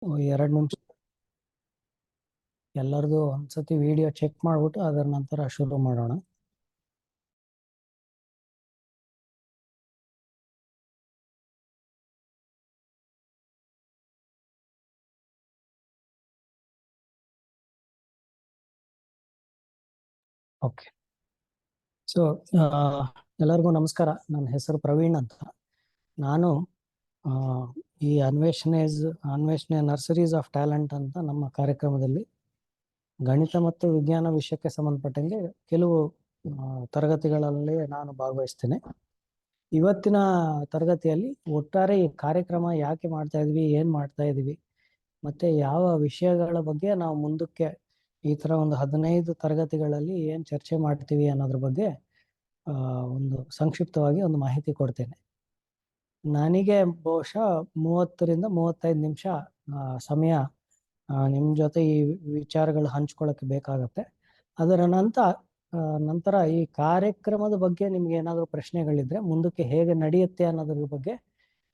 2 ನಿಮಿಷ ಎಲ್ಲರದು ಒಂದ್ಸತಿ ವಿಡಿಯೋ ಚೆಕ್ ಮಾಡ್ಬಿಟ್ಟು ಅದರ ನಂತರ ಶುರು ಮಾಡೋಣ. ಓಕೆ. ಸೊ ಎಲ್ಲರಿಗೂ ನಮಸ್ಕಾರ. ನನ್ನ ಹೆಸರು ಪ್ರವೀಣ್ ಅಂತ. ನಾನು ಈ ಅನ್ವೇಷಣೆ ನರ್ಸರೀಸ್ ಆಫ್ ಟ್ಯಾಲೆಂಟ್ ಅಂತ ನಮ್ಮ ಕಾರ್ಯಕ್ರಮದಲ್ಲಿ ಗಣಿತ ಮತ್ತು ವಿಜ್ಞಾನ ವಿಷಯಕ್ಕೆ ಸಂಬಂಧಪಟ್ಟಂಗೆ ಕೆಲವು ತರಗತಿಗಳಲ್ಲಿ ನಾನು ಭಾಗವಹಿಸ್ತೇನೆ. ಇವತ್ತಿನ ತರಗತಿಯಲ್ಲಿ ಒಟ್ಟಾರೆ ಈ ಕಾರ್ಯಕ್ರಮ ಯಾಕೆ ಮಾಡ್ತಾ ಇದ್ವಿ, ಏನ್ ಮಾಡ್ತಾ ಇದೀವಿ, ಮತ್ತೆ ಯಾವ ವಿಷಯಗಳ ಬಗ್ಗೆ ನಾವು ಮುಂದಕ್ಕೆ ಈ ತರ ಒಂದು 15 ತರಗತಿಗಳಲ್ಲಿ ಏನ್ ಚರ್ಚೆ ಮಾಡ್ತೀವಿ ಅನ್ನೋದ್ರ ಬಗ್ಗೆ ಒಂದು ಸಂಕ್ಷಿಪ್ತವಾಗಿ ಒಂದು ಮಾಹಿತಿ ಕೊಡ್ತೇನೆ. ನನಗೆ ಬಹುಶಃ 30 ರಿಂದ 35 ನಿಮಿಷ ಸಮಯ ನಿಮ್ಮ ಜೊತೆ ಈ ವಿಚಾರಗಳು ಹಂಚ್ಕೊಳ್ಳೋಕೆ ಬೇಕಾಗತ್ತೆ. ಅದರ ನಂತರ ಈ ಕಾರ್ಯಕ್ರಮದ ಬಗ್ಗೆ ನಿಮ್ಗೆ ಏನಾದರೂ ಪ್ರಶ್ನೆಗಳಿದ್ರೆ ಮುಂದಕ್ಕೆ ಹೇಗೆ ನಡೆಯುತ್ತೆ ಅನ್ನೋದ್ರ ಬಗ್ಗೆ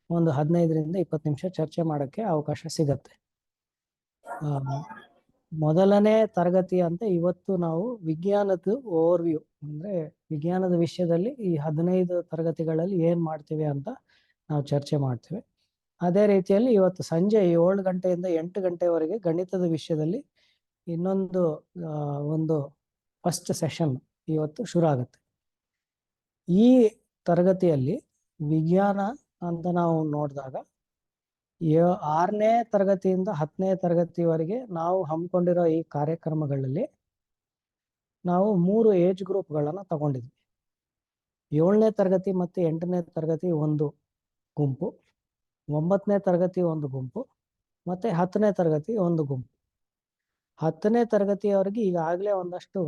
ಒಂದು 15 ರಿಂದ 20 ನಿಮಿಷ ಚರ್ಚೆ ಮಾಡೋಕ್ಕೆ ಅವಕಾಶ ಸಿಗತ್ತೆ. ಮೊದಲನೇ ತರಗತಿ ಅಂತ ಇವತ್ತು ನಾವು ವಿಜ್ಞಾನದ ಓವರ್ವ್ಯೂ ಅಂದ್ರೆ ವಿಜ್ಞಾನದ ವಿಷಯದಲ್ಲಿ ಈ 15 ತರಗತಿಗಳಲ್ಲಿ ಏನ್ ಮಾಡ್ತೀವಿ ಅಂತ ನಾವು ಚರ್ಚೆ ಮಾಡ್ತೀವಿ. ಅದೇ ರೀತಿಯಲ್ಲಿ ಇವತ್ತು ಸಂಜೆ 7 ಗಂಟೆಯಿಂದ 8 ಗಂಟೆವರೆಗೆ ಗಣಿತದ ವಿಷಯದಲ್ಲಿ ಇನ್ನೊಂದು ಒಂದು ಫಸ್ಟ್ ಸೆಷನ್ ಇವತ್ತು ಶುರು ಆಗುತ್ತೆ. ಈ ತರಗತಿಯಲ್ಲಿ ವಿಜ್ಞಾನ ಅಂತ ನಾವು ನೋಡಿದಾಗ 6ನೇ ತರಗತಿಯಿಂದ 10ನೇ ತರಗತಿವರೆಗೆ ನಾವು ಹಮ್ಮಿಕೊಂಡಿರೋ ಈ ಕಾರ್ಯಕ್ರಮಗಳಲ್ಲಿ ನಾವು 3 ಏಜ್ ಗ್ರೂಪ್ಗಳನ್ನು ತಗೊಂಡಿದ್ವಿ. 7ನೇ ತರಗತಿ ಮತ್ತು 8ನೇ ತರಗತಿ ಒಂದು ಗುಂಪು, 9ನೇ ತರಗತಿ ಒಂದು ಗುಂಪು, ಮತ್ತೆ 10ನೇ ತರಗತಿ ಒಂದು ಗುಂಪು. 10ನೇ ತರಗತಿಯವರೆಗೆ ಈಗಾಗಲೇ ಒಂದಷ್ಟು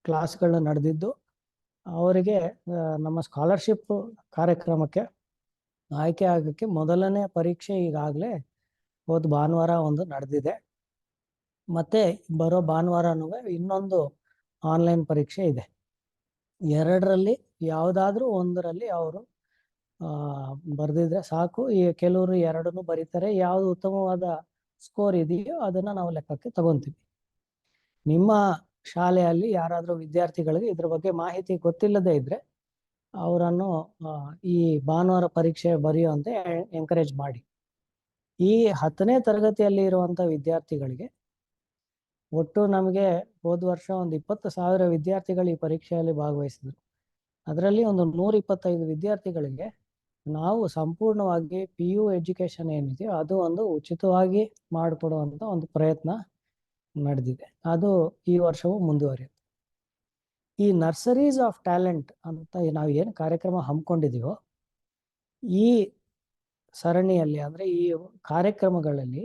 ಕ್ಲಾಸ್ಗಳು ನಡೆದಿದ್ದು ಅವರಿಗೆ ನಮ್ಮ ಸ್ಕಾಲರ್ಶಿಪ್ ಕಾರ್ಯಕ್ರಮಕ್ಕೆ ಆಯ್ಕೆ ಆಗಕ್ಕೆ ಮೊದಲನೇ ಪರೀಕ್ಷೆ ಈಗಾಗಲೇ ಹೋದ ಭಾನುವಾರ ಒಂದು ನಡೆದಿದೆ. ಮತ್ತೆ ಬರೋ ಭಾನುವಾರನೂ ಇನ್ನೊಂದು ಆನ್ಲೈನ್ ಪರೀಕ್ಷೆ ಇದೆ. 2ರಲ್ಲಿ ಯಾವುದಾದ್ರೂ ಒಂದರಲ್ಲಿ ಅವರು ಬರೆದಿದ್ರೆ ಸಾಕು. ಈ ಕೆಲವರು 2ನ್ನು ಬರೀತಾರೆ. ಯಾವುದು ಉತ್ತಮವಾದ ಸ್ಕೋರ್ ಇದೆಯೋ ಅದನ್ನ ನಾವು ಲೆಕ್ಕಕ್ಕೆ ತಗೊಂತೀವಿ. ನಿಮ್ಮ ಶಾಲೆಯಲ್ಲಿ ಯಾರಾದರೂ ವಿದ್ಯಾರ್ಥಿಗಳಿಗೆ ಇದ್ರ ಬಗ್ಗೆ ಮಾಹಿತಿ ಗೊತ್ತಿಲ್ಲದೆ ಇದ್ರೆ ಅವರನ್ನು ಈ ಭಾನುವಾರ ಪರೀಕ್ಷೆ ಬರೆಯುವಂತೆ ಎಂಕರೇಜ್ ಮಾಡಿ. ಈ 10ನೇ ತರಗತಿಯಲ್ಲಿ ಇರುವಂತ ವಿದ್ಯಾರ್ಥಿಗಳಿಗೆ ಒಟ್ಟು ನಮಗೆ ಹೋದ ವರ್ಷ ಒಂದು 20,000 ವಿದ್ಯಾರ್ಥಿಗಳು ಈ ಪರೀಕ್ಷೆಯಲ್ಲಿ ಭಾಗವಹಿಸಿದ್ರು. ಅದರಲ್ಲಿ ಒಂದು 125 ವಿದ್ಯಾರ್ಥಿಗಳಿಗೆ ನಾವು ಸಂಪೂರ್ಣವಾಗಿ PU ಎಜುಕೇಶನ್ ಏನಿದೆಯೋ ಅದು ಒಂದು ಉಚಿತವಾಗಿ ಮಾಡಿಕೊಡುವಂತ ಒಂದು ಪ್ರಯತ್ನ ನಡೆದಿದೆ. ಅದು ಈ ವರ್ಷವೂ ಮುಂದುವರಿಯುತ್ತೆ. ಈ ನರ್ಸರೀಸ್ ಆಫ್ ಟ್ಯಾಲೆಂಟ್ ಅಂತ ನಾವು ಏನು ಕಾರ್ಯಕ್ರಮ ಹಮ್ಮಿಕೊಂಡಿದೀವೋ ಈ ಸರಣಿಯಲ್ಲಿ ಅಂದ್ರೆ ಈ ಕಾರ್ಯಕ್ರಮಗಳಲ್ಲಿ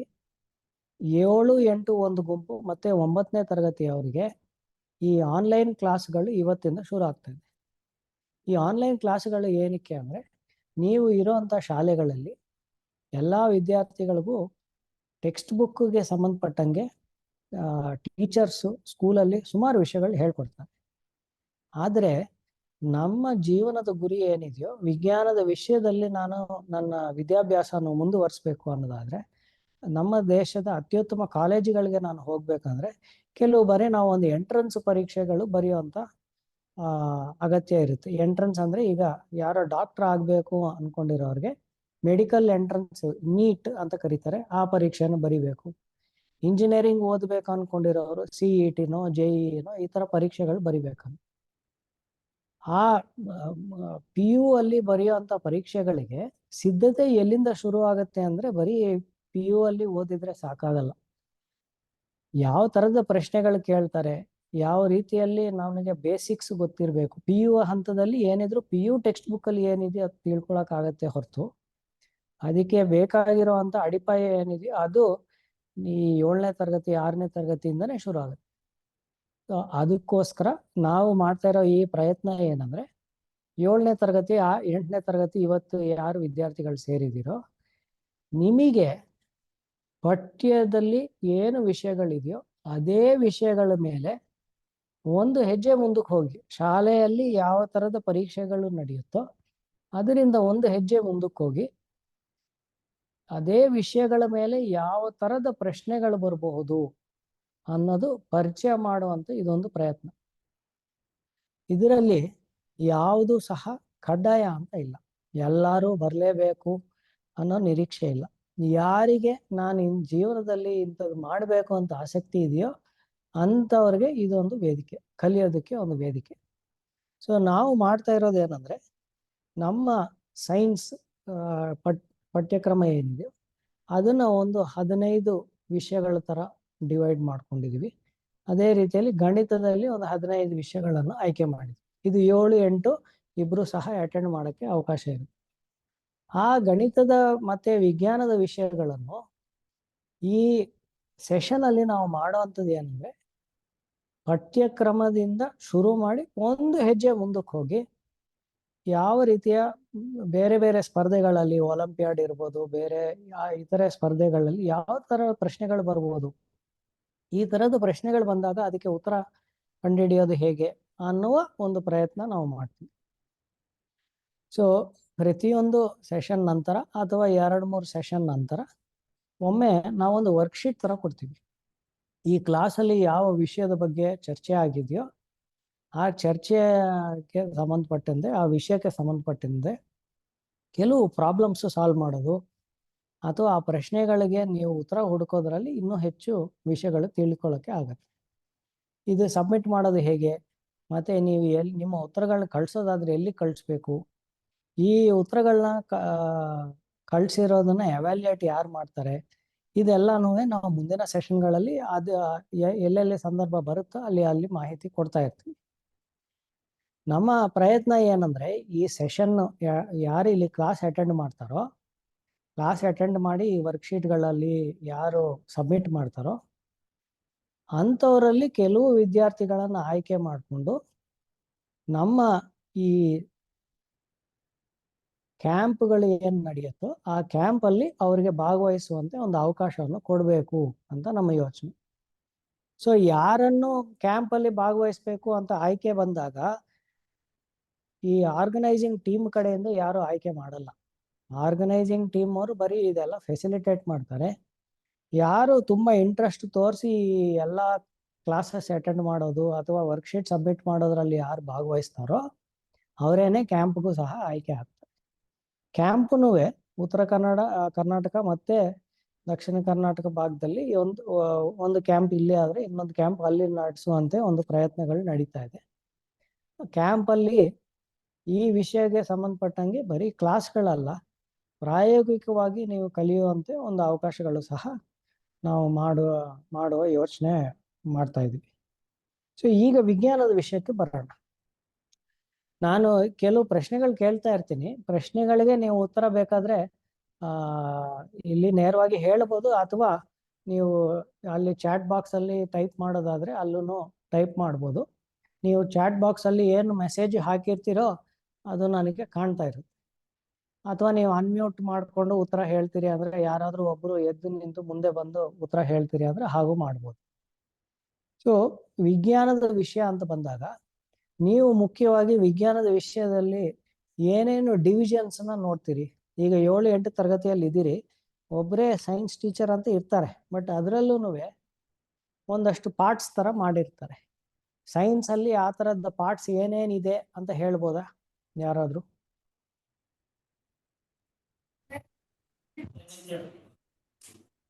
7, 8 ಒಂದು ಗುಂಪು ಮತ್ತೆ 9ನೇ ತರಗತಿಯವರಿಗೆ ಈ ಆನ್ಲೈನ್ ಕ್ಲಾಸ್ಗಳು ಇವತ್ತಿಂದ ಶುರು ಆಗ್ತಾ ಇದೆ. ಈ ಆನ್ಲೈನ್ ಕ್ಲಾಸ್ಗಳು ಏನಕ್ಕೆ ಅಂದ್ರೆ ನೀವು ಇರುವಂತ ಶಾಲೆಗಳಲ್ಲಿ ಎಲ್ಲಾ ವಿದ್ಯಾರ್ಥಿಗಳಿಗೂ ಟೆಕ್ಸ್ಟ್ ಬುಕ್ಗೆ ಸಂಬಂಧಪಟ್ಟಂಗೆ ಟೀಚರ್ಸು ಸ್ಕೂಲಲ್ಲಿ ಸುಮಾರು ವಿಷಯಗಳು ಹೇಳ್ಕೊಡ್ತಾರೆ. ಆದರೆ ನಮ್ಮ ಜೀವನದ ಗುರಿ ಏನಿದೆಯೋ ವಿಜ್ಞಾನದ ವಿಷಯದಲ್ಲಿ ನಾನು ನನ್ನ ವಿದ್ಯಾಭ್ಯಾಸವನ್ನು ಮುಂದುವರಿಸಬೇಕು ಅನ್ನೋದಾದ್ರೆ ನಮ್ಮ ದೇಶದ ಅತ್ಯುತ್ತಮ ಕಾಲೇಜುಗಳಿಗೆ ನಾನು ಹೋಗ್ಬೇಕಂದ್ರೆ ಕೆಲವು ಬಾರಿ ನಾವು ಒಂದು ಎಂಟ್ರೆನ್ಸ್ ಪರೀಕ್ಷೆಗಳು ಬರೆಯುವಂತ ಅಗತ್ಯ ಇರುತ್ತೆ. ಎಂಟ್ರೆನ್ಸ್ ಅಂದ್ರೆ ಈಗ ಯಾರೋ ಡಾಕ್ಟರ್ ಆಗ್ಬೇಕು ಅನ್ಕೊಂಡಿರೋರಿಗೆ ಮೆಡಿಕಲ್ ಎಂಟ್ರೆನ್ಸ್ ನೀಟ್ ಅಂತ ಕರೀತಾರೆ, ಆ ಪರೀಕ್ಷೆಯನ್ನು ಬರಿಬೇಕು. ಇಂಜಿನಿಯರಿಂಗ್ ಓದ್ಬೇಕು ಅನ್ಕೊಂಡಿರೋರು CETನೋ JEEನೋ ಈ ತರ ಪರೀಕ್ಷೆಗಳು ಬರಿಬೇಕು. ಆ PU ಅಲ್ಲಿ ಬರೆಯುವಂತ ಪರೀಕ್ಷೆಗಳಿಗೆ ಸಿದ್ಧತೆ ಎಲ್ಲಿಂದ ಶುರು ಆಗುತ್ತೆ ಅಂದ್ರೆ ಬರೀ PU ಅಲ್ಲಿ ಓದಿದ್ರೆ ಸಾಕಾಗಲ್ಲ. ಯಾವ ತರದ ಪ್ರಶ್ನೆಗಳು ಕೇಳ್ತಾರೆ, ಯಾವ ರೀತಿಯಲ್ಲಿ ನಮಗೆ ಬೇಸಿಕ್ಸ್ ಗೊತ್ತಿರಬೇಕು. PU ಹಂತದಲ್ಲಿ ಏನಿದ್ರು PU ಟೆಕ್ಸ್ಟ್ ಬುಕ್ ಅಲ್ಲಿ ಏನಿದೆ ಅದು ತಿಳ್ಕೊಳಕ್ ಆಗತ್ತೆ ಹೊರತು ಅದಕ್ಕೆ ಬೇಕಾಗಿರುವಂತ ಅಡಿಪಾಯ ಏನಿದೆಯೋ ಅದು ಈ 7ನೇ ತರಗತಿ 6ನೇ ತರಗತಿಯಿಂದನೇ ಶುರು ಆಗುತ್ತೆ. ಅದಕ್ಕೋಸ್ಕರ ನಾವು ಮಾಡ್ತಾ ಇರೋ ಈ ಪ್ರಯತ್ನ ಏನಂದ್ರೆ 7ನೇ ತರಗತಿ 8ನೇ ತರಗತಿ ಇವತ್ತು ಯಾರು ವಿದ್ಯಾರ್ಥಿಗಳು ಸೇರಿದಿರೋ ನಿಮಗೆ ಪಠ್ಯದಲ್ಲಿ ಏನು ವಿಷಯಗಳಿದೆಯೋ ಅದೇ ವಿಷಯಗಳ ಮೇಲೆ ಒಂದು ಹೆಜ್ಜೆ ಮುಂದಕ್ಕೆ ಹೋಗಿ ಶಾಲೆಯಲ್ಲಿ ಯಾವ ತರದ ಪರೀಕ್ಷೆಗಳು ನಡೆಯುತ್ತೋ ಅದರಿಂದ ಒಂದು ಹೆಜ್ಜೆ ಮುಂದಕ್ಕೆ ಹೋಗಿ ಅದೇ ವಿಷಯಗಳ ಮೇಲೆ ಯಾವ ತರದ ಪ್ರಶ್ನೆಗಳು ಬರಬಹುದು ಅನ್ನೋದು ಪರಿಚಯ ಮಾಡುವಂತ ಇದೊಂದು ಪ್ರಯತ್ನ. ಇದರಲ್ಲಿ ಯಾವುದು ಸಹ ಕಡ್ಡಾಯ ಅಂತ ಇಲ್ಲ, ಎಲ್ಲರೂ ಬರಲೇಬೇಕು ಅನ್ನೋ ನಿರೀಕ್ಷೆ ಇಲ್ಲ. ಯಾರಿಗೆ ನಾನು ಜೀವನದಲ್ಲಿ ಇಂಥದ್ದು ಮಾಡಬೇಕು ಅಂತ ಆಸಕ್ತಿ ಇದೆಯೋ ಅಂಥವ್ರಿಗೆ ಇದೊಂದು ವೇದಿಕೆ, ಕಲಿಯೋದಕ್ಕೆ ಒಂದು ವೇದಿಕೆ. ಸೊ ನಾವು ಮಾಡ್ತಾ ಇರೋದು ಏನಂದ್ರೆ, ನಮ್ಮ ಸೈನ್ಸ್ ಪಠ್ಯಕ್ರಮ ಏನಿದೆ ಅದನ್ನ ಒಂದು 15 ವಿಷಯಗಳ ತರ ಡಿವೈಡ್ ಮಾಡ್ಕೊಂಡಿದೀವಿ. ಅದೇ ರೀತಿಯಲ್ಲಿ ಗಣಿತದಲ್ಲಿ ಒಂದು 15 ವಿಷಯಗಳನ್ನು ಆಯ್ಕೆ ಮಾಡಿದ್ವಿ. ಇದು 7, 8 ಇಬ್ರು ಸಹ ಅಟೆಂಡ್ ಮಾಡಕ್ಕೆ ಅವಕಾಶ ಇರುತ್ತೆ. ಆ ಗಣಿತದ ಮತ್ತೆ ವಿಜ್ಞಾನದ ವಿಷಯಗಳನ್ನು ಈ ಸೆಷನ್ ಅಲ್ಲಿ ನಾವು ಮಾಡುವಂಥದ್ದು ಏನಂದ್ರೆ, ಪಠ್ಯಕ್ರಮದಿಂದ ಶುರು ಮಾಡಿ ಒಂದು ಹೆಜ್ಜೆ ಮುಂದಕ್ಕೆ ಹೋಗಿ ಯಾವ ರೀತಿಯ ಬೇರೆ ಬೇರೆ ಸ್ಪರ್ಧೆಗಳಲ್ಲಿ, ಒಲಿಂಪಿಯಾಡ್ ಇರ್ಬೋದು, ಬೇರೆ ಇತರೆ ಸ್ಪರ್ಧೆಗಳಲ್ಲಿ ಯಾವ ತರ ಪ್ರಶ್ನೆಗಳು ಬರ್ಬೋದು, ಈ ತರದ ಪ್ರಶ್ನೆಗಳು ಬಂದಾಗ ಅದಕ್ಕೆ ಉತ್ತರ ಕಂಡುಹಿಡಿಯೋದು ಹೇಗೆ ಅನ್ನುವ ಒಂದು ಪ್ರಯತ್ನ ನಾವು ಮಾಡ್ತೀವಿ. ಸೊ ಪ್ರತಿಯೊಂದು ಸೆಷನ್ ನಂತರ ಅಥವಾ 2-3 ಸೆಷನ್ ನಂತರ ಒಮ್ಮೆ ನಾವೊಂದು ವರ್ಕ್ಶೀಟ್ ತರ ಕೊಡ್ತೀವಿ. ಈ ಕ್ಲಾಸಲ್ಲಿ ಯಾವ ವಿಷಯದ ಬಗ್ಗೆ ಚರ್ಚೆ ಆಗಿದೆಯೋ ಆ ಚರ್ಚೆಗೆ ಸಂಬಂಧಪಟ್ಟಂತೆ, ಆ ವಿಷಯಕ್ಕೆ ಸಂಬಂಧಪಟ್ಟಂತೆ ಕೆಲವು ಪ್ರಾಬ್ಲಮ್ಸ್ ಸಾಲ್ವ್ ಮಾಡೋದು, ಅಥವಾ ಆ ಪ್ರಶ್ನೆಗಳಿಗೆ ನೀವು ಉತ್ತರ ಹುಡುಕೋದ್ರಲ್ಲಿ ಇನ್ನೂ ಹೆಚ್ಚು ವಿಷಯಗಳು ತಿಳ್ಕೊಳ್ಳೋಕೆ ಆಗತ್ತೆ. ಇದು ಸಬ್ಮಿಟ್ ಮಾಡೋದು ಹೇಗೆ, ಮತ್ತೆ ನೀವು ನಿಮ್ಮ ಉತ್ತರಗಳನ್ನ ಕಳ್ಸೋದಾದ್ರೆ ಎಲ್ಲಿ ಕಳಿಸ್ಬೇಕು, ಈ ಉತ್ತರಗಳನ್ನ ಕಳ್ಸಿರೋದನ್ನ ಎವ್ಯಾಲ್ಯೂಯೇಟ್ ಯಾರು ಮಾಡ್ತಾರೆ, ಇದೆಲ್ಲಾನು ನಾವು ಮುಂದಿನ ಸೆಷನ್ಗಳಲ್ಲಿ ಅದು ಎಲ್ಲೆಲ್ಲಿ ಸಂದರ್ಭ ಬರುತ್ತೋ ಅಲ್ಲಿ ಮಾಹಿತಿ ಕೊಡ್ತಾ ಇರ್ತೀವಿ. ನಮ್ಮ ಪ್ರಯತ್ನ ಏನಂದ್ರೆ, ಈ ಸೆಷನ್ ಯಾರು ಇಲ್ಲಿ ಕ್ಲಾಸ್ ಅಟೆಂಡ್ ಮಾಡ್ತಾರೋ, ಕ್ಲಾಸ್ ಅಟೆಂಡ್ ಮಾಡಿ ಈ ವರ್ಕ್ಶೀಟ್ಗಳಲ್ಲಿ ಯಾರು ಸಬ್ಮಿಟ್ ಮಾಡ್ತಾರೋ ಅಂಥವರಲ್ಲಿ ಕೆಲವು ವಿದ್ಯಾರ್ಥಿಗಳನ್ನ ಆಯ್ಕೆ ಮಾಡಿಕೊಂಡು ನಮ್ಮ ಈ ಕ್ಯಾಂಪ್ಗಳು ಏನು ನಡೆಯುತ್ತೋ ಆ ಕ್ಯಾಂಪ್ ಅಲ್ಲಿ ಅವರಿಗೆ ಭಾಗವಹಿಸುವಂತೆ ಒಂದು ಅವಕಾಶವನ್ನು ಕೊಡಬೇಕು ಅಂತ ನಮ್ಮ ಯೋಚನೆ. ಸೊ ಯಾರನ್ನು ಕ್ಯಾಂಪ್ ಅಲ್ಲಿ ಭಾಗವಹಿಸ್ಬೇಕು ಅಂತ ಆಯ್ಕೆ ಬಂದಾಗ ಈ ಆರ್ಗನೈಸಿಂಗ್ ಟೀಮ್ ಕಡೆಯಿಂದ ಯಾರು ಆಯ್ಕೆ ಮಾಡಲ್ಲ. ಆರ್ಗನೈಸಿಂಗ್ ಟೀಮ್ ಅವರು ಬರೀ ಇದೆಲ್ಲ ಫೆಸಿಲಿಟೇಟ್ ಮಾಡ್ತಾರೆ. ಯಾರು ತುಂಬಾ ಇಂಟ್ರೆಸ್ಟ್ ತೋರಿಸಿ ಎಲ್ಲ ಕ್ಲಾಸಸ್ ಅಟೆಂಡ್ ಮಾಡೋದು ಅಥವಾ ವರ್ಕ್ಶೀಟ್ ಸಬ್ಮಿಟ್ ಮಾಡೋದ್ರಲ್ಲಿ ಯಾರು ಭಾಗವಹಿಸ್ತಾರೋ ಅವರೇನೆ ಕ್ಯಾಂಪ್ಗೂ ಸಹ ಆಯ್ಕೆ ಆಗ್ತಾರೆ. ಕ್ಯಾಂಪ್ನೂ ಉತ್ತರ ಕರ್ನಾಟಕ ಮತ್ತೆ ದಕ್ಷಿಣ ಕರ್ನಾಟಕ ಭಾಗದಲ್ಲಿ ಒಂದು ಕ್ಯಾಂಪ್ ಇಲ್ಲಿ ಆದ್ರೆ ಇನ್ನೊಂದು ಕ್ಯಾಂಪ್ ಅಲ್ಲಿ ನಡೆಸುವಂತೆ ಒಂದು ಪ್ರಯತ್ನಗಳು ನಡೀತಾ ಇದೆ. ಕ್ಯಾಂಪ್ ಅಲ್ಲಿ ಈ ವಿಷಯಕ್ಕೆ ಸಂಬಂಧಪಟ್ಟಂಗೆ ಬರೀ ಕ್ಲಾಸ್ಗಳಲ್ಲ, ಪ್ರಾಯೋಗಿಕವಾಗಿ ನೀವು ಕಲಿಯುವಂತೆ ಒಂದು ಅವಕಾಶಗಳು ಸಹ ನಾವು ಮಾಡುವ ಯೋಚನೆ ಮಾಡ್ತಾ ಇದ್ವಿ. ಸೊ ಈಗ ವಿಜ್ಞಾನದ ವಿಷಯಕ್ಕೆ ಬರೋಣ. ನಾನು ಕೆಲವು ಪ್ರಶ್ನೆಗಳು ಕೇಳ್ತಾ ಇರ್ತೀನಿ. ಪ್ರಶ್ನೆಗಳಿಗೆ ನೀವು ಉತ್ತರ ಬೇಕಾದ್ರೆ ಇಲ್ಲಿ ನೇರವಾಗಿ ಹೇಳ್ಬೋದು, ಅಥವಾ ನೀವು ಅಲ್ಲಿ ಚಾಟ್ ಬಾಕ್ಸ್ ಅಲ್ಲಿ ಟೈಪ್ ಮಾಡೋದಾದ್ರೆ ಅಲ್ಲೂ ಟೈಪ್ ಮಾಡ್ಬೋದು. ನೀವು ಚಾಟ್ ಬಾಕ್ಸ್ ಅಲ್ಲಿ ಏನು ಮೆಸೇಜ್ ಹಾಕಿರ್ತೀರೋ ಅದು ನನಗೆ ಕಾಣ್ತಾ ಇರುತ್ತೆ. ಅಥವಾ ನೀವು ಅನ್ಮ್ಯೂಟ್ ಮಾಡ್ಕೊಂಡು ಉತ್ತರ ಹೇಳ್ತೀರಿ ಅಂದ್ರೆ, ಯಾರಾದ್ರೂ ಒಬ್ರು ಎದ್ದು ನಿಂತು ಮುಂದೆ ಬಂದು ಉತ್ತರ ಹೇಳ್ತೀರಿ ಅಂದ್ರೆ ಹಾಗೂ ಮಾಡ್ಬೋದು. ಸೊ ವಿಜ್ಞಾನದ ವಿಷಯ ಅಂತ ಬಂದಾಗ ನೀವು ಮುಖ್ಯವಾಗಿ ವಿಜ್ಞಾನದ ವಿಷಯದಲ್ಲಿ ಏನೇನು ಡಿವಿಷನ್ಸ್ ನೋಡ್ತೀರಿ. ಈಗ 7-8 ತರಗತಿಯಲ್ಲಿ ಇದ್ದೀರಿ, ಒಬ್ಬರೇ ಸೈನ್ಸ್ ಟೀಚರ್ ಅಂತ ಇರ್ತಾರೆ, ಬಟ್ ಅದರಲ್ಲೂ ಒಂದಷ್ಟು ಪಾರ್ಟ್ಸ್ ತರ ಮಾಡಿರ್ತಾರೆ. ಸೈನ್ಸ್ ಅಲ್ಲಿ ಆ ತರದ ಪಾರ್ಟ್ಸ್ ಏನೇನಿದೆ ಅಂತ ಹೇಳ್ಬೋದಾ ಯಾರಾದ್ರೂ?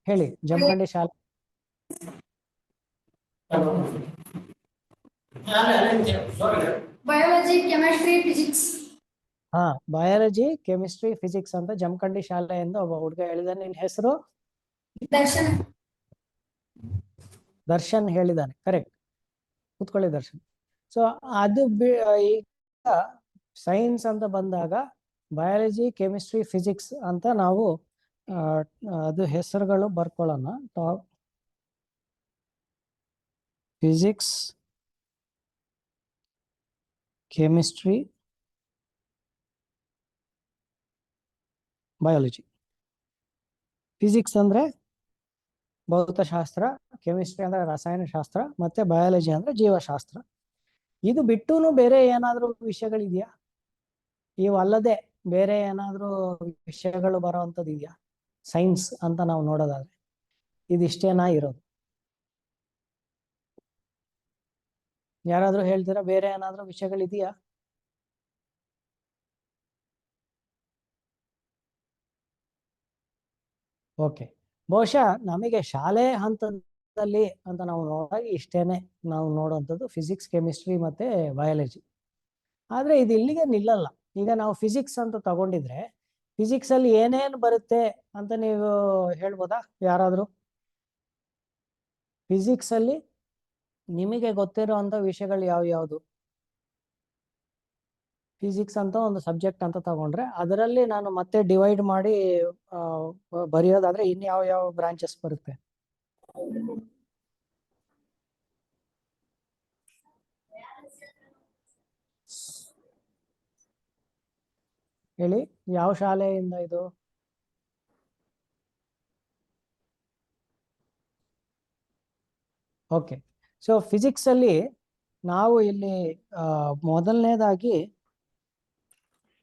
ಹೇಳಿ. ಜಮಖಂಡಿ ಶಾಲೆ ಬಯಾಲಜಿ, ಕೆಮಿಸ್ಟ್ರಿ, ಫಿಸಿಕ್ಸ್. ಹಾ, ಬಯಾಲಜಿ, ಕೆಮಿಸ್ಟ್ರಿ, ಫಿಸಿಕ್ಸ್ ಅಂತ ಜಮಖಂಡಿ ಶಾಲೆಯಿಂದ ಒಬ್ಬ ಹುಡುಗ ಹೇಳಿದಾನೆ. ನಿನ್ನ ಹೆಸರು? ದರ್ಶನ್. ದರ್ಶನ್ ಹೇಳಿದಾನೆ, ಕರೆಕ್ಟ್. ಕೂತ್ಕೊಳ್ಳಿ ದರ್ಶನ್. ಸೊ ಅದು ಈಗ ಸೈನ್ಸ್ ಅಂತ ಬಂದಾಗ ಬಯಾಲಜಿ, ಕೆಮಿಸ್ಟ್ರಿ, ಫಿಸಿಕ್ಸ್ ಅಂತ ನಾವು ಅದು ಹೆಸರುಗಳು ಬರ್ಕೊಳ್ಳೋಣ. Top physics, chemistry, biology. Physics ಅಂದ್ರೆ ಭೌತಶಾಸ್ತ್ರ, ಕೆಮಿಸ್ಟ್ರಿ ಅಂದ್ರೆ ರಸಾಯನಶಾಸ್ತ್ರ, ಮತ್ತೆ ಬಯಾಲಜಿ ಅಂದ್ರೆ ಜೀವಶಾಸ್ತ್ರ. ಇದು ಬಿಟ್ಟೂನು ಬೇರೆ ಏನಾದ್ರೂ ವಿಷಯಗಳಿದೆಯಾ? ಇವಲ್ಲದೆ ಬೇರೆ ಏನಾದ್ರೂ ವಿಷಯಗಳು ಬರೋವಂಥದ್ದು ಇದೆಯಾ? ಸೈನ್ಸ್ ಅಂತ ನಾವು ನೋಡೋದಾದ್ರೆ ಇದಿಷ್ಟೇನಾ ಇರೋದು. ಯಾರಾದ್ರೂ ಹೇಳ್ತೀರಾ ಬೇರೆ ಏನಾದ್ರೂ ವಿಷಯಗಳಿದೆಯಾ? ಓಕೆ, ಬಹುಶಃ ನಮಗೆ ಶಾಲೆ ಹಂತದಲ್ಲಿ ಅಂತ ನಾವು ನೋಡಾಗ ಇಷ್ಟೇನೆ ನಾವು ನೋಡುವಂಥದ್ದು ಫಿಸಿಕ್ಸ್, ಕೆಮಿಸ್ಟ್ರಿ ಮತ್ತೆ ಬಯಾಲಜಿ. ಆದ್ರೆ ಇದು ಇಲ್ಲಿಗೆ ನಿಲ್ಲಲ್ಲ. ಈಗ ನಾವು ಫಿಸಿಕ್ಸ್ ಅಂತ ತಗೊಂಡಿದ್ರೆ ಫಿಸಿಕ್ಸ್ ಅಲ್ಲಿ ಏನೇನು ಬರುತ್ತೆ ಅಂತ ನೀವು ಹೇಳ್ಬೋದಾ ಯಾರಾದ್ರೂ? ಫಿಸಿಕ್ಸ್ ಅಲ್ಲಿ ನಿಮಗೆ ಗೊತ್ತಿರುವಂತ ವಿಷಯಗಳು ಯಾವ್ದು? ಫಿಸಿಕ್ಸ್ ಅಂತ ಒಂದು ಸಬ್ಜೆಕ್ಟ್ ಅಂತ ತಗೊಂಡ್ರೆ ಅದರಲ್ಲಿ ನಾನು ಮತ್ತೆ ಡಿವೈಡ್ ಮಾಡಿ ಬರೆಯೋದಾದ್ರೆ ಇನ್ ಯಾವ ಬ್ರಾಂಚಸ್ ಬರುತ್ತೆ? ಹೇಳಿ, ಯಾವ ಶಾಲೆಯಿಂದ ಇದು? ಓಕೆ, ಸೊ ಫಿಸಿಕ್ಸ್ ಅಲ್ಲಿ ನಾವು ಇಲ್ಲಿ ಮೊದಲನೇದಾಗಿ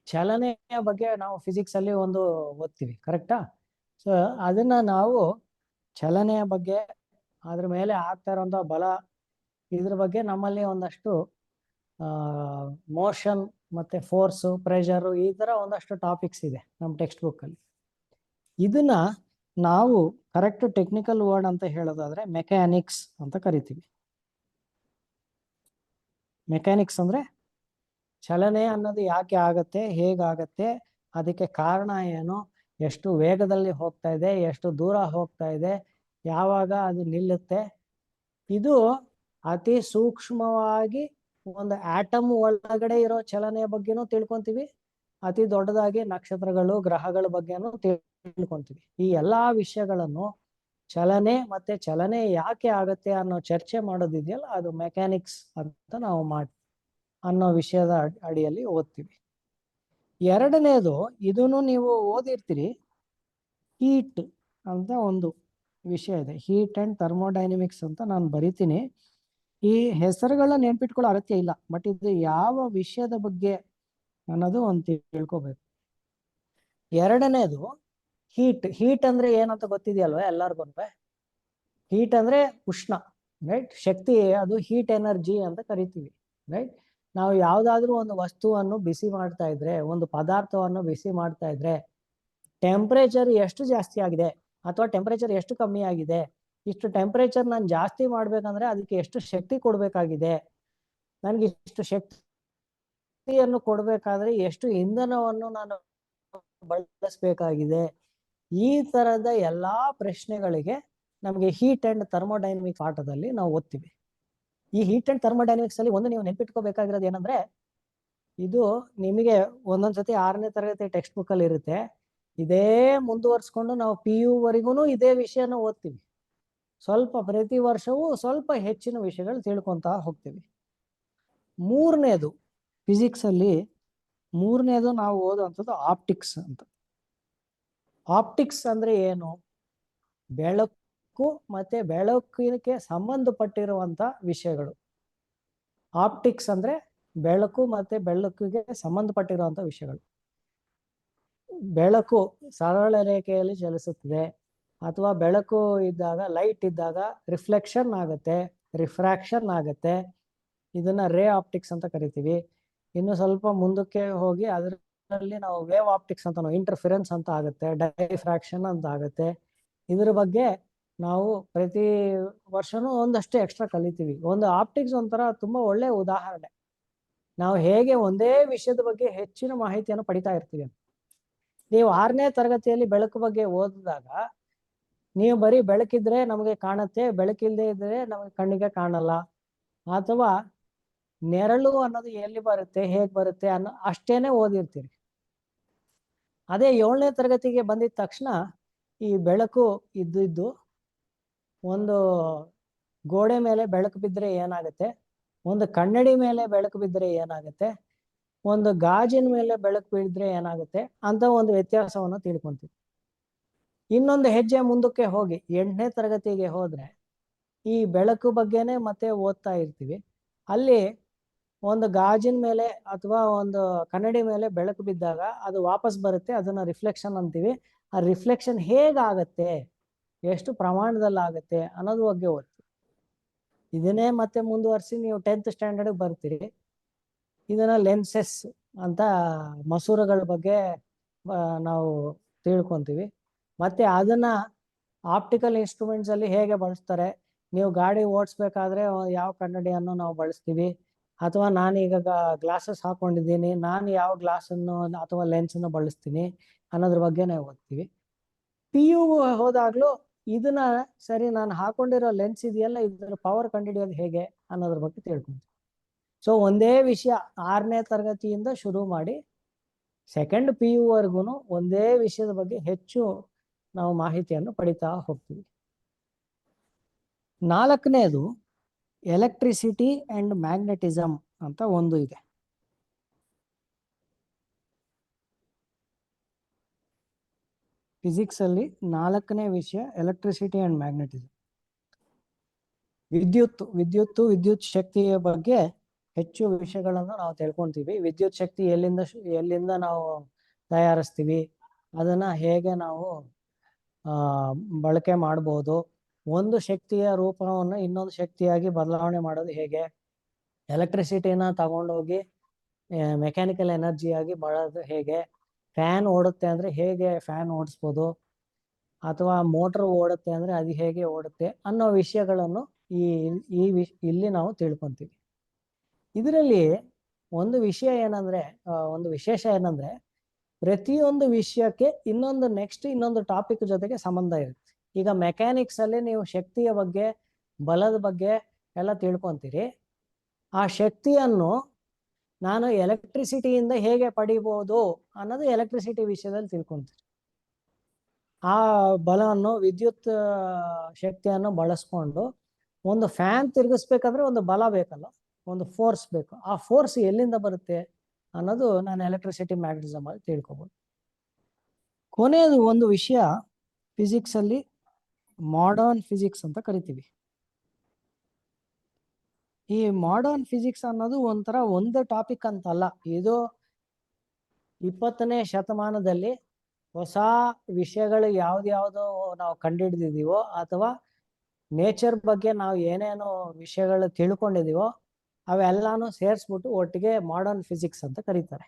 ಚಲನೆಯ ಬಗ್ಗೆ ನಾವು ಫಿಸಿಕ್ಸ್ ಅಲ್ಲಿ ಒಂದು ಓದ್ತೀವಿ, ಕರೆಕ್ಟಾ? ಸೊ ಅದನ್ನ ನಾವು ಚಲನೆಯ ಬಗ್ಗೆ, ಅದ್ರ ಮೇಲೆ ಆಗ್ತಾ ಇರುವಂತ ಬಲ, ಇದ್ರ ಬಗ್ಗೆ ನಮ್ಮಲ್ಲಿ ಒಂದಷ್ಟು ಮೋಷನ್ ಮತ್ತೆ ಫೋರ್ಸ್, ಪ್ರೆಷರ್, ಈ ತರ ಒಂದಷ್ಟು ಟಾಪಿಕ್ಸ್ ಇದೆ ನಮ್ಮ ಟೆಕ್ಸ್ಟ್ ಬುಕ್ ಅಲ್ಲಿ. ಇದನ್ನ ನಾವು ಕರೆಕ್ಟ್ ಟೆಕ್ನಿಕಲ್ ವರ್ಡ್ ಅಂತ ಹೇಳೋದಾದ್ರೆ ಮೆಕ್ಯಾನಿಕ್ಸ್ ಅಂತ ಕರಿತೀವಿ. ಮೆಕ್ಯಾನಿಕ್ಸ್ ಅಂದ್ರೆ ಚಲನೆ ಅನ್ನೋದು ಯಾಕೆ ಆಗತ್ತೆ, ಹೇಗಾಗತ್ತೆ, ಅದಕ್ಕೆ ಕಾರಣ ಏನು, ಎಷ್ಟು ವೇಗದಲ್ಲಿ ಹೋಗ್ತಾ ಇದೆ, ಎಷ್ಟು ದೂರ ಹೋಗ್ತಾ ಇದೆ, ಯಾವಾಗ ಅದು ನಿಲ್ಲುತ್ತೆ, ಇದು ಅತಿ ಸೂಕ್ಷ್ಮವಾಗಿ ಒಂದು ಆಟಮ್ ಒಳಗಡೆ ಇರೋ ಚಲನೆಯ ಬಗ್ಗೆನೂ ತಿಳ್ಕೊಂತೀವಿ, ಅತಿ ದೊಡ್ಡದಾಗಿ ನಕ್ಷತ್ರಗಳು, ಗ್ರಹಗಳ ಬಗ್ಗೆನೂ ತಿಳ್ಕೊಂತೀವಿ. ಈ ಎಲ್ಲಾ ವಿಷಯಗಳನ್ನು ಚಲನೆ ಮತ್ತೆ ಚಲನೆ ಯಾಕೆ ಆಗತ್ತೆ ಅನ್ನೋ ಚರ್ಚೆ ಮಾಡೋದಿದೆಯಲ್ಲ, ಅದು ಮೆಕ್ಯಾನಿಕ್ಸ್ ಅಂತ ನಾವು ಅನ್ನೋ ವಿಷಯದ ಅಡಿಯಲ್ಲಿ ಓದ್ತೀವಿ. ಎರಡನೇದು, ಇದನ್ನು ನೀವು ಓದಿರ್ತೀರಿ, ಹೀಟ್ ಅಂತ ಒಂದು ವಿಷಯ ಇದೆ. ಹೀಟ್ ಅಂಡ್ ಥರ್ಮೋಡೈನಮಿಕ್ಸ್ ಅಂತ ನಾನು ಬರಿತೀನಿ. ಈ ಹೆಸರುಗಳನ್ನ ನೆನ್ಪಿಟ್ಕೊಳ್ಳೋ ಅಗತ್ಯ ಇಲ್ಲ, ಬಟ್ ಇದು ಯಾವ ವಿಷಯದ ಬಗ್ಗೆ ಅನ್ನೋದು ಒಂದು ತಿಳ್ಕೊಬೇಕು. ಎರಡನೇದು ಹೀಟ್. ಹೀಟ್ ಅಂದ್ರೆ ಏನಂತ ಗೊತ್ತಿದೆಯಲ್ವ ಎಲ್ಲರಿಗೂ? ಹೀಟ್ ಅಂದ್ರೆ ಉಷ್ಣ, ರೈಟ್? ಶಕ್ತಿ, ಅದು ಹೀಟ್ ಎನರ್ಜಿ ಅಂತ ಕರಿತೀವಿ, ರೈಟ್? ನಾವು ಯಾವ್ದಾದ್ರು ಒಂದು ವಸ್ತುವನ್ನು ಬಿಸಿ ಮಾಡ್ತಾ ಇದ್ರೆ, ಒಂದು ಪದಾರ್ಥವನ್ನು ಬಿಸಿ ಮಾಡ್ತಾ ಇದ್ರೆ ಟೆಂಪರೇಚರ್ ಎಷ್ಟು ಜಾಸ್ತಿ ಆಗಿದೆ ಅಥವಾ ಟೆಂಪರೇಚರ್ ಎಷ್ಟು ಕಮ್ಮಿ ಆಗಿದೆ, ಇಷ್ಟು ಟೆಂಪರೇಚರ್ ನಾನು ಜಾಸ್ತಿ ಮಾಡ್ಬೇಕಂದ್ರೆ ಅದಕ್ಕೆ ಎಷ್ಟು ಶಕ್ತಿ ಕೊಡ್ಬೇಕಾಗಿದೆ, ನನ್ಗೆ ಇಷ್ಟು ಶಕ್ತಿಯನ್ನು ಕೊಡ್ಬೇಕಾದ್ರೆ ಎಷ್ಟು ಇಂಧನವನ್ನು ನಾನು ಬಳಸಬೇಕಾಗಿದೆ, ಈ ತರದ ಎಲ್ಲಾ ಪ್ರಶ್ನೆಗಳಿಗೆ ನಮಗೆ ಹೀಟ್ ಅಂಡ್ ಥರ್ಮೋಡೈನಮಿಕ್ಸ್ ಪಾಠದಲ್ಲಿ ನಾವು ಓದ್ತೀವಿ. ಈ ಹೀಟ್ ಅಂಡ್ ಥರ್ಮೋಡೈನಮಿಕ್ಸ್ ಅಲ್ಲಿ ಒಂದು ನೀವು ನೆನ್ಪಿಟ್ಕೋಬೇಕಾಗಿರೋದು ಏನಂದ್ರೆ, ಇದು ನಿಮಗೆ ಒಂದೊಂದ್ಸತಿ 6ನೇ ತರಗತಿ ಟೆಕ್ಸ್ಟ್ ಬುಕ್ ಅಲ್ಲಿ ಇರುತ್ತೆ, ಇದೇ ಮುಂದುವರ್ಸ್ಕೊಂಡು ನಾವು PU ವರೆಗೂ ಇದೇ ವಿಷಯನ ಓದ್ತೀವಿ. ಸ್ವಲ್ಪ ಪ್ರತಿ ವರ್ಷವೂ ಸ್ವಲ್ಪ ಹೆಚ್ಚಿನ ವಿಷಯಗಳು ತಿಳ್ಕೊಂತ ಹೋಗ್ತೀವಿ. ಮೂರನೇದು, ಫಿಸಿಕ್ಸ್ ಅಲ್ಲಿ ಮೂರನೇದು ನಾವು ಓದುವಂಥದ್ದು ಆಪ್ಟಿಕ್ಸ್ ಅಂತ. ಆಪ್ಟಿಕ್ಸ್ ಅಂದ್ರೆ ಏನು? ಬೆಳಕು ಮತ್ತೆ ಬೆಳಕಿಗೆ ಸಂಬಂಧಪಟ್ಟಿರುವಂತ ವಿಷಯಗಳು. ಆಪ್ಟಿಕ್ಸ್ ಅಂದ್ರೆ ಬೆಳಕು ಮತ್ತೆ ಬೆಳಕಿಗೆ ಸಂಬಂಧಪಟ್ಟಿರುವಂತ ವಿಷಯಗಳು. ಬೆಳಕು ಸರಳ ರೇಖೆಯಲ್ಲಿ ಚಲಿಸುತ್ತದೆ, ಅಥವಾ ಬೆಳಕು ಇದ್ದಾಗ, ಲೈಟ್ ಇದ್ದಾಗ ರಿಫ್ಲೆಕ್ಷನ್ ಆಗುತ್ತೆ, ರಿಫ್ರಾಕ್ಷನ್ ಆಗುತ್ತೆ, ಇದನ್ನ ರೇ ಆಪ್ಟಿಕ್ಸ್ ಅಂತ ಕರಿತೀವಿ. ಇನ್ನು ಸ್ವಲ್ಪ ಮುಂದಕ್ಕೆ ಹೋಗಿ ಅದರಲ್ಲಿ ನಾವು ವೇವ್ ಆಪ್ಟಿಕ್ಸ್ ಅಂತ, ಇಂಟರ್ಫಿರೆನ್ಸ್ ಅಂತ ಆಗುತ್ತೆ, ಡೈಫ್ರಾಕ್ಷನ್ ಅಂತ ಆಗುತ್ತೆ. ಇದ್ರ ಬಗ್ಗೆ ನಾವು ಪ್ರತಿ ವರ್ಷನೂ ಒಂದಷ್ಟು ಎಕ್ಸ್ಟ್ರಾ ಕಲಿತೀವಿ. ಒಂದು ಆಪ್ಟಿಕ್ಸ್ ಒಂಥರ ತುಂಬಾ ಒಳ್ಳೆ ಉದಾಹರಣೆ, ನಾವು ಹೇಗೆ ಒಂದೇ ವಿಷಯದ ಬಗ್ಗೆ ಹೆಚ್ಚಿನ ಮಾಹಿತಿಯನ್ನು ಪಡಿತಾ ಇರ್ತೀವಿ. ನೀವು 6ನೇ ತರಗತಿಯಲ್ಲಿ ಬೆಳಕು ಬಗ್ಗೆ ಓದಿದಾಗ ನೀವು ಬರೀ ಬೆಳಕಿದ್ರೆ ನಮಗೆ ಕಾಣುತ್ತೆ, ಬೆಳಕಿಲ್ಲದೆ ಇದ್ರೆ ನಮಗೆ ಕಣ್ಣಿಗೆ ಕಾಣಲ್ಲ, ಅಥವಾ ನೆರಳು ಅನ್ನೋದು ಎಲ್ಲಿ ಬರುತ್ತೆ, ಹೇಗ್ ಬರುತ್ತೆ ಅನ್ನೋ ಅಷ್ಟೇನೆ ಓದಿರ್ತೀರಿ. ಅದೇ 7ನೇ ತರಗತಿಗೆ ಬಂದಿದ ತಕ್ಷಣ ಈ ಬೆಳಕು ಇದ್ದು ಒಂದು ಗೋಡೆ ಮೇಲೆ ಬೆಳಕು ಬಿದ್ದರೆ ಏನಾಗುತ್ತೆ, ಒಂದು ಕನ್ನಡಿ ಮೇಲೆ ಬೆಳಕು ಬಿದ್ದರೆ ಏನಾಗುತ್ತೆ, ಒಂದು ಗಾಜಿನ ಮೇಲೆ ಬೆಳಕು ಬೀಳಿದ್ರೆ ಏನಾಗುತ್ತೆ ಅಂತ ಒಂದು ವ್ಯತ್ಯಾಸವನ್ನು ತಿಳ್ಕೊಂತೀವಿ. ಇನ್ನೊಂದು ಹೆಜ್ಜೆ ಮುಂದಕ್ಕೆ ಹೋಗಿ 8ನೇ ತರಗತಿಗೆ ಹೋದ್ರೆ ಈ ಬೆಳಕು ಬಗ್ಗೆನೆ ಮತ್ತೆ ಓದ್ತಾ ಇರ್ತೀವಿ. ಅಲ್ಲಿ ಒಂದು ಗಾಜಿನ ಮೇಲೆ ಅಥವಾ ಒಂದು ಕನ್ನಡಿ ಮೇಲೆ ಬೆಳಕು ಬಿದ್ದಾಗ ಅದು ವಾಪಸ್ ಬರುತ್ತೆ, ಅದನ್ನ ರಿಫ್ಲೆಕ್ಷನ್ ಅಂತೀವಿ. ಆ ರಿಫ್ಲೆಕ್ಷನ್ ಹೇಗಾಗತ್ತೆ, ಎಷ್ಟು ಪ್ರಮಾಣದಲ್ಲಿ ಆಗುತ್ತೆ ಅನ್ನೋದ್ರ ಬಗ್ಗೆ ಓದ್ತೀವಿ. ಇದನ್ನೇ ಮತ್ತೆ ಮುಂದುವರಿಸಿ ನೀವು 10th ಸ್ಟ್ಯಾಂಡರ್ಡ್ ಬರ್ತೀರಿ. ಇದನ್ನ ಲೆನ್ಸಸ್ ಅಂತ ಮಸೂರಗಳ ಬಗ್ಗೆ ನಾವು ತಿಳ್ಕೊಂತೀವಿ. ಮತ್ತೆ ಅದನ್ನ ಆಪ್ಟಿಕಲ್ ಇನ್ಸ್ಟ್ರೂಮೆಂಟ್ಸ್ ಅಲ್ಲಿ ಹೇಗೆ ಬಳಸ್ತಾರೆ, ನೀವು ಗಾಡಿ ಓಡಿಸ್ಬೇಕಾದ್ರೆ ಯಾವ ಕನ್ನಡಿಯನ್ನು ನಾವು ಬಳಸ್ತೀವಿ, ಅಥವಾ ನಾನೀಗ ಗ್ಲಾಸಸ್ ಹಾಕೊಂಡಿದ್ದೀನಿ, ನಾನು ಯಾವ ಗ್ಲಾಸನ್ನು ಅಥವಾ ಲೆನ್ಸನ್ನು ಬಳಸ್ತೀನಿ ಅನ್ನೋದ್ರ ಬಗ್ಗೆ ನಾವು ಓದ್ತೀವಿ. PU ಹೋದಾಗ್ಲೂ ಇದನ್ನ ಸರಿ ನಾನು ಹಾಕೊಂಡಿರೋ ಲೆನ್ಸ್ ಇದೆಯಲ್ಲ, ಇದರ ಪವರ್ ಕಂಡುಹಿಡಿಯೋದು ಹೇಗೆ ಅನ್ನೋದ್ರ ಬಗ್ಗೆ ತಿಳ್ಕೊಂತೀವಿ. ಸೊ ಒಂದೇ ವಿಷಯ 6ನೇ ತರಗತಿಯಿಂದ ಶುರು ಮಾಡಿ 2nd PU ವರ್ಗು ಒಂದೇ ವಿಷಯದ ಬಗ್ಗೆ ಹೆಚ್ಚು ನಾವು ಮಾಹಿತಿಯನ್ನು ಪಡಿತಾ ಹೋಗ್ತೀವಿ. 4ನೇದು ಎಲೆಕ್ಟ್ರಿಸಿಟಿ ಅಂಡ್ ಮ್ಯಾಗ್ನೆಟಿಸಮ್ ಅಂತ ಒಂದು ಇದೆ. ಫಿಸಿಕ್ಸ್ ಅಲ್ಲಿ 4ನೇ ವಿಷಯ ಎಲೆಕ್ಟ್ರಿಸಿಟಿ ಅಂಡ್ ಮ್ಯಾಗ್ನೆಟಿಸಮ್. ವಿದ್ಯುತ್ ಶಕ್ತಿಯ ಬಗ್ಗೆ ಹೆಚ್ಚು ವಿಷಯಗಳನ್ನು ನಾವು ತಿಳ್ಕೊಂತೀವಿ. ವಿದ್ಯುತ್ ಶಕ್ತಿ ಎಲ್ಲಿಂದ ನಾವು ತಯಾರಿಸ್ತೀವಿ, ಅದನ್ನ ಹೇಗೆ ನಾವು ಬಳಕೆ ಮಾಡಬಹುದು, ಒಂದು ಶಕ್ತಿಯ ರೂಪವನ್ನು ಇನ್ನೊಂದು ಶಕ್ತಿಯಾಗಿ ಬದಲಾವಣೆ ಮಾಡೋದು ಹೇಗೆ, ಎಲೆಕ್ಟ್ರಿಸಿಟಿನ ತಗೊಂಡೋಗಿ ಮೆಕ್ಯಾನಿಕಲ್ ಎನರ್ಜಿಯಾಗಿ ಮಾಡೋದು ಹೇಗೆ, ಫ್ಯಾನ್ ಓಡುತ್ತೆ ಅಂದ್ರೆ ಹೇಗೆ ಫ್ಯಾನ್ ಓಡಿಸ್ಬೋದು, ಅಥವಾ ಮೋಟರ್ ಓಡುತ್ತೆ ಅಂದ್ರೆ ಅದು ಹೇಗೆ ಓಡುತ್ತೆ ಅನ್ನೋ ವಿಷಯಗಳನ್ನು ಇಲ್ಲಿ ನಾವು ತಿಳ್ಕೊಂತೀವಿ. ಇದರಲ್ಲಿ ಒಂದು ವಿಶೇಷ ಏನಂದ್ರೆ ಪ್ರತಿಯೊಂದು ವಿಷಯಕ್ಕೆ ಇನ್ನೊಂದು ಟಾಪಿಕ್ ಜೊತೆಗೆ ಸಂಬಂಧ ಇರುತ್ತೆ. ಈಗ ಮೆಕ್ಯಾನಿಕ್ಸ್ ಅಲ್ಲಿ ನೀವು ಶಕ್ತಿಯ ಬಗ್ಗೆ, ಬಲದ ಬಗ್ಗೆ ಎಲ್ಲ ತಿಳ್ಕೊಂತೀರಿ. ಆ ಶಕ್ತಿಯನ್ನು ನಾನು ಎಲೆಕ್ಟ್ರಿಸಿಟಿಯಿಂದ ಹೇಗೆ ಪಡಿಬಹುದು ಅನ್ನೋದು ಎಲೆಕ್ಟ್ರಿಸಿಟಿ ವಿಷಯದಲ್ಲಿ ತಿಳ್ಕೊಂತೀರಿ. ಆ ಬಲವನ್ನು, ವಿದ್ಯುತ್ ಶಕ್ತಿಯನ್ನು ಬಳಸ್ಕೊಂಡು ಒಂದು ಫ್ಯಾನ್ ತಿರುಗಿಸ್ಬೇಕಂದ್ರೆ ಒಂದು ಬಲ ಬೇಕಲ್ಲ, ಒಂದು ಫೋರ್ಸ್ ಬೇಕು. ಆ ಫೋರ್ಸ್ ಎಲ್ಲಿಂದ ಬರುತ್ತೆ ಅನ್ನೋದು ನಾನು ಎಲೆಕ್ಟ್ರಿಸಿಟಿ ಮ್ಯಾಗ್ನೆಟಿಸಮ್ ಅಲ್ಲಿ ತಿಳ್ಕೊಬಹುದು. ಕೊನೆಯದು ಒಂದು ವಿಷಯ ಫಿಸಿಕ್ಸ್ ಅಲ್ಲಿ ಮಾಡರ್ನ್ ಫಿಸಿಕ್ಸ್ ಅಂತ ಕರಿತೀವಿ. ಈ ಮಾಡರ್ನ್ ಫಿಸಿಕ್ಸ್ ಅನ್ನೋದು ಒಂದು ಟಾಪಿಕ್ ಅಂತಲ್ಲ, ಇದು 20ನೇ ಶತಮಾನದಲ್ಲಿ ಹೊಸ ವಿಷಯಗಳು ಯಾವ್ದ್ಯಾವ್ದು ನಾವು ಕಂಡುಹಿಡಿದಿದೀವೋ, ಅಥವಾ ನೇಚರ್ ಬಗ್ಗೆ ನಾವು ಏನೇನೋ ವಿಷಯಗಳು ತಿಳ್ಕೊಂಡಿದೀವೋ ಅವೆಲ್ಲಾನು ಸೇರಿಸ್ಬಿಟ್ಟು ಒಟ್ಟಿಗೆ ಮಾಡರ್ನ್ ಫಿಸಿಕ್ಸ್ ಅಂತ ಕರೀತಾರೆ.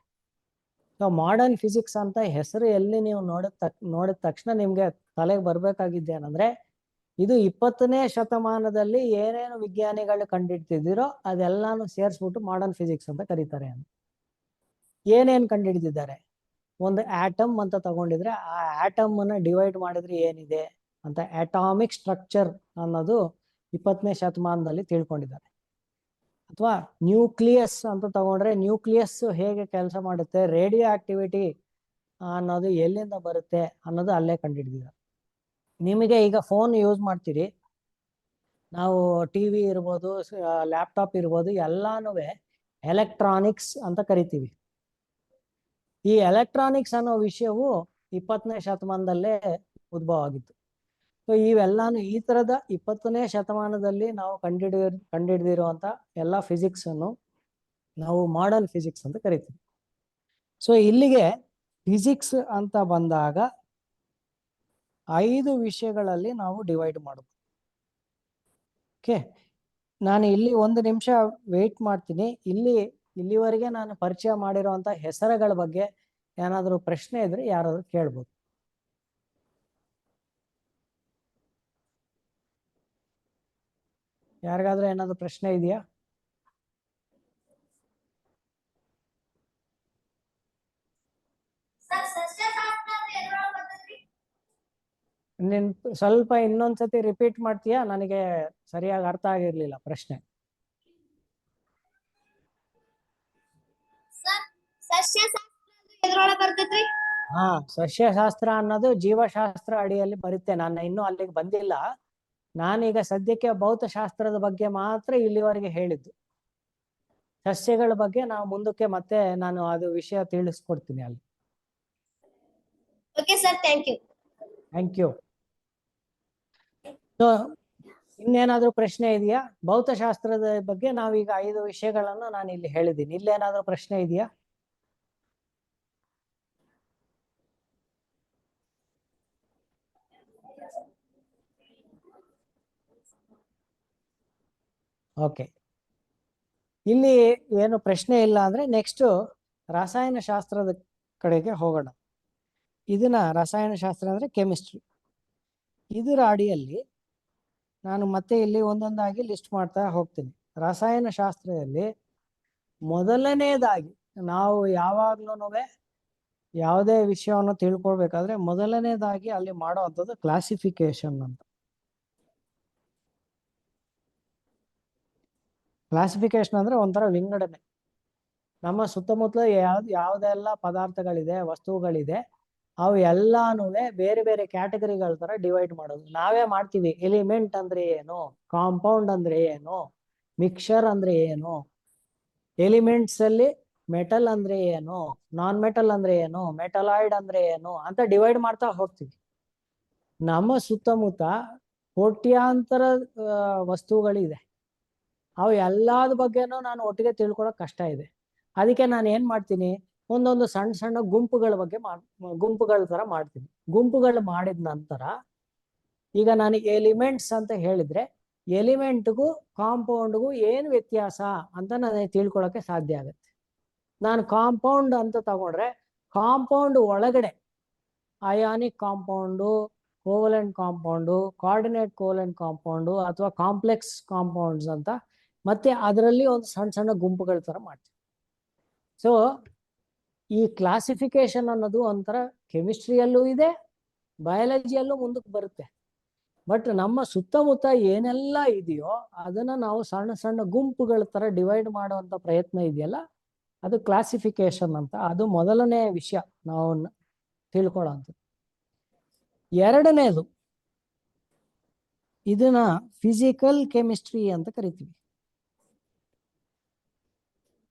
ಸೊ ಮಾಡರ್ನ್ ಫಿಸಿಕ್ಸ್ ಅಂತ ಹೆಸರು ಎಲ್ಲಿ ನೀವು ನೋಡಿದ ತಕ್ಷಣ ನಿಮ್ಗೆ ತಲೆಗೆ ಬರ್ಬೇಕಾಗಿದ್ದೇನಂದ್ರೆ, ಇದು 20ನೇ ಶತಮಾನದಲ್ಲಿ ಏನೇನು ವಿಜ್ಞಾನಿಗಳು ಕಂಡುಹಿಡ್ತಿದ್ದೀರೋ ಅದೆಲ್ಲಾನು ಸೇರಿಸ್ಬಿಟ್ಟು ಮಾಡರ್ನ್ ಫಿಸಿಕ್ಸ್ ಅಂತ ಕರೀತಾರೆ ಅಂತ. ಏನೇನ್ ಕಂಡುಹಿಡಿದಿದ್ದಾರೆ, ಒಂದು ಆಟಮ್ ಅಂತ ತಗೊಂಡಿದ್ರೆ ಆ ಆಟಮ್ ಅನ್ನ ಡಿವೈಡ್ ಮಾಡಿದ್ರೆ ಏನಿದೆ ಅಂತ ಅಟಾಮಿಕ್ ಸ್ಟ್ರಕ್ಚರ್ ಅನ್ನೋದು 20ನೇ ಶತಮಾನದಲ್ಲಿ ತಿಳ್ಕೊಂಡಿದ್ದಾರೆ. ಅಥವಾ ನ್ಯೂಕ್ಲಿಯಸ್ ಅಂತ ತಗೊಂಡ್ರೆ ನ್ಯೂಕ್ಲಿಯಸ್ ಹೇಗೆ ಕೆಲಸ ಮಾಡುತ್ತೆ, ರೇಡಿಯೋ ಆಕ್ಟಿವಿಟಿ ಅನ್ನೋದು ಎಲ್ಲಿಂದ ಬರುತ್ತೆ ಅನ್ನೋದು ಅಲ್ಲೇ ಕಂಡುಹಿಡಿದಿದ್ದಾರೆ. ನಿಮಗೆ ಈಗ ಫೋನ್ ಯೂಸ್ ಮಾಡ್ತೀರಿ, ನಾವು ಟಿವಿ ಇರ್ಬೋದು, ಲ್ಯಾಪ್ಟಾಪ್ ಇರ್ಬೋದು, ಎಲ್ಲಾನು ಎಲೆಕ್ಟ್ರಾನಿಕ್ಸ್ ಅಂತ ಕರಿತೀವಿ. ಈ ಎಲೆಕ್ಟ್ರಾನಿಕ್ಸ್ ಅನ್ನೋ ವಿಷಯವು 20ನೇ ಶತಮಾನದಲ್ಲೇ ಉದ್ಭವ ಆಗಿತ್ತು. ಸೊ ಇವೆಲ್ಲಾನು ಈ ತರದ 20ನೇ ಶತಮಾನದಲ್ಲಿ ನಾವು ಕಂಡುಹಿಡಿದಿರುವಂತ ಎಲ್ಲ ಫಿಸಿಕ್ಸ್ ಅನ್ನು ನಾವು ಮಾಡರ್ನ್ ಫಿಸಿಕ್ಸ್ ಅಂತ ಕರಿತೀವಿ. ಸೊ ಇಲ್ಲಿಗೆ ಫಿಸಿಕ್ಸ್ ಅಂತ ಬಂದಾಗ 5 ವಿಷಯಗಳಲ್ಲಿ ನಾವು ಡಿವೈಡ್ ಮಾಡಬಹುದು. ಓಕೆ, ನಾನು ಇಲ್ಲಿ 1 ನಿಮಿಷ ವೇಟ್ ಮಾಡ್ತೀನಿ. ಇಲ್ಲಿವರೆಗೆ ನಾನು ಪರಿಚಯ ಮಾಡಿರುವಂತ ಹೆಸರುಗಳ ಬಗ್ಗೆ ಏನಾದರೂ ಪ್ರಶ್ನೆ ಇದ್ರೆ ಯಾರಾದ್ರೂ ಕೇಳ್ಬೋದು. ಯಾರಿಗಾದ್ರೂ ಏನಾದ್ರು ಪ್ರಶ್ನೆ ಇದೆಯಾ? ನೀನ್ ಸ್ವಲ್ಪ ಇನ್ನೊಂದ್ಸತಿ ರಿಪೀಟ್ ಮಾಡ್ತೀಯಾ? ನನಗೆ ಸರಿಯಾಗಿ ಅರ್ಥ ಆಗಿರ್ಲಿಲ್ಲ ಪ್ರಶ್ನೆ. ಹಾ, ಸಸ್ಯಶಾಸ್ತ್ರ ಅನ್ನೋದು ಜೀವಶಾಸ್ತ್ರ ಅಡಿಯಲ್ಲಿ ಬರುತ್ತೆ. ನಾನು ಇನ್ನೂ ಅಲ್ಲಿಗೆ ಬಂದಿಲ್ಲ. ನಾನೀಗ ಸದ್ಯಕ್ಕೆ ಭೌತಶಾಸ್ತ್ರದ ಬಗ್ಗೆ ಮಾತ್ರ ಇಲ್ಲಿವರೆಗೆ ಹೇಳಿದ್ದು. ಸಸ್ಯಗಳ ಬಗ್ಗೆ ನಾವು ಮುಂದಕ್ಕೆ ಮತ್ತೆ ನಾನು ಅದು ವಿಷಯ ತಿಳಿಸ್ಕೊಡ್ತೀನಿ ಅಲ್ಲಿ. Okay sir, thank you. Thank you. So ಇನ್ನೇನಾದ್ರೂ ಪ್ರಶ್ನೆ ಇದೆಯಾ? ಭೌತಶಾಸ್ತ್ರದ ಬಗ್ಗೆ ನಾವೀಗ 5 ವಿಷಯಗಳನ್ನ ನಾನು ಇಲ್ಲಿ ಹೇಳಿದ್ದೀನಿ. ಇಲ್ಲೇನಾದ್ರೂ ಪ್ರಶ್ನೆ ಇದೆಯಾ? ಓಕೆ, ಇಲ್ಲಿ ಏನು ಪ್ರಶ್ನೆ ಇಲ್ಲ ಅಂದ್ರೆ ನೆಕ್ಸ್ಟ್ ರಸಾಯನಶಾಸ್ತ್ರದ ಕಡೆಗೆ ಹೋಗೋಣ. ಇದನ್ನ ರಸಾಯನಶಾಸ್ತ್ರ ಅಂದ್ರೆ ಕೆಮಿಸ್ಟ್ರಿ. ಇದರ ಅಡಿಯಲ್ಲಿ ನಾನು ಮತ್ತೆ ಇಲ್ಲಿ ಒಂದೊಂದಾಗಿ ಲಿಸ್ಟ್ ಮಾಡ್ತಾ ಹೋಗ್ತೀನಿ. ರಸಾಯನಶಾಸ್ತ್ರದಲ್ಲಿ ಮೊದಲನೇದಾಗಿ ನಾವು ಯಾವಾಗ್ಲೂ ಯಾವುದೇ ವಿಷಯವನ್ನು ತಿಳ್ಕೊಳ್ಬೇಕಾದ್ರೆ ಮೊದಲನೇದಾಗಿ ಅಲ್ಲಿ ಮಾಡುವಂಥದ್ದು ಕ್ಲಾಸಿಫಿಕೇಶನ್ ಅಂತ. ಕ್ಲಾಸಿಫಿಕೇಶನ್ ಅಂದ್ರೆ ಒಂಥರ ವಿಂಗಡಣೆ. ನಮ್ಮ ಸುತ್ತಮುತ್ತಲ ಯಾವುದೆಲ್ಲ ಪದಾರ್ಥಗಳಿದೆ, ವಸ್ತುಗಳಿದೆ, ಅವು ಎಲ್ಲಾನು ಬೇರೆ ಬೇರೆ ಕ್ಯಾಟಗರಿಗಳ ತರ ಡಿವೈಡ್ ಮಾಡೋದು ನಾವೇ ಮಾಡ್ತೀವಿ. ಎಲಿಮೆಂಟ್ ಅಂದ್ರೆ ಏನು, ಕಾಂಪೌಂಡ್ ಅಂದ್ರೆ ಏನು, ಮಿಕ್ಸರ್ ಅಂದ್ರೆ ಏನು, ಎಲಿಮೆಂಟ್ಸ್ ಅಲ್ಲಿ ಮೆಟಲ್ ಅಂದ್ರೆ ಏನು, ನಾನ್ ಮೆಟಲ್ ಅಂದ್ರೆ ಏನು, ಮೆಟಲಾಯ್ಡ್ ಅಂದ್ರೆ ಏನು ಅಂತ ಡಿವೈಡ್ ಮಾಡ್ತಾ ಹೋಗ್ತೀವಿ. ನಮ್ಮ ಸುತ್ತಮುತ್ತ ಕೋಟ್ಯಾಂತರ ವಸ್ತುಗಳಿದೆ. ಅವು ಎಲ್ಲಾದ ಬಗ್ಗೆನೂ ನಾನು ಒಟ್ಟಿಗೆ ತಿಳ್ಕೊಳಕ್ ಕಷ್ಟ ಇದೆ. ಅದಕ್ಕೆ ನಾನು ಏನ್ ಮಾಡ್ತೀನಿ, ಒಂದೊಂದು ಸಣ್ಣ ಸಣ್ಣ ಗುಂಪುಗಳ ಬಗ್ಗೆ ಗುಂಪುಗಳ ತರ ಮಾಡ್ತೀನಿ. ಗುಂಪುಗಳು ಮಾಡಿದ ನಂತರ ಈಗ ನಾನು ಎಲಿಮೆಂಟ್ಸ್ ಅಂತ ಹೇಳಿದ್ರೆ ಎಲಿಮೆಂಟ್ಗೂ ಕಾಂಪೌಂಡ್ಗೂ ಏನು ವ್ಯತ್ಯಾಸ ಅಂತ ನನಗೆ ತಿಳ್ಕೊಳಕ್ಕೆ ಸಾಧ್ಯ ಆಗುತ್ತೆ. ನಾನು ಕಾಂಪೌಂಡ್ ಅಂತ ತಗೊಂಡ್ರೆ ಕಾಂಪೌಂಡ್ ಒಳಗಡೆ ionic compound, covalent compound, coordinate covalent compound ಅಥವಾ ಕಾಂಪ್ಲೆಕ್ಸ್ ಕಾಂಪೌಂಡ್ಸ್ ಅಂತ ಮತ್ತೆ ಅದರಲ್ಲಿ ಒಂದು ಸಣ್ಣ ಸಣ್ಣ ಗುಂಪುಗಳ ತರ ಮಾಡ್ತೀವಿ. ಸೊ ಈ ಕ್ಲಾಸಿಫಿಕೇಶನ್ ಅನ್ನೋದು ಒಂಥರ ಕೆಮಿಸ್ಟ್ರಿಯಲ್ಲೂ ಇದೆ, ಬಯಾಲಜಿಯಲ್ಲೂ ಮುಂದಕ್ಕೆ ಬರುತ್ತೆ. ಬಟ್ ನಮ್ಮ ಸುತ್ತಮುತ್ತ ಏನೆಲ್ಲ ಇದೆಯೋ ಅದನ್ನ ನಾವು ಸಣ್ಣ ಸಣ್ಣ ಗುಂಪುಗಳ ತರ ಡಿವೈಡ್ ಮಾಡುವಂತ ಪ್ರಯತ್ನ ಇದೆಯಲ್ಲ, ಅದು ಕ್ಲಾಸಿಫಿಕೇಶನ್ ಅಂತ. ಅದು ಮೊದಲನೇ ವಿಷಯ ನಾವು ತಿಳ್ಕೊಳ್ಳೋಂಥದ್ದು. ಎರಡನೇದು ಇದನ್ನ ಫಿಸಿಕಲ್ ಕೆಮಿಸ್ಟ್ರಿ ಅಂತ ಕರಿತೀವಿ.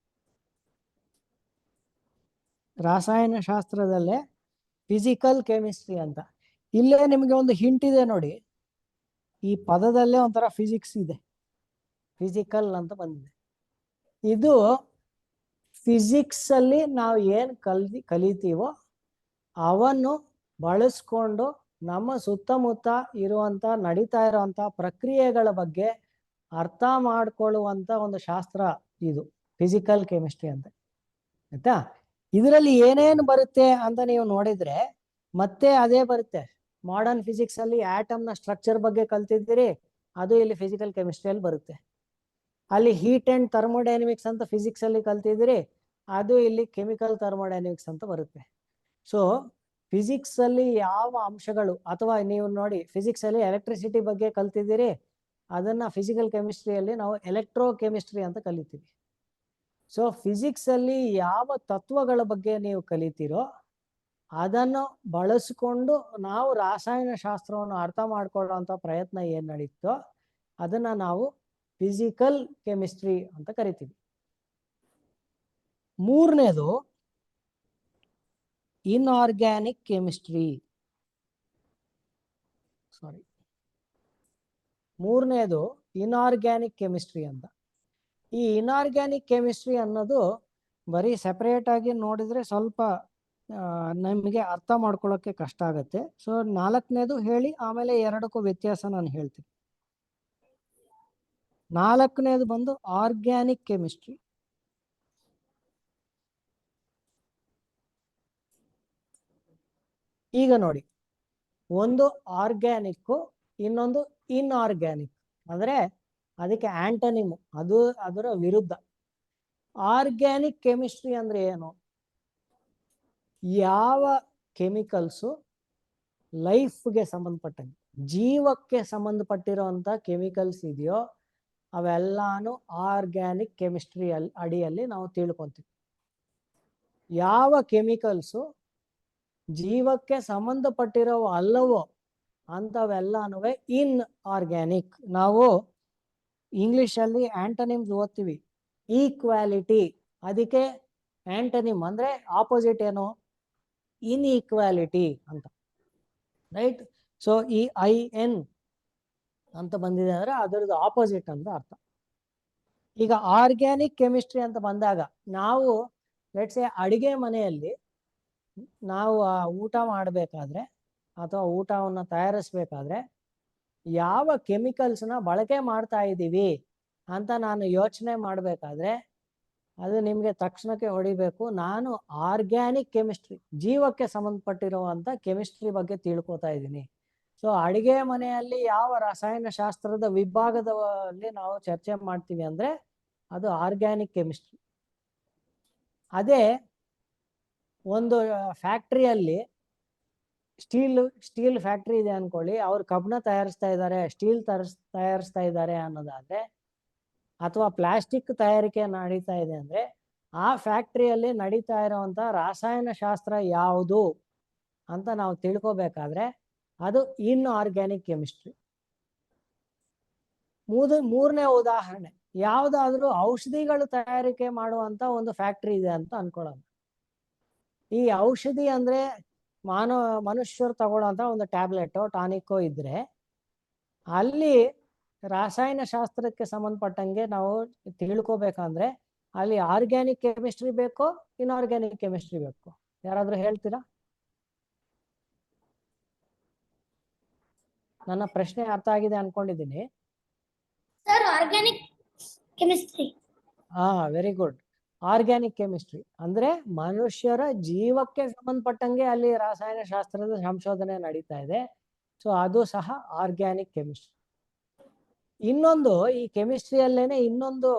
ರಾಸಾಯನಶಾಸ್ತ್ರದಲ್ಲೇ ಫಿಸಿಕಲ್ ಕೆಮಿಸ್ಟ್ರಿ ಅಂತ. ಇಲ್ಲೇ ನಿಮಗೆ ಒಂದು ಹಿಂಟ್ ಇದೆ ನೋಡಿ, ಈ ಪದದಲ್ಲೇ ಒಂಥರ ಫಿಸಿಕ್ಸ್ ಇದೆ, ಫಿಸಿಕಲ್ ಅಂತ ಬಂದಿದೆ. ಇದು ಫಿಸಿಕ್ಸ್ ಅಲ್ಲಿ ನಾವು ಏನ್ ಕಲಿತೀವೋ ಅವನ್ನು ಬಳಸ್ಕೊಂಡು ನಮ್ಮ ಸುತ್ತಮುತ್ತ ಇರುವಂತ ನಡೀತಾ ಇರುವಂತ ಪ್ರಕ್ರಿಯೆಗಳ ಬಗ್ಗೆ ಅರ್ಥ ಮಾಡ್ಕೊಳ್ಳುವಂತ ಒಂದು ಶಾಸ್ತ್ರ ಇದು ಫಿಸಿಕಲ್ ಕೆಮಿಸ್ಟ್ರಿ ಅಂತ. ಆಯ್ತಾ? ಇದರಲ್ಲಿ ಏನೇನು ಬರುತ್ತೆ ಅಂತ ನೀವು ನೋಡಿದ್ರೆ ಮತ್ತೆ ಅದೇ ಬರುತ್ತೆ. ಮಾಡರ್ನ್ ಫಿಸಿಕ್ಸ್ ಅಲ್ಲಿ ಆಟಮ್ ನ ಸ್ಟ್ರಕ್ಚರ್ ಬಗ್ಗೆ ಕಲ್ತಿದ್ದೀರಿ, ಅದು ಇಲ್ಲಿ ಫಿಸಿಕಲ್ ಕೆಮಿಸ್ಟ್ರಿಯಲ್ಲಿ ಬರುತ್ತೆ. ಅಲ್ಲಿ ಹೀಟ್ ಅಂಡ್ ಥರ್ಮೋಡೈನಮಿಕ್ಸ್ ಅಂತ ಫಿಸಿಕ್ಸ್ ಅಲ್ಲಿ ಕಲ್ತಿದ್ದೀರಿ, ಅದು ಇಲ್ಲಿ ಕೆಮಿಕಲ್ ಥರ್ಮೋಡೈನಮಿಕ್ಸ್ ಅಂತ ಬರುತ್ತೆ. ಸೊ ಫಿಸಿಕ್ಸ್ ಅಲ್ಲಿ ಯಾವ ಅಂಶಗಳು, ಅಥವಾ ನೀವು ನೋಡಿ ಫಿಸಿಕ್ಸ್ ಅಲ್ಲಿ ಎಲೆಕ್ಟ್ರಿಸಿಟಿ ಬಗ್ಗೆ ಕಲ್ತಿದ್ದೀರಿ, ಅದನ್ನ ಫಿಸಿಕಲ್ ಕೆಮಿಸ್ಟ್ರಿಯಲ್ಲಿ ನಾವು ಎಲೆಕ್ಟ್ರೋ ಕೆಮಿಸ್ಟ್ರಿ ಅಂತ ಕಲಿತೀವಿ. ಸೊ ಫಿಸಿಕ್ಸ್ ಅಲ್ಲಿ ಯಾವ ತತ್ವಗಳ ಬಗ್ಗೆ ನೀವು ಕಲಿತೀರೋ ಅದನ್ನು ಬಳಸಿಕೊಂಡು ನಾವು ರಾಸಾಯನಶಾಸ್ತ್ರವನ್ನು ಅರ್ಥ ಮಾಡ್ಕೊಳ್ಳುವಂತ ಪ್ರಯತ್ನ ಏನ್ ನಡೀತೋ ಅದನ್ನ ನಾವು ಫಿಸಿಕಲ್ ಕೆಮಿಸ್ಟ್ರಿ ಅಂತ ಕರಿತೀವಿ. ಮೂರನೇದು ಇನ್ಆರ್ಗ್ಯಾನಿಕ್ ಕೆಮಿಸ್ಟ್ರಿ. ಮೂರನೇದು ಇನ್ಆರ್ಗ್ಯಾನಿಕ್ ಕೆಮಿಸ್ಟ್ರಿ ಅಂತ. ಈ ಇನ್ಆರ್ಗ್ಯಾನಿಕ್ ಕೆಮಿಸ್ಟ್ರಿ ಅನ್ನೋದು ಬರೀ ಸೆಪರೇಟ್ ಆಗಿ ನೋಡಿದ್ರೆ ಸ್ವಲ್ಪ ನಮಗೆ ಅರ್ಥ ಮಾಡ್ಕೊಳ್ಳೋಕೆ ಕಷ್ಟ ಆಗುತ್ತೆ. ಸೊ ನಾಲ್ಕನೇದು ಹೇಳಿ ಆಮೇಲೆ ಎರಡಕ್ಕೂ ವ್ಯತ್ಯಾಸ ನಾನು ಹೇಳ್ತೀನಿ. ನಾಲ್ಕನೇದು ಬಂದು ಆರ್ಗ್ಯಾನಿಕ್ ಕೆಮಿಸ್ಟ್ರಿ. ಈಗ ನೋಡಿ, ಒಂದು ಆರ್ಗ್ಯಾನಿಕ್, ಇನ್ನೊಂದು ಇನ್ಆರ್ಗ್ಯಾನಿಕ್. ಅಂದ್ರೆ ಅದಕ್ಕೆ ಆಂಟನಿಮ್, ಅದು ಅದರ ವಿರುದ್ಧ. ಆರ್ಗ್ಯಾನಿಕ್ ಕೆಮಿಸ್ಟ್ರಿ ಅಂದ್ರೆ ಏನು? ಯಾವ ಕೆಮಿಕಲ್ಸು ಲೈಫ್ಗೆ ಸಂಬಂಧಪಟ್ಟಂಗೆ, ಜೀವಕ್ಕೆ ಸಂಬಂಧಪಟ್ಟಿರುವಂತ ಕೆಮಿಕಲ್ಸ್ ಇದೆಯೋ ಅವೆಲ್ಲಾನು ಆರ್ಗ್ಯಾನಿಕ್ ಕೆಮಿಸ್ಟ್ರಿ ಅಡಿಯಲ್ಲಿ ನಾವು ತಿಳ್ಕೊಂತೀವಿ. ಯಾವ ಕೆಮಿಕಲ್ಸು ಜೀವಕ್ಕೆ ಸಂಬಂಧಪಟ್ಟಿರೋ ಅಲ್ಲವೋ ಅಂತವೆಲ್ಲಾನು ಇನ್ ಆರ್ಗ್ಯಾನಿಕ್. ನಾವು ಇಂಗ್ಲಿಷ್ ಅಲ್ಲಿ ಆಂಟನಿಮ್ಸ್ ಓದ್ತೀವಿ, ಈಕ್ವಾಲಿಟಿ. ಅದಕ್ಕೆ ಆಂಟನಿಮ್ ಅಂದ್ರೆ ಆಪೋಸಿಟ್ ಏನು? ಇನ್ಈಕ್ವಾಲಿಟಿ ಅಂತ, ರೈಟ್? ಸೊ ಈ IN ಅಂತ ಬಂದಿದೆ ಅಂದ್ರೆ ಅದರದ್ದು ಆಪೋಸಿಟ್ ಅಂತ ಅರ್ಥ. ಈಗ ಆರ್ಗ್ಯಾನಿಕ್ ಕೆಮಿಸ್ಟ್ರಿ ಅಂತ ಬಂದಾಗ ನಾವು ಲೆಟ್ಸ್ ಸೇ ಅಡಿಗೆ ಮನೆಯಲ್ಲಿ ನಾವು ಊಟ ಮಾಡಬೇಕಾದ್ರೆ ಅಥವಾ ಊಟವನ್ನು ತಯಾರಿಸ್ಬೇಕಾದ್ರೆ ಯಾವ ಕೆಮಿಕಲ್ಸ್ನ ಬಳಕೆ ಮಾಡ್ತಾ ಇದ್ದೀವಿ ಅಂತ ನಾನು ಯೋಚನೆ ಮಾಡಬೇಕಾದ್ರೆ ಅದು ನಿಮಗೆ ತಕ್ಷಣಕ್ಕೆ ಹೊಡಿಬೇಕು. ನಾನು ಆರ್ಗ್ಯಾನಿಕ್ ಕೆಮಿಸ್ಟ್ರಿ, ಜೀವಕ್ಕೆ ಸಂಬಂಧಪಟ್ಟಿರುವಂಥ ಕೆಮಿಸ್ಟ್ರಿ ಬಗ್ಗೆ ತಿಳ್ಕೊತಾ ಇದ್ದೀನಿ. ಸೊ ಅಡಿಗೆ ಮನೆಯಲ್ಲಿ ಯಾವ ರಸಾಯನಶಾಸ್ತ್ರದ ವಿಭಾಗದಲ್ಲಿ ನಾವು ಚರ್ಚೆ ಮಾಡ್ತೀವಿ ಅಂದರೆ ಅದು ಆರ್ಗ್ಯಾನಿಕ್ ಕೆಮಿಸ್ಟ್ರಿ. ಅದೇ ಒಂದು ಫ್ಯಾಕ್ಟ್ರಿಯಲ್ಲಿ ಸ್ಟೀಲ್ ಫ್ಯಾಕ್ಟ್ರಿ ಇದೆ ಅನ್ಕೊಳ್ಳಿ, ಅವ್ರು ಕಬ್ಬಣ ತಯಾರಿಸ್ತಾ ಇದ್ದಾರೆ, ಸ್ಟೀಲ್ ತಯಾರಿಸ್ತಾ ಇದ್ದಾರೆ ಅನ್ನೋದಾದ್ರೆ, ಅಥವಾ ಪ್ಲಾಸ್ಟಿಕ್ ತಯಾರಿಕೆ ನಡೀತಾ ಇದೆ ಅಂದ್ರೆ ಆ ಫ್ಯಾಕ್ಟ್ರಿಯಲ್ಲಿ ನಡೀತಾ ಇರುವಂತ ರಾಸಾಯನಶಾಸ್ತ್ರ ಯಾವುದು ಅಂತ ನಾವು ತಿಳ್ಕೊಬೇಕಾದ್ರೆ ಅದು ಇನ್ಆರ್ಗ್ಯಾನಿಕ್ ಕೆಮಿಸ್ಟ್ರಿ. ಮೂರನೇ ಉದಾಹರಣೆ, ಯಾವುದಾದ್ರೂ ಔಷಧಿಗಳು ತಯಾರಿಕೆ ಮಾಡುವಂತ ಒಂದು ಫ್ಯಾಕ್ಟ್ರಿ ಇದೆ ಅಂತ ಅನ್ಕೊಳ್ಳೋಣ. ಈ ಔಷಧಿ ಅಂದ್ರೆ ಮನುಷ್ಯರು ತಗೊಳ್ಳೋಂಥ ಒಂದು ಟ್ಯಾಬ್ಲೆಟೋ ಟಾನಿಕ್ಕೋ ಇದ್ರೆ ಅಲ್ಲಿ ರಾಸಾಯನಶಾಸ್ತ್ರಕ್ಕೆ ಸಂಬಂಧಪಟ್ಟಂಗೆ ನಾವು ತಿಳ್ಕೊಬೇಕಂದ್ರೆ ಅಲ್ಲಿ ಆರ್ಗ್ಯಾನಿಕ್ ಕೆಮಿಸ್ಟ್ರಿ ಬೇಕೋ ಇನ್ಆರ್ಗ್ಯಾನಿಕ್ ಕೆಮಿಸ್ಟ್ರಿ ಬೇಕೋ? ಯಾರಾದ್ರೂ ಹೇಳ್ತೀರಾ? ನನ್ನ ಪ್ರಶ್ನೆ ಅರ್ಥ ಆಗಿದೆ ಅನ್ಕೊಂಡಿದ್ದೀನಿ. Sir, organic chemistry. Very good. Organic chemistry ಅಂದ್ರೆ ಮನುಷ್ಯರ ಜೀವಕ್ಕೆ ಸಂಬಂಧಪಟ್ಟಂಗೆ ಅಲ್ಲಿ ರಾಸಾಯನಶಾಸ್ತ್ರದ ಸಂಶೋಧನೆ ನಡೀತಾ ಇದೆ. ಸೊ ಅದು ಸಹ ಆರ್ಗ್ಯಾನಿಕ್ ಕೆಮಿಸ್ಟ್ರಿ. ಇನ್ನೊಂದು, ಈ ಕೆಮಿಸ್ಟ್ರಿಯಲ್ಲೇನೆ ಇನ್ನೊಂದು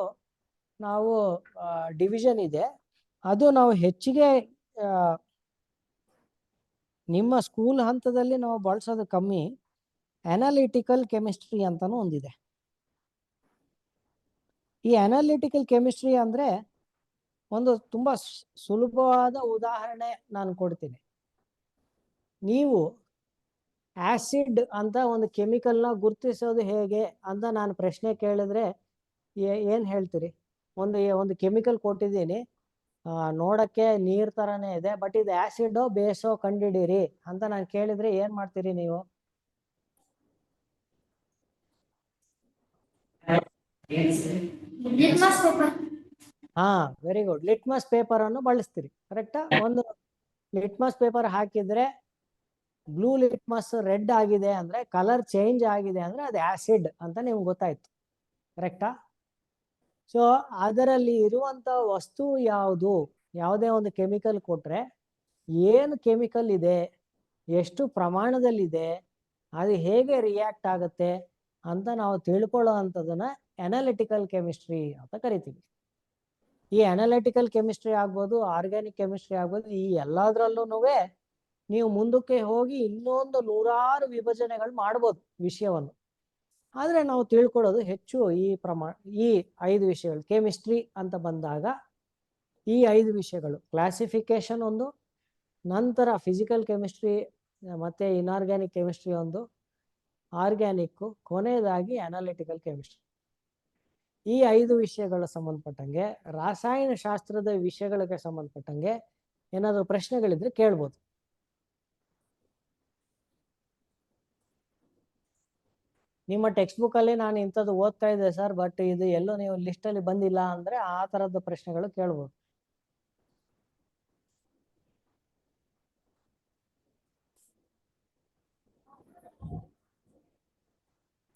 ನಾವು ಡಿವಿಷನ್ ಇದೆ. ಅದು ನಾವು ಹೆಚ್ಚಿಗೆ ನಿಮ್ಮ ಸ್ಕೂಲ್ ಹಂತದಲ್ಲಿ ನಾವು ಬಳಸೋದು ಕಮ್ಮಿ. ಅನಾಲಿಟಿಕಲ್ ಕೆಮಿಸ್ಟ್ರಿ ಅಂತಾನು ಒಂದಿದೆ. ಈ ಅನಾಲಿಟಿಕಲ್ ಕೆಮಿಸ್ಟ್ರಿ ಅಂದ್ರೆ ಒಂದು ತುಂಬಾ ಸುಲಭವಾದ ಉದಾಹರಣೆ ನಾನು ಕೊಡ್ತೀನಿ. ನೀವು ಆಸಿಡ್ ಅಂತ ಒಂದು ಕೆಮಿಕಲ್ನ ಗುರುತಿಸೋದು ಹೇಗೆ ಅಂತ ನಾನು ಪ್ರಶ್ನೆ ಕೇಳಿದ್ರೆ ಏನ್ ಹೇಳ್ತೀರಿ? ಒಂದು ಕೆಮಿಕಲ್ ಕೊಟ್ಟಿದ್ದೀನಿ, ನೋಡಕ್ಕೆ ನೀರ್ ತರಾನೇ ಇದೆ, ಬಟ್ ಇದು ಆಸಿಡೋ ಬೇಸೋ ಕಂಡಿಡೀರಿ ಅಂತ ನಾನು ಕೇಳಿದ್ರೆ ಏನ್ ಮಾಡ್ತೀರಿ ನೀವು? Very good. ಲಿಟ್ಮಸ್ ಪೇಪರ್ ಅನ್ನು ಬಳಸ್ತೀರಿ, ಕರೆಕ್ಟಾ? ಒಂದು ಲಿಟ್ಮಸ್ ಪೇಪರ್ ಹಾಕಿದ್ರೆ ಬ್ಲೂ ಲಿಟ್ಮಸ್ ರೆಡ್ ಆಗಿದೆ ಅಂದ್ರೆ, ಕಲರ್ ಚೇಂಜ್ ಆಗಿದೆ ಅಂದ್ರೆ ಅದು ಆಸಿಡ್ ಅಂತ ನಿಮ್ಗೆ ಗೊತ್ತಾಯ್ತು, ಕರೆಕ್ಟಾ? ಸೊ ಅದರಲ್ಲಿ ಇರುವಂತ ವಸ್ತು ಯಾವುದು? ಯಾವುದೇ ಒಂದು ಕೆಮಿಕಲ್ ಕೊಟ್ರೆ ಏನು ಕೆಮಿಕಲ್ ಇದೆ, ಎಷ್ಟು ಪ್ರಮಾಣದಲ್ಲಿದೆ, ಅದು ಹೇಗೆ ರಿಯಾಕ್ಟ್ ಆಗುತ್ತೆ ಅಂತ ನಾವು ತಿಳ್ಕೊಳ್ಳೋ ಅಂಥದನ್ನ ಅನಾಲಿಟಿಕಲ್ ಕೆಮಿಸ್ಟ್ರಿ ಅಂತ ಕರಿತೀವಿ. ಈ ಅನಾಲಿಟಿಕಲ್ ಕೆಮಿಸ್ಟ್ರಿ ಆಗ್ಬೋದು, ಆರ್ಗ್ಯಾನಿಕ್ ಕೆಮಿಸ್ಟ್ರಿ ಆಗ್ಬೋದು, ಈ ಎಲ್ಲದರಲ್ಲೂ ನೀವು ಮುಂದಕ್ಕೆ ಹೋಗಿ ಇನ್ನೊಂದು 100 ವಿಭಜನೆಗಳು ಮಾಡ್ಬೋದು ವಿಷಯವನ್ನು. ಆದ್ರೆ ನಾವು ತಿಳ್ಕೊಳ್ಳೋದು ಹೆಚ್ಚು ಈ 5 ವಿಷಯಗಳು. ಕೆಮಿಸ್ಟ್ರಿ ಅಂತ ಬಂದಾಗ ಈ 5 ವಿಷಯಗಳು, ಕ್ಲಾಸಿಫಿಕೇಶನ್ ಒಂದು, ನಂತರ ಫಿಸಿಕಲ್ ಕೆಮಿಸ್ಟ್ರಿ, ಮತ್ತೆ ಇನ್ಆರ್ಗ್ಯಾನಿಕ್ ಕೆಮಿಸ್ಟ್ರಿ ಒಂದು, ಆರ್ಗ್ಯಾನಿಕ್, ಕೊನೆಯದಾಗಿ ಅನಾಲಿಟಿಕಲ್ ಕೆಮಿಸ್ಟ್ರಿ. ಈ 5 ವಿಷಯಗಳ ಸಂಬಂಧಪಟ್ಟಂಗೆ, ರಾಸಾಯನಶಾಸ್ತ್ರದ ವಿಷಯಗಳಿಗೆ ಸಂಬಂಧಪಟ್ಟಂಗೆ ಏನಾದರೂ ಪ್ರಶ್ನೆಗಳಿದ್ರೆ ಕೇಳ್ಬೋದು. ನಿಮ್ಮ ಟೆಕ್ಸ್ಟ್ ಬುಕ್ ಅಲ್ಲಿ ನಾನು ಇಂಥದ್ದು ಓದ್ತಾ ಇದ್ದೆ ಸರ್, ಬಟ್ ಇದು ಎಲ್ಲೋ ನೀವು ಲಿಸ್ಟ್ ಅಲ್ಲಿ ಬಂದಿಲ್ಲ ಅಂದ್ರೆ ಆ ತರದ ಪ್ರಶ್ನೆಗಳು ಕೇಳ್ಬೋದು.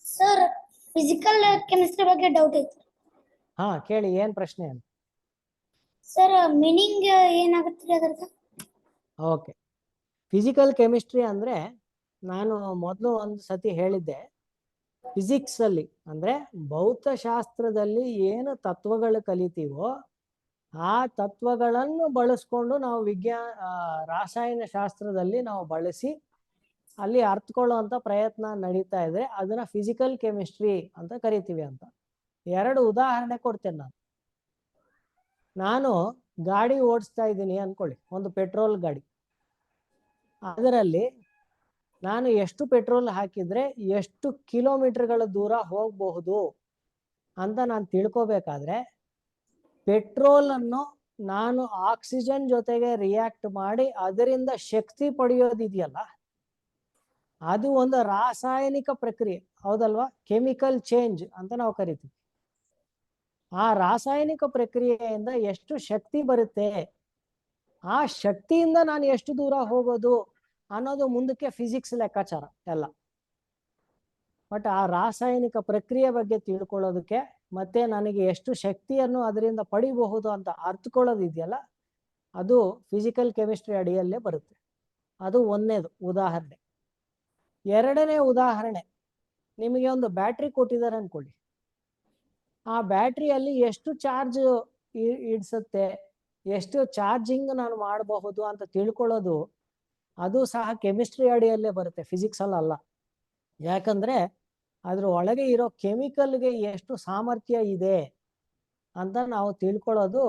ಸರ್, ಫಿಸಿಕಲ್ ಕೆಮಿಸ್ಟ್ರಿ ಬಗ್ಗೆ ಡೌಟ್ ಐತೆ. ಕೇಳಿ, ಏನ್ ಪ್ರಶ್ನೆ ಅಂತ? ಸರ್, ಮೀನಿಂಗ್ ಏನಾಗುತ್ತೆ ಅದರದ್ದು? ಓಕೆ, ಫಿಸಿಕಲ್ ಕೆಮಿಸ್ಟ್ರಿ ಅಂದ್ರೆ ನಾನು ಮೊದಲು ಒಂದು ಸತಿ ಹೇಳಿದ್ದೆ, ಫಿಸಿಕ್ಸ್ ಅಲ್ಲಿ ಅಂದ್ರೆ ಭೌತಶಾಸ್ತ್ರದಲ್ಲಿ ಏನು ತತ್ವಗಳು ಕಲಿತೀವೋ ಆ ತತ್ವಗಳನ್ನು ಬಳಸ್ಕೊಂಡು ನಾವು ರಾಸಾಯನಶಾಸ್ತ್ರದಲ್ಲಿ ನಾವು ಬಳಸಿ ಅಲ್ಲಿ ಅರ್ಥಕೊಳ್ಳುವಂತ ಪ್ರಯತ್ನ ನಡೀತಾ ಇದೆ. ಅದನ್ನ ಫಿಸಿಕಲ್ ಕೆಮಿಸ್ಟ್ರಿ ಅಂತ ಕರಿತೀವಿ ಅಂತ. 2 ಉದಾಹರಣೆ ಕೊಡ್ತೇನೆ ನಾನು ಗಾಡಿ ಓಡಿಸ್ತಾ ಇದ್ದೀನಿ ಅನ್ಕೊಳ್ಳಿ, ಒಂದು ಪೆಟ್ರೋಲ್ ಗಾಡಿ. ಅದರಲ್ಲಿ ನಾನು ಎಷ್ಟು ಪೆಟ್ರೋಲ್ ಹಾಕಿದ್ರೆ ಎಷ್ಟು ಕಿಲೋಮೀಟರ್ಗಳ ದೂರ ಹೋಗಬಹುದು ಅಂತ ನಾನು ತಿಳ್ಕೊಬೇಕಾದ್ರೆ, ಪೆಟ್ರೋಲ್ ಅನ್ನು ನಾನು ಆಕ್ಸಿಜನ್ ಜೊತೆಗೆ ರಿಯಾಕ್ಟ್ ಮಾಡಿ ಅದರಿಂದ ಶಕ್ತಿ ಪಡೆಯೋದಿದೆಯಲ್ಲ, ಅದು ಒಂದು ರಾಸಾಯನಿಕ ಪ್ರಕ್ರಿಯೆ, ಹೌದಲ್ವಾ? ಕೆಮಿಕಲ್ ಚೇಂಜ್ ಅಂತ ನಾವು ಕರಿತೀವಿ. ಆ ರಾಸಾಯನಿಕ ಪ್ರಕ್ರಿಯೆಯಿಂದ ಎಷ್ಟು ಶಕ್ತಿ ಬರುತ್ತೆ, ಆ ಶಕ್ತಿಯಿಂದ ನಾನು ಎಷ್ಟು ದೂರ ಹೋಗೋದು ಅನ್ನೋದು ಮುಂದಕ್ಕೆ ಫಿಸಿಕ್ಸ್ ಲೆಕ್ಕಾಚಾರ ಎಲ್ಲ, ಬಟ್ ಆ ರಾಸಾಯನಿಕ ಪ್ರಕ್ರಿಯೆ ಬಗ್ಗೆ ತಿಳ್ಕೊಳ್ಳೋದಕ್ಕೆ ಮತ್ತೆ ನನಗೆ ಎಷ್ಟು ಶಕ್ತಿಯನ್ನು ಅದರಿಂದ ಪಡಿಬಹುದು ಅಂತ ಅರ್ಥಕೊಳ್ಳೋದಿದೆಯಲ್ಲ, ಅದು ಫಿಸಿಕಲ್ ಕೆಮಿಸ್ಟ್ರಿ ಅಡಿಯಲ್ಲೇ ಬರುತ್ತೆ. ಅದು ಒಂದನೇದು ಉದಾಹರಣೆ. ಎರಡನೇ ಉದಾಹರಣೆ, ನಿಮಗೆ ಒಂದು ಬ್ಯಾಟ್ರಿ ಕೊಟ್ಟಿದ್ದಾರೆ ಅನ್ಕೊಳ್ಳಿ. ಆ ಬ್ಯಾಟ್ರಿಯಲ್ಲಿ ಎಷ್ಟು ಚಾರ್ಜ್ ಇಡ್ಸುತ್ತೆ, ಎಷ್ಟು ಚಾರ್ಜಿಂಗ್ ನಾನು ಮಾಡಬಹುದು ಅಂತ ತಿಳ್ಕೊಳ್ಳೋದು, ಅದು ಸಹ ಕೆಮಿಸ್ಟ್ರಿ ಅಡಿಯಲ್ಲೇ ಬರುತ್ತೆ, ಫಿಸಿಕ್ಸ್ ಅಲ್ಲ. ಯಾಕಂದ್ರೆ ಅದ್ರ ಒಳಗೆ ಇರೋ ಕೆಮಿಕಲ್ಗೆ ಎಷ್ಟು ಸಾಮರ್ಥ್ಯ ಇದೆ ಅಂತ ನಾವು ತಿಳ್ಕೊಳ್ಳೋದು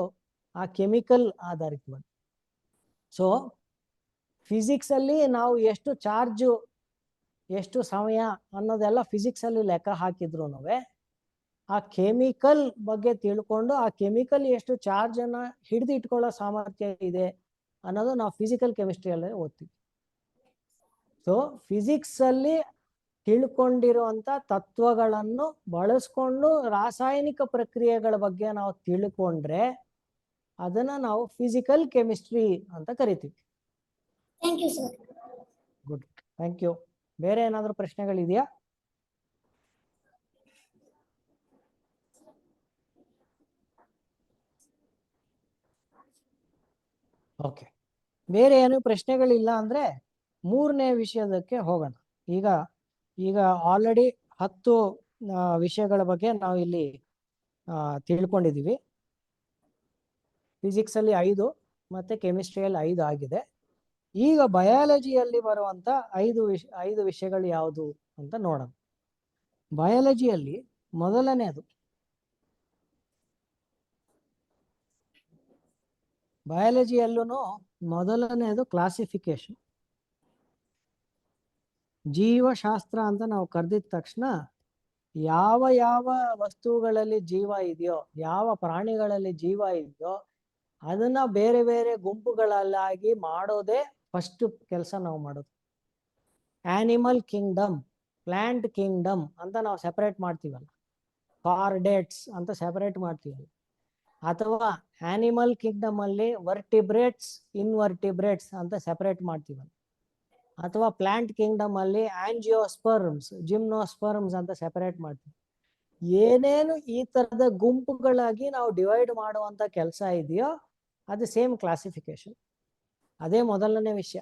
ಆ ಕೆಮಿಕಲ್ ಆಧಾರಿತವಾಗಿ. ಸೊ ಫಿಸಿಕ್ಸ್ ಅಲ್ಲಿ ನಾವು ಎಷ್ಟು ಚಾರ್ಜು, ಎಷ್ಟು ಸಮಯ ಅನ್ನೋದೆಲ್ಲ ಫಿಸಿಕ್ಸ್ ಅಲ್ಲಿ ಲೆಕ್ಕ ಹಾಕಿದ್ರು ಆ ಕೆಮಿಕಲ್ ಬಗ್ಗೆ ತಿಳ್ಕೊಂಡು ಆ ಕೆಮಿಕಲ್ ಎಷ್ಟು ಚಾರ್ಜ್ ಅನ್ನ ಹಿಡಿದು ಇಟ್ಕೊಳ್ಳೋ ಸಾಮರ್ಥ್ಯ ಇದೆ ಅನ್ನೋದು ನಾವು ಫಿಸಿಕಲ್ ಕೆಮಿಸ್ಟ್ರಿಯಲ್ಲೇ ಓದ್ತೀವಿ. ಸೊ ಫಿಸಿಕ್ಸ್ ಅಲ್ಲಿ ತಿಳ್ಕೊಂಡಿರುವಂತ ತತ್ವಗಳನ್ನು ಬಳಸ್ಕೊಂಡು ರಾಸಾಯನಿಕ ಪ್ರಕ್ರಿಯೆಗಳ ಬಗ್ಗೆ ನಾವು ತಿಳ್ಕೊಂಡ್ರೆ ಅದನ್ನ ನಾವು ಫಿಸಿಕಲ್ ಕೆಮಿಸ್ಟ್ರಿ ಅಂತ ಕರಿತೀವಿ. Thank you sir. Good, thank you. ಬೇರೆ ಏನಾದರೂ ಪ್ರಶ್ನೆಗಳಿದೆಯಾ? ಓಕೆ, ಬೇರೆ ಏನು ಪ್ರಶ್ನೆಗಳಿಲ್ಲ ಅಂದ್ರೆ ಮೂರನೇ ವಿಷಯದಕ್ಕೆ ಹೋಗೋಣ. ಈಗ ಆಲ್ರೆಡಿ 10 ವಿಷಯಗಳ ಬಗ್ಗೆ ನಾವು ಇಲ್ಲಿ ತಿಳ್ಕೊಂಡಿದ್ದೀವಿ. ಫಿಸಿಕ್ಸ್ ಅಲ್ಲಿ 5 ಮತ್ತೆ ಕೆಮಿಸ್ಟ್ರಿಯಲ್ಲಿ 5 ಆಗಿದೆ. ಈಗ ಬಯಾಲಜಿಯಲ್ಲಿ ಬರುವಂತ 5 ವಿಷಯಗಳು ಯಾವುದು ಅಂತ ನೋಡೋಣ. ಬಯಾಲಜಿಯಲ್ಲಿ ಮೊದಲನೆಯದು ಕ್ಲಾಸಿಫಿಕೇಶನ್. ಜೀವಶಾಸ್ತ್ರ ಅಂತ ನಾವು ಕರೆದಿದ ತಕ್ಷಣ ಯಾವ ಯಾವ ವಸ್ತುಗಳಲ್ಲಿ ಜೀವ ಇದೆಯೋ, ಯಾವ ಪ್ರಾಣಿಗಳಲ್ಲಿ ಜೀವ ಇದೆಯೋ ಅದನ್ನ ಬೇರೆ ಬೇರೆ ಗುಂಪುಗಳಲ್ಲಾಗಿ ಮಾಡೋದೇ ಫಸ್ಟ್ ಕೆಲಸ ನಾವು ಮಾಡೋದು. ಆನಿಮಲ್ ಕಿಂಗ್ಡಮ್, ಪ್ಲಾಂಟ್ ಕಿಂಗ್ಡಮ್ ಅಂತ ನಾವು ಸೆಪರೇಟ್ ಮಾಡ್ತೀವಲ್ಲ, ಕಾರ್ಡೇಟ್ಸ್ ಅಂತ ಸೆಪರೇಟ್ ಮಾಡ್ತೀವಲ್ಲ, ಅಥವಾ ಆನಿಮಲ್ ಕಿಂಗ್ಡಮ್ ಅಲ್ಲಿ ವರ್ಟಿಬ್ರೇಟ್ಸ್, ಇನ್ವರ್ಟಿಬ್ರೇಟ್ಸ್ ಅಂತ ಸೆಪರೇಟ್ ಮಾಡ್ತೀವಲ್ಲ, ಅಥವಾ ಪ್ಲಾಂಟ್ ಕಿಂಗ್ಡಮ್ ಅಲ್ಲಿ ಆಂಜಿಯೋಸ್ಪರ್ಮ್ಸ್, ಜಿಮ್ನೋಸ್ಪರ್ಮ್ಸ್ ಅಂತ ಸೆಪರೇಟ್ ಮಾಡ್ತೀವಿ. ಏನೇನು ಈ ತರದ ಗುಂಪುಗಳಾಗಿ ನಾವು ಡಿವೈಡ್ ಮಾಡುವಂತ ಕೆಲಸ ಇದೆಯೋ ಅದು ಸೇಮ್ ಕ್ಲಾಸಿಫಿಕೇಶನ್. ಅದೇ ಮೊದಲನೇ ವಿಷಯ.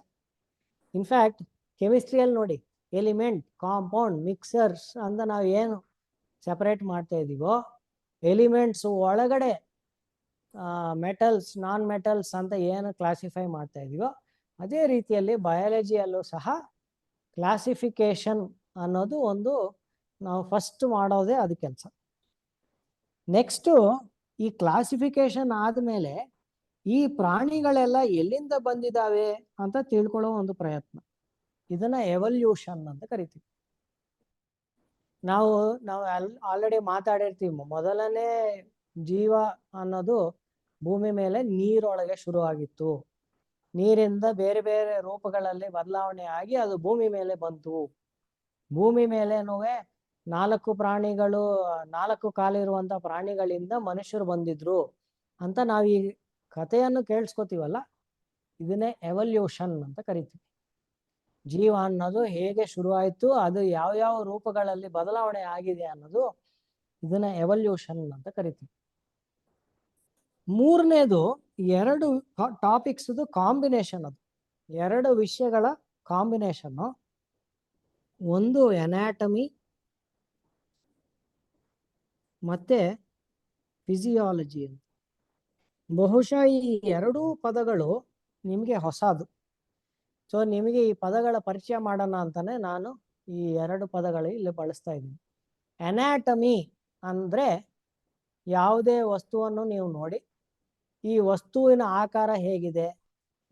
ಇನ್ಫ್ಯಾಕ್ಟ್ ಕೆಮಿಸ್ಟ್ರಿಯಲ್ಲಿ ನೋಡಿ, ಎಲಿಮೆಂಟ್, ಕಾಂಪೌಂಡ್, ಮಿಕ್ಸರ್ಸ್ ಅಂತ ನಾವು ಏನು ಸೆಪರೇಟ್ ಮಾಡ್ತಾ ಇದೀವೋ, ಎಲಿಮೆಂಟ್ಸ್ ಒಳಗಡೆ ಮೆಟಲ್ಸ್, ನಾನ್ ಮೆಟಲ್ಸ್ ಅಂತ ಏನು ಕ್ಲಾಸಿಫೈ ಮಾಡ್ತಾ ಇದೀವೋ ಅದೇ ರೀತಿಯಲ್ಲಿ ಬಯಾಲಜಿಯಲ್ಲೂ ಸಹ ಕ್ಲಾಸಿಫಿಕೇಶನ್ ಅನ್ನೋದು ಒಂದು ನಾವು ಫಸ್ಟ್ ಮಾಡೋದೇ ಅದು ಕೆಲಸ. ನೆಕ್ಸ್ಟು ಈ ಕ್ಲಾಸಿಫಿಕೇಶನ್ ಆದಮೇಲೆ ಈ ಪ್ರಾಣಿಗಳೆಲ್ಲ ಎಲ್ಲಿಂದ ಬಂದಿದ್ದಾವೆ ಅಂತ ತಿಳ್ಕೊಳ್ಳೋ ಒಂದು ಪ್ರಯತ್ನ, ಇದನ್ನ ಎವಲ್ಯೂಷನ್ ಅಂತ ಕರಿತೀವಿ. ನಾವು ಆಲ್ರೆಡಿ ಮಾತಾಡಿರ್ತೀವಿ, ಮೊದಲನೇ ಜೀವ ಅನ್ನೋದು ಭೂಮಿ ಮೇಲೆ ನೀರೊಳಗೆ ಶುರುವಾಗಿತ್ತು. ನೀರಿಂದ ಬೇರೆ ಬೇರೆ ರೂಪಗಳಲ್ಲಿ ಬದಲಾವಣೆ ಆಗಿ ಅದು ಭೂಮಿ ಮೇಲೆ ಬಂತು. ಭೂಮಿ ಮೇಲೇನೂ 4 ಪ್ರಾಣಿಗಳು, 4 ಕಾಲಿರುವಂತ ಪ್ರಾಣಿಗಳಿಂದ ಮನುಷ್ಯರು ಬಂದಿದ್ರು ಅಂತ ನಾವು ಈ ಕಥೆಯನ್ನು ಕೇಳಿಸ್ಕೊತೀವಲ್ಲ, ಇದನ್ನೇ ಎವಲ್ಯೂಷನ್ ಅಂತ ಕರಿತೀವಿ. ಜೀವ ಅನ್ನೋದು ಹೇಗೆ ಶುರುವಾಯಿತು, ಅದು ಯಾವ ರೂಪಗಳಲ್ಲಿ ಬದಲಾವಣೆ ಆಗಿದೆ ಅನ್ನೋದು ಇದನ್ನ ಎವಲ್ಯೂಷನ್ ಅಂತ ಕರಿತೀವಿ. ಮೂರನೇದು 2 ಟಾಪಿಕ್ಸ್ ಕಾಂಬಿನೇಷನ್. ಅದು 2 ವಿಷಯಗಳ ಕಾಂಬಿನೇಷನ್. ಒಂದು ಎನಾಟಮಿ ಮತ್ತೆ ಫಿಸಿಯಾಲಜಿ ಅಂತ. ಬಹುಶಃ ಈ 2 ಪದಗಳು ನಿಮಗೆ ಹೊಸದು. ಸೊ ನಿಮಗೆ ಈ ಪದಗಳ ಪರಿಚಯ ಮಾಡೋಣ ಅಂತಾನೆ ನಾನು ಈ 2 ಪದಗಳು ಇಲ್ಲಿ ಬಳಸ್ತಾ ಇದ್ದೀನಿ. ಎನಾಟಮಿ ಅಂದ್ರೆ ಯಾವುದೇ ವಸ್ತುವನ್ನು ನೀವು ನೋಡಿ, ಈ ವಸ್ತುವಿನ ಆಕಾರ ಹೇಗಿದೆ,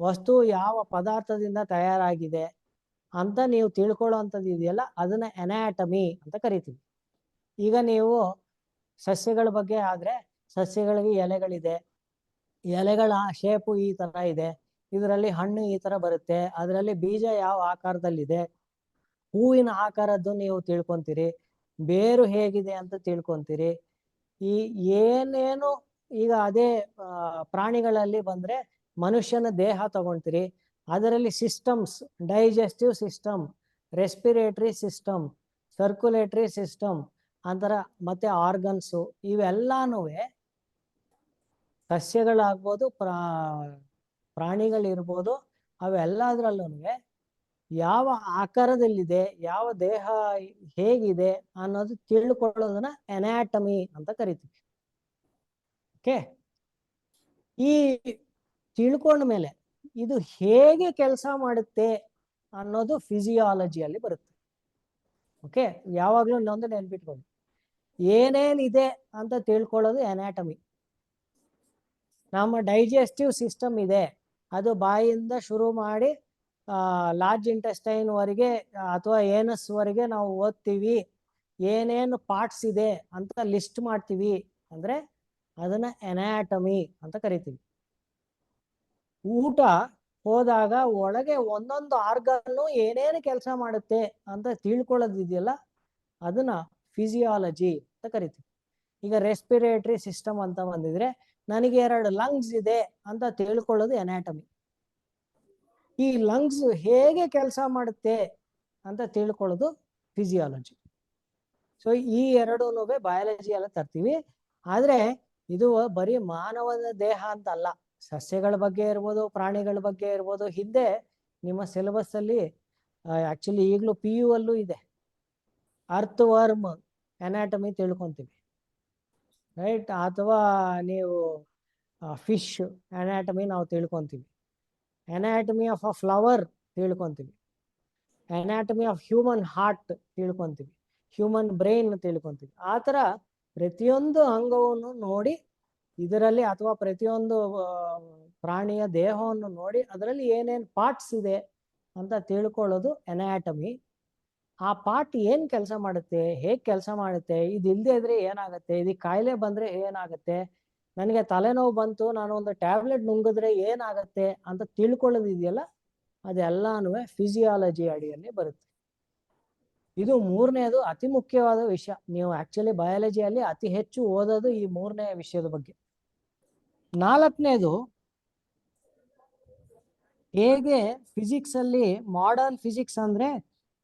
ವಸ್ತು ಯಾವ ಪದಾರ್ಥದಿಂದ ತಯಾರಾಗಿದೆ ಅಂತ ನೀವು ತಿಳ್ಕೊಳ್ಳೋವಂಥದ್ದು ಇದೆಯಲ್ಲ, ಅದನ್ನ ಎನಾಟಮಿ ಅಂತ ಕರಿತೀವಿ. ಈಗ ನೀವು ಸಸ್ಯಗಳ ಬಗ್ಗೆ ಆದ್ರೆ, ಸಸ್ಯಗಳಿಗೆ ಎಲೆಗಳಿದೆ, ಎಲೆಗಳ ಶೇಪು ಈ ತರ ಇದೆ, ಇದರಲ್ಲಿ ಹಣ್ಣು ಈ ತರ ಬರುತ್ತೆ, ಅದರಲ್ಲಿ ಬೀಜ ಯಾವ ಆಕಾರದಲ್ಲಿದೆ, ಹೂವಿನ ಆಕಾರದ್ದು ನೀವು ತಿಳ್ಕೊಂತೀರಿ, ಬೇರು ಹೇಗಿದೆ ಅಂತ ತಿಳ್ಕೊಂತೀರಿ. ಈ ಏನೇನು ಈಗ ಅದೇ ಪ್ರಾಣಿಗಳಲ್ಲಿ ಬಂದ್ರೆ ಮನುಷ್ಯನ ದೇಹ ತಗೊಂತೀರಿ, ಅದರಲ್ಲಿ systems, digestive system, respiratory system, circulatory system ಅಂತರ ಮತ್ತೆ ಆರ್ಗನ್ಸು ಇವೆಲ್ಲಾನು ಸಸ್ಯಗಳಾಗ್ಬೋದು ಪ್ರಾಣಿಗಳಿರ್ಬೋದು ಅವೆಲ್ಲದ್ರಲ್ಲೂ ಯಾವ ಆಕಾರದಲ್ಲಿದೆ, ಯಾವ ದೇಹ ಹೇಗಿದೆ ಅನ್ನೋದು ತಿಳ್ಕೊಳ್ಳೋದನ್ನ ಎನಾಟಮಿ ಅಂತ ಕರಿತೀವಿ. ಓಕೆ, ಈ ತಿಳ್ಕೊಂಡ ಮೇಲೆ ಇದು ಹೇಗೆ ಕೆಲಸ ಮಾಡುತ್ತೆ ಅನ್ನೋದು ಫಿಸಿಯಾಲಜಿಯಲ್ಲಿ ಬರುತ್ತೆ. ಓಕೆ, ಯಾವಾಗ್ಲೂ ಇನ್ನೊಂದು ನೆನ್ಪಿಟ್ಕೊಳ್ಳಿ, ಏನೇನಿದೆ ಅಂತ ತಿಳ್ಕೊಳ್ಳೋದು ಎನಾಟಮಿ. ನಮ್ಮ ಡೈಜೆಸ್ಟಿವ್ ಸಿಸ್ಟಮ್ ಇದೆ, ಅದು ಬಾಯಿಯಿಂದ ಶುರು ಮಾಡಿ ಲಾರ್ಜ್ ಇಂಟೆಸ್ಟೈನ್ ವರೆಗೆ ಅಥವಾ ಏನಸ್ ವರೆಗೆ ನಾವು ಓದ್ತೀವಿ. ಏನೇನು ಪಾರ್ಟ್ಸ್ ಇದೆ ಅಂತ ಲಿಸ್ಟ್ ಮಾಡ್ತೀವಿ ಅಂದ್ರೆ ಅದನ್ನ ಎನಾಟಮಿ ಅಂತ ಕರಿತೀವಿ. ಊಟ ಹೋದಾಗ ಒಳಗೆ ಒಂದೊಂದು ಆರ್ಗನ್ನು ಏನೇನು ಕೆಲಸ ಮಾಡುತ್ತೆ ಅಂತ ತಿಳ್ಕೊಳ್ಳೋದಿದೆಯಲ್ಲ ಅದನ್ನ ಫಿಸಿಯಾಲಜಿ ಅಂತ ಕರಿತೀವಿ. ಈಗ ರೆಸ್ಪಿರೇಟರಿ ಸಿಸ್ಟಮ್ ಅಂತ ಬಂದಿದ್ರೆ ನನಗೆ 2 ಲಂಗ್ಸ್ ಇದೆ ಅಂತ ತಿಳ್ಕೊಳ್ಳೋದು ಎನಾಟಮಿ. ಈ ಲಂಗ್ಸ್ ಹೇಗೆ ಕೆಲಸ ಮಾಡುತ್ತೆ ಅಂತ ತಿಳ್ಕೊಳ್ಳೋದು ಫಿಸಿಯಾಲಜಿ. ಸೊ ಈ ಎರಡೂನು ಬಯಾಲಜಿಯಲ್ಲ ತರ್ತೀವಿ. ಆದ್ರೆ ಇದು ಬರೀ ಮಾನವನ ದೇಹ ಅಂತ ಅಲ್ಲ, ಸಸ್ಯಗಳ ಬಗ್ಗೆ ಇರ್ಬೋದು, ಪ್ರಾಣಿಗಳ ಬಗ್ಗೆ ಇರ್ಬೋದು. ಹಿಂದೆ ನಿಮ್ಮ ಸಿಲೆಬಸ್ ಅಲ್ಲಿ ಆಕ್ಚುಲಿ ಈಗಲೂ PU ಅಲ್ಲೂ ಇದೆ, ಅರ್ತ್ ವರ್ಮ್ ಎನಾಟಮಿ ತಿಳ್ಕೊಂತೀವಿ, ರೈಟ್? ಅಥವಾ ನೀವು ಫಿಶ್ ಎನಾಟಮಿ ನಾವು ತಿಳ್ಕೊಂತೀವಿ, ಎನಾಟಮಿ ಆಫ್ ಅ ಫ್ಲವರ್ ತಿಳ್ಕೊಂತೀವಿ, ಎನಾಟಮಿ ಆಫ್ ಹ್ಯೂಮನ್ ಹಾರ್ಟ್ ತಿಳ್ಕೊಂತೀವಿ, ಹ್ಯೂಮನ್ ಬ್ರೈನ್ ತಿಳ್ಕೊಂತೀವಿ. ಆ ಥರ ಪ್ರತಿಯೊಂದು ಅಂಗವನ್ನು ನೋಡಿ ಇದರಲ್ಲಿ ಅಥವಾ ಪ್ರತಿಯೊಂದು ಪ್ರಾಣಿಯ ದೇಹವನ್ನು ನೋಡಿ ಅದರಲ್ಲಿ ಏನೇನು ಪಾರ್ಟ್ಸ್ ಇದೆ ಅಂತ ತಿಳ್ಕೊಳ್ಳೋದು ಎನಾಟಮಿ. ಆ ಪಾರ್ಟ್ ಏನ್ ಕೆಲಸ ಮಾಡುತ್ತೆ, ಹೇಗೆ ಕೆಲಸ ಮಾಡುತ್ತೆ, ಇದು ಇಲ್ಲದೆ ಇದ್ರೆ ಏನಾಗುತ್ತೆ, ಇದಕ್ಕೆ ಕಾಯಿಲೆ ಬಂದ್ರೆ ಏನಾಗುತ್ತೆ, ನನಗೆ ತಲೆನೋವು ಬಂತು ನಾನು ಒಂದು ಟ್ಯಾಬ್ಲೆಟ್ ನುಂಗಿದ್ರೆ ಏನಾಗುತ್ತೆ ಅಂತ ತಿಳ್ಕೊಳ್ಳೋದಿದೆಯಲ್ಲ ಅದೆಲ್ಲಾನು ಫಿಸಿಯಾಲಜಿ ಅಡಿಯಲ್ಲಿ ಬರುತ್ತೆ. ಇದು 3ನೇದು ಅತಿ ಮುಖ್ಯವಾದ ವಿಷಯ. ನೀವು ಆಕ್ಚುಲಿ ಬಯಾಲಜಿಯಲ್ಲಿ ಅತಿ ಹೆಚ್ಚು ಓದೋದು ಈ 3ನೇ ವಿಷಯದ ಬಗ್ಗೆ. 4ನೇದು ಹೇಗೆ ಫಿಸಿಕ್ಸ್ ಅಲ್ಲಿ ಮಾಡರ್ನ್ ಫಿಸಿಕ್ಸ್ ಅಂದ್ರೆ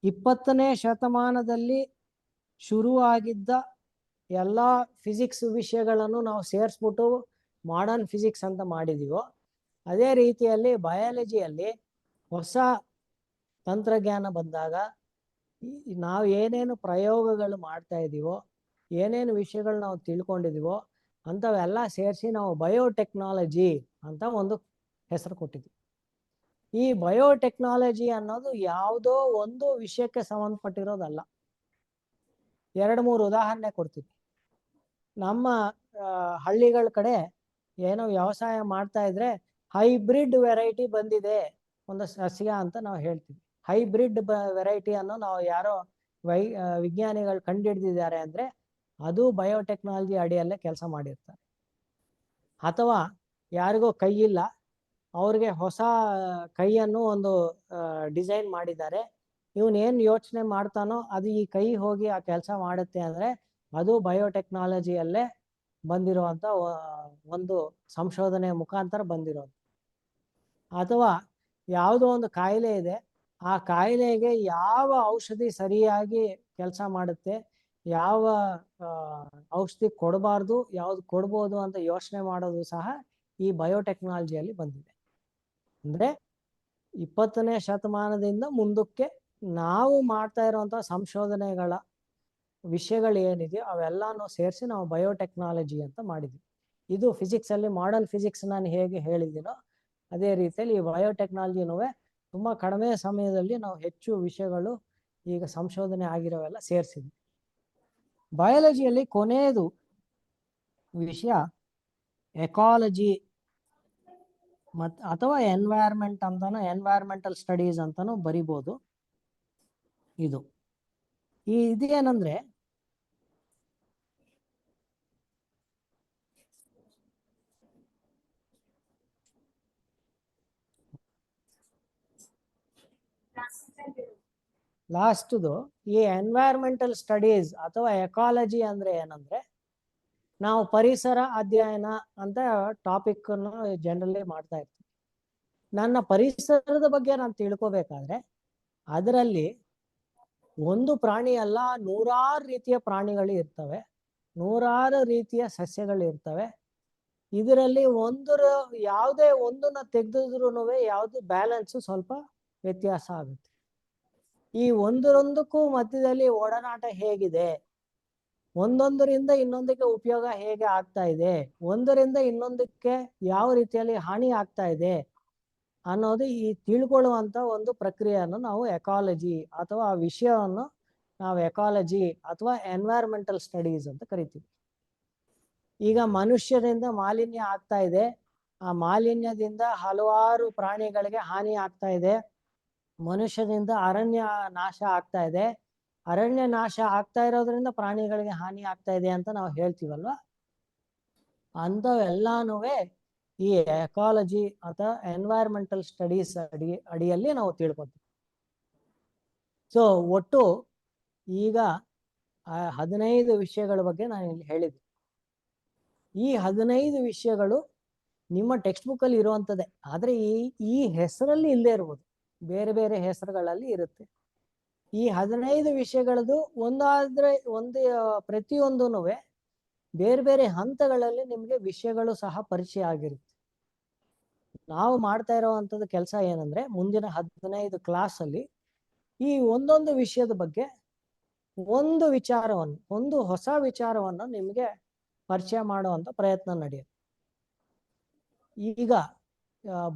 20ನೇ ಶತಮಾನದಲ್ಲಿ ಶುರುವಾಗಿದ್ದ ಎಲ್ಲ ಫಿಸಿಕ್ಸ್ ವಿಷಯಗಳನ್ನು ನಾವು ಸೇರಿಸ್ಬಿಟ್ಟು ಮಾಡರ್ನ್ ಫಿಸಿಕ್ಸ್ ಅಂತ ಮಾಡಿದೀವೋ ಅದೇ ರೀತಿಯಲ್ಲಿ ಬಯಾಲಜಿಯಲ್ಲಿ ಹೊಸ ತಂತ್ರಜ್ಞಾನ ಬಂದಾಗ ನಾವು ಏನೇನು ಪ್ರಯೋಗಗಳು ಮಾಡ್ತಾ ಇದ್ದೀವೋ, ಏನೇನು ವಿಷಯಗಳು ನಾವು ತಿಳ್ಕೊಂಡಿದೀವೋ ಅಂಥವೆಲ್ಲ ಸೇರಿಸಿ ನಾವು ಬಯೋಟೆಕ್ನಾಲಜಿ ಅಂತ ಒಂದು ಹೆಸರು ಕೊಟ್ಟಿದ್ವಿ. ಈ ಬಯೋಟೆಕ್ನಾಲಜಿ ಅನ್ನೋದು ಯಾವುದೋ ಒಂದು ವಿಷಯಕ್ಕೆ ಸಂಬಂಧಪಟ್ಟಿರೋದಲ್ಲ. 2-3 ಉದಾಹರಣೆ ಕೊಡ್ತೀವಿ. ನಮ್ಮ ಹಳ್ಳಿಗಳ ಕಡೆ ಏನೋ ವ್ಯವಸಾಯ ಮಾಡ್ತಾ ಇದ್ರೆ ಹೈಬ್ರಿಡ್ ವೆರೈಟಿ ಬಂದಿದೆ ಒಂದು ಸಸ್ಯ ಅಂತ ನಾವು ಹೇಳ್ತೀವಿ. ಹೈಬ್ರಿಡ್ ವೆರೈಟಿಯನ್ನು ನಾವು ಯಾರೋ ವಿಜ್ಞಾನಿಗಳು ಕಂಡುಹಿಡಿದಿದ್ದಾರೆ ಅಂದ್ರೆ ಅದು ಬಯೋಟೆಕ್ನಾಲಜಿ ಅಡಿಯಲ್ಲೇ ಕೆಲಸ ಮಾಡಿರ್ತಾರೆ. ಅಥವಾ ಯಾರಿಗೋ ಕೈ ಇಲ್ಲ, ಅವ್ರಿಗೆ ಹೊಸ ಕೈಯನ್ನು ಒಂದು ಡಿಸೈನ್ ಮಾಡಿದ್ದಾರೆ, ಇವನೇನು ಯೋಚನೆ ಮಾಡ್ತಾನೋ ಅದು ಈ ಕೈ ಹೋಗಿ ಆ ಕೆಲಸ ಮಾಡುತ್ತೆ ಅಂದ್ರೆ ಅದು ಬಯೋಟೆಕ್ನಾಲಜಿಯಲ್ಲೇ ಬಂದಿರುವಂಥ ಒಂದು ಸಂಶೋಧನೆ ಮುಖಾಂತರ ಬಂದಿರೋದು. ಅಥವಾ ಯಾವುದೋ ಒಂದು ಕಾಯಿಲೆ ಇದೆ, ಆ ಕಾಯಿಲೆಗೆ ಯಾವ ಔಷಧಿ ಸರಿಯಾಗಿ ಕೆಲಸ ಮಾಡುತ್ತೆ, ಯಾವ ಔಷಧಿ ಕೊಡಬಾರ್ದು, ಯಾವ್ದು ಕೊಡ್ಬೋದು ಅಂತ ಯೋಚನೆ ಮಾಡೋದು ಸಹ ಈ ಬಯೋಟೆಕ್ನಾಲಜಿಯಲ್ಲಿ ಬಂದಿದೆ. ಅಂದ್ರೆ 20ನೇ ಶತಮಾನದಿಂದ ಮುಂದಕ್ಕೆ ನಾವು ಮಾಡ್ತಾ ಇರುವಂತಹ ಸಂಶೋಧನೆಗಳ ವಿಷಯಗಳು ಏನಿದೆಯೋ ಅವೆಲ್ಲಾನು ಸೇರಿಸಿ ನಾವು ಬಯೋಟೆಕ್ನಾಲಜಿ ಅಂತ ಮಾಡಿದ್ವಿ. ಇದು ಫಿಸಿಕ್ಸ್ ಅಲ್ಲಿ ಮಾಡರ್ನ್ ಫಿಸಿಕ್ಸ್ ನಾನು ಹೇಗೆ ಹೇಳಿದ್ದೀನೋ ಅದೇ ರೀತಿಯಲ್ಲಿ ಈ ಬಯೋಟೆಕ್ನಾಲಜಿನೂ ತುಂಬಾ ಕಡಿಮೆ ಸಮಯದಲ್ಲಿ ನಾವು ಹೆಚ್ಚು ವಿಷಯಗಳು ಈಗ ಸಂಶೋಧನೆ ಆಗಿರೋವೆಲ್ಲ ಸೇರಿಸಿದ್ವಿ. ಬಯಾಲಜಿಯಲ್ಲಿ ಕೊನೆಯದು ವಿಷಯ ಎಕಾಲಜಿ ಅಥವಾ ಎನ್ವೈರ್ಮೆಂಟ್ ಅಂತಾನು, ಎನ್ವೈರ್ಮೆಂಟಲ್ ಸ್ಟಡೀಸ್ ಅಂತಾನು ಬರಿಬೋದು. ಇದೇನಂದ್ರೆ ಲಾಸ್ಟ್ದು ಈ ಎನ್ವೈರ್ಮೆಂಟಲ್ ಸ್ಟಡೀಸ್ ಅಥವಾ ಎಕಾಲಜಿ ಅಂದ್ರೆ ಏನಂದ್ರೆ ನಾವು ಪರಿಸರ ಅಧ್ಯಯನ ಅಂತ ಟಾಪಿಕ್ ಅನ್ನು ಜನರಲಿ ಮಾಡ್ತಾ ಇರ್ತೀವಿ. ನನ್ನ ಪರಿಸರದ ಬಗ್ಗೆ ನಾನು ತಿಳ್ಕೊಬೇಕಾದ್ರೆ ಅದರಲ್ಲಿ ಒಂದು ಪ್ರಾಣಿ ಅಲ್ಲ, ನೂರಾರು ರೀತಿಯ ಪ್ರಾಣಿಗಳು ಇರ್ತವೆ, ನೂರಾರು ರೀತಿಯ ಸಸ್ಯಗಳು ಇರ್ತವೆ. ಇದರಲ್ಲಿ ಯಾವುದೇ ಒಂದನ್ನ ತೆಗೆದಿದ್ರು ಯಾವುದು ಬ್ಯಾಲೆನ್ಸ್ ಸ್ವಲ್ಪ ವ್ಯತ್ಯಾಸ ಆಗುತ್ತೆ. ಈ ಒಂದರೊಂದಕ್ಕೂ ಮಧ್ಯದಲ್ಲಿ ಒಡನಾಟ ಹೇಗಿದೆ, ಒಂದೊಂದರಿಂದ ಇನ್ನೊಂದಕ್ಕೆ ಉಪಯೋಗ ಹೇಗೆ ಆಗ್ತಾ ಇದೆ, ಒಂದರಿಂದ ಇನ್ನೊಂದಕ್ಕೆ ಯಾವ ರೀತಿಯಲ್ಲಿ ಹಾನಿ ಆಗ್ತಾ ಇದೆ ಅನ್ನೋದು ಈ ತಿಳ್ಕೊಳ್ಳುವಂತ ಒಂದು ಪ್ರಕ್ರಿಯೆಯನ್ನು ನಾವು ಎಕಾಲಜಿ ಅಥವಾ ಆ ವಿಷಯವನ್ನು ನಾವು ಎಕಾಲಜಿ ಅಥವಾ ಎನ್ವೈರನ್ಮೆಂಟಲ್ ಸ್ಟಡೀಸ್ ಅಂತ ಕರಿತೀವಿ. ಈಗ ಮನುಷ್ಯರಿಂದ ಮಾಲಿನ್ಯ ಆಗ್ತಾ ಇದೆ, ಆ ಮಾಲಿನ್ಯದಿಂದ ಹಲವಾರು ಪ್ರಾಣಿಗಳಿಗೆ ಹಾನಿ ಆಗ್ತಾ ಇದೆ, ಮನುಷ್ಯರಿಂದ ಅರಣ್ಯ ನಾಶ ಆಗ್ತಾ ಇದೆ, ಅರಣ್ಯ ನಾಶ ಆಗ್ತಾ ಇರೋದ್ರಿಂದ ಪ್ರಾಣಿಗಳಿಗೆ ಹಾನಿ ಆಗ್ತಾ ಇದೆ ಅಂತ ನಾವು ಹೇಳ್ತೀವಲ್ವ. ಅಂಥವೆಲ್ಲಾನು ಈ ಎಕಾಲಜಿ ಅಥವಾ ಎನ್ವೈರನ್ಮೆಂಟಲ್ ಸ್ಟಡೀಸ್ ಅಡಿಯಲ್ಲಿ ನಾವು ತಿಳ್ಕೊತೀವಿ. ಸೊ ಒಟ್ಟು ಈಗ 15 ವಿಷಯಗಳ ಬಗ್ಗೆ ನಾನು ಇಲ್ಲಿ ಹೇಳಿದ್ದೆ. ಈ 15 ವಿಷಯಗಳು ನಿಮ್ಮ ಟೆಕ್ಸ್ಟ್ ಬುಕ್ ಅಲ್ಲಿ ಇರುವಂಥದ್ದೇ, ಆದ್ರೆ ಈ ಹೆಸರಲ್ಲಿ ಇಲ್ಲದೆ ಇರ್ಬೋದು, ಬೇರೆ ಬೇರೆ ಹೆಸರುಗಳಲ್ಲಿ ಇರುತ್ತೆ. ಈ 15 ವಿಷಯಗಳದ್ದು ಒಂದಾದ್ರೆ ಒಂದು ಪ್ರತಿಯೊಂದೂ ಬೇರೆ ಬೇರೆ ಹಂತಗಳಲ್ಲಿ ನಿಮ್ಗೆ ವಿಷಯಗಳು ಸಹ ಪರಿಚಯ ಆಗಿರುತ್ತೆ. ನಾವು ಮಾಡ್ತಾ ಇರೋವಂಥದ್ದು ಕೆಲಸ ಏನಂದ್ರೆ, ಮುಂದಿನ 15 ಕ್ಲಾಸ್ ಅಲ್ಲಿ ಈ ಒಂದೊಂದು ವಿಷಯದ ಬಗ್ಗೆ ಒಂದು ಹೊಸ ವಿಚಾರವನ್ನು ನಿಮ್ಗೆ ಪರಿಚಯ ಮಾಡುವಂತ ಪ್ರಯತ್ನ ನಡೆಯುತ್ತೆ. ಈಗ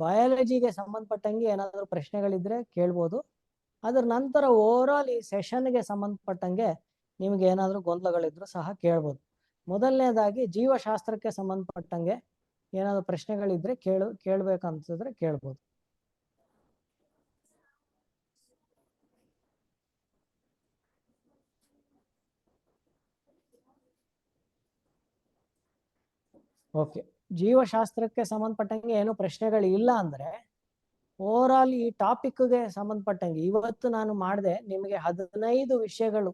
ಬಯಾಲಜಿಗೆ ಸಂಬಂಧಪಟ್ಟಂಗೆ ಏನಾದರೂ ಪ್ರಶ್ನೆಗಳಿದ್ರೆ ಕೇಳ್ಬೋದು. ಅದ್ರ ನಂತರ ಓವರ್ ಆಲ್ ಈ ಸೆಷನ್ಗೆ ಸಂಬಂಧಪಟ್ಟಂಗೆ ನಿಮ್ಗೆ ಏನಾದರೂ ಗೊಂದಲಗಳಿದ್ರು ಸಹ ಕೇಳ್ಬೋದು. ಮೊದಲನೇದಾಗಿ ಜೀವಶಾಸ್ತ್ರಕ್ಕೆ ಸಂಬಂಧಪಟ್ಟಂಗೆ ಏನಾದರೂ ಪ್ರಶ್ನೆಗಳಿದ್ರೆ ಕೇಳ್ಬೇಕಂತಿದ್ರೆ ಕೇಳ್ಬೋದು. ಓಕೆ, ಜೀವಶಾಸ್ತ್ರಕ್ಕೆ ಸಂಬಂಧಪಟ್ಟಂಗೆ ಏನೋ ಪ್ರಶ್ನೆಗಳು ಇಲ್ಲ ಅಂದ್ರೆ ಓವರ್ ಆಲ್ ಈ ಟಾಪಿಕ್ಗೆ ಸಂಬಂಧಪಟ್ಟಂಗೆ ಇವತ್ತು ನಾನು ಮಾಡಿದೆ ನಿಮಗೆ 15 ವಿಷಯಗಳು